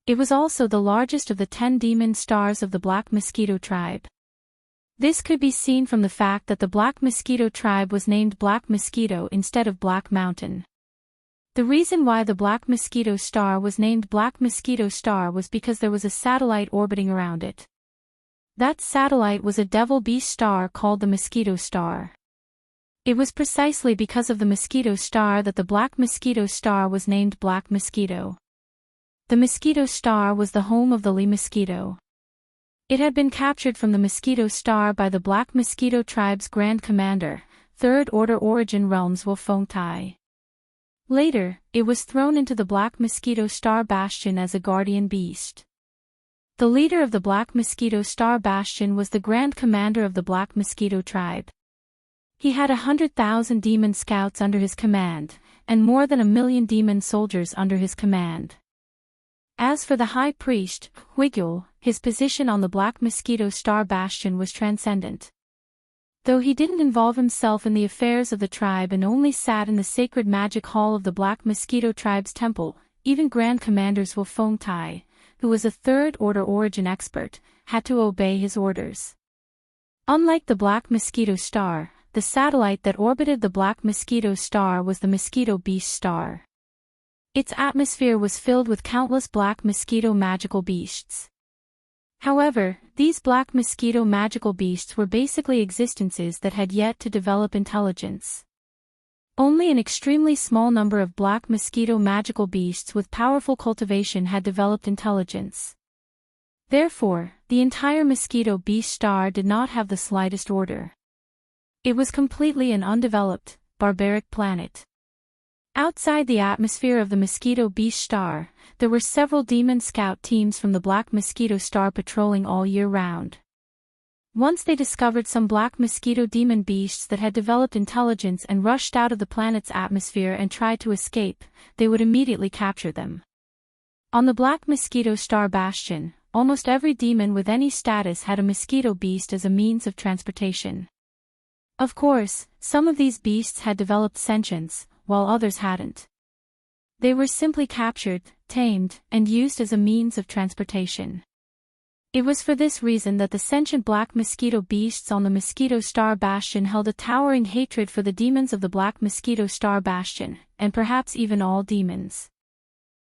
It was also the largest of the 10 demon stars of the Black Mosquito Tribe. This could be seen from the fact that the Black Mosquito Tribe was named Black Mosquito instead of Black Mountain. The reason why the Black Mosquito Star was named Black Mosquito Star was because there was a satellite orbiting around it. That satellite was a devil beast star called the Mosquito Star. It was precisely because of the Mosquito Star that the Black Mosquito Star was named Black Mosquito. The Mosquito Star was the home of the Li Mosquito. It had been captured from the Mosquito Star by the Black Mosquito Tribe's Grand Commander, Third Order Origin Realms Wu Fengtai. Later, it was thrown into the Black Mosquito Star Bastion as a guardian beast. The leader of the Black Mosquito Star Bastion was the Grand Commander of the Black Mosquito Tribe. He had 100,000 demon scouts under his command, and more than 1,000,000 demon soldiers under his command. As for the High Priest, Huigyul, his position on the Black Mosquito Star Bastion was transcendent. Though he didn't involve himself in the affairs of the tribe and only sat in the sacred magic hall of the Black Mosquito Tribe's temple, even Grand Commanders Wu Fengtai, who was a Third Order Origin expert, had to obey his orders. Unlike the Black Mosquito Star, the satellite that orbited the Black Mosquito Star was the Mosquito Beast Star. Its atmosphere was filled with countless black mosquito magical beasts. However, these black mosquito magical beasts were basically existences that had yet to develop intelligence. Only an extremely small number of black mosquito magical beasts with powerful cultivation had developed intelligence. Therefore, the entire Mosquito Beast Star did not have the slightest order. It was completely an undeveloped, barbaric planet. Outside the atmosphere of the Mosquito Beast Star, there were several demon scout teams from the Black Mosquito Star patrolling all year round. Once they discovered some black mosquito demon beasts that had developed intelligence and rushed out of the planet's atmosphere and tried to escape, they would immediately capture them. On the Black Mosquito Star Bastion, almost every demon with any status had a mosquito beast as a means of transportation. Of course, some of these beasts had developed sentience, while others hadn't. They were simply captured, tamed, and used as a means of transportation. It was for this reason that the sentient black mosquito beasts on the Mosquito Star Bastion held a towering hatred for the demons of the Black Mosquito Star Bastion, and perhaps even all demons.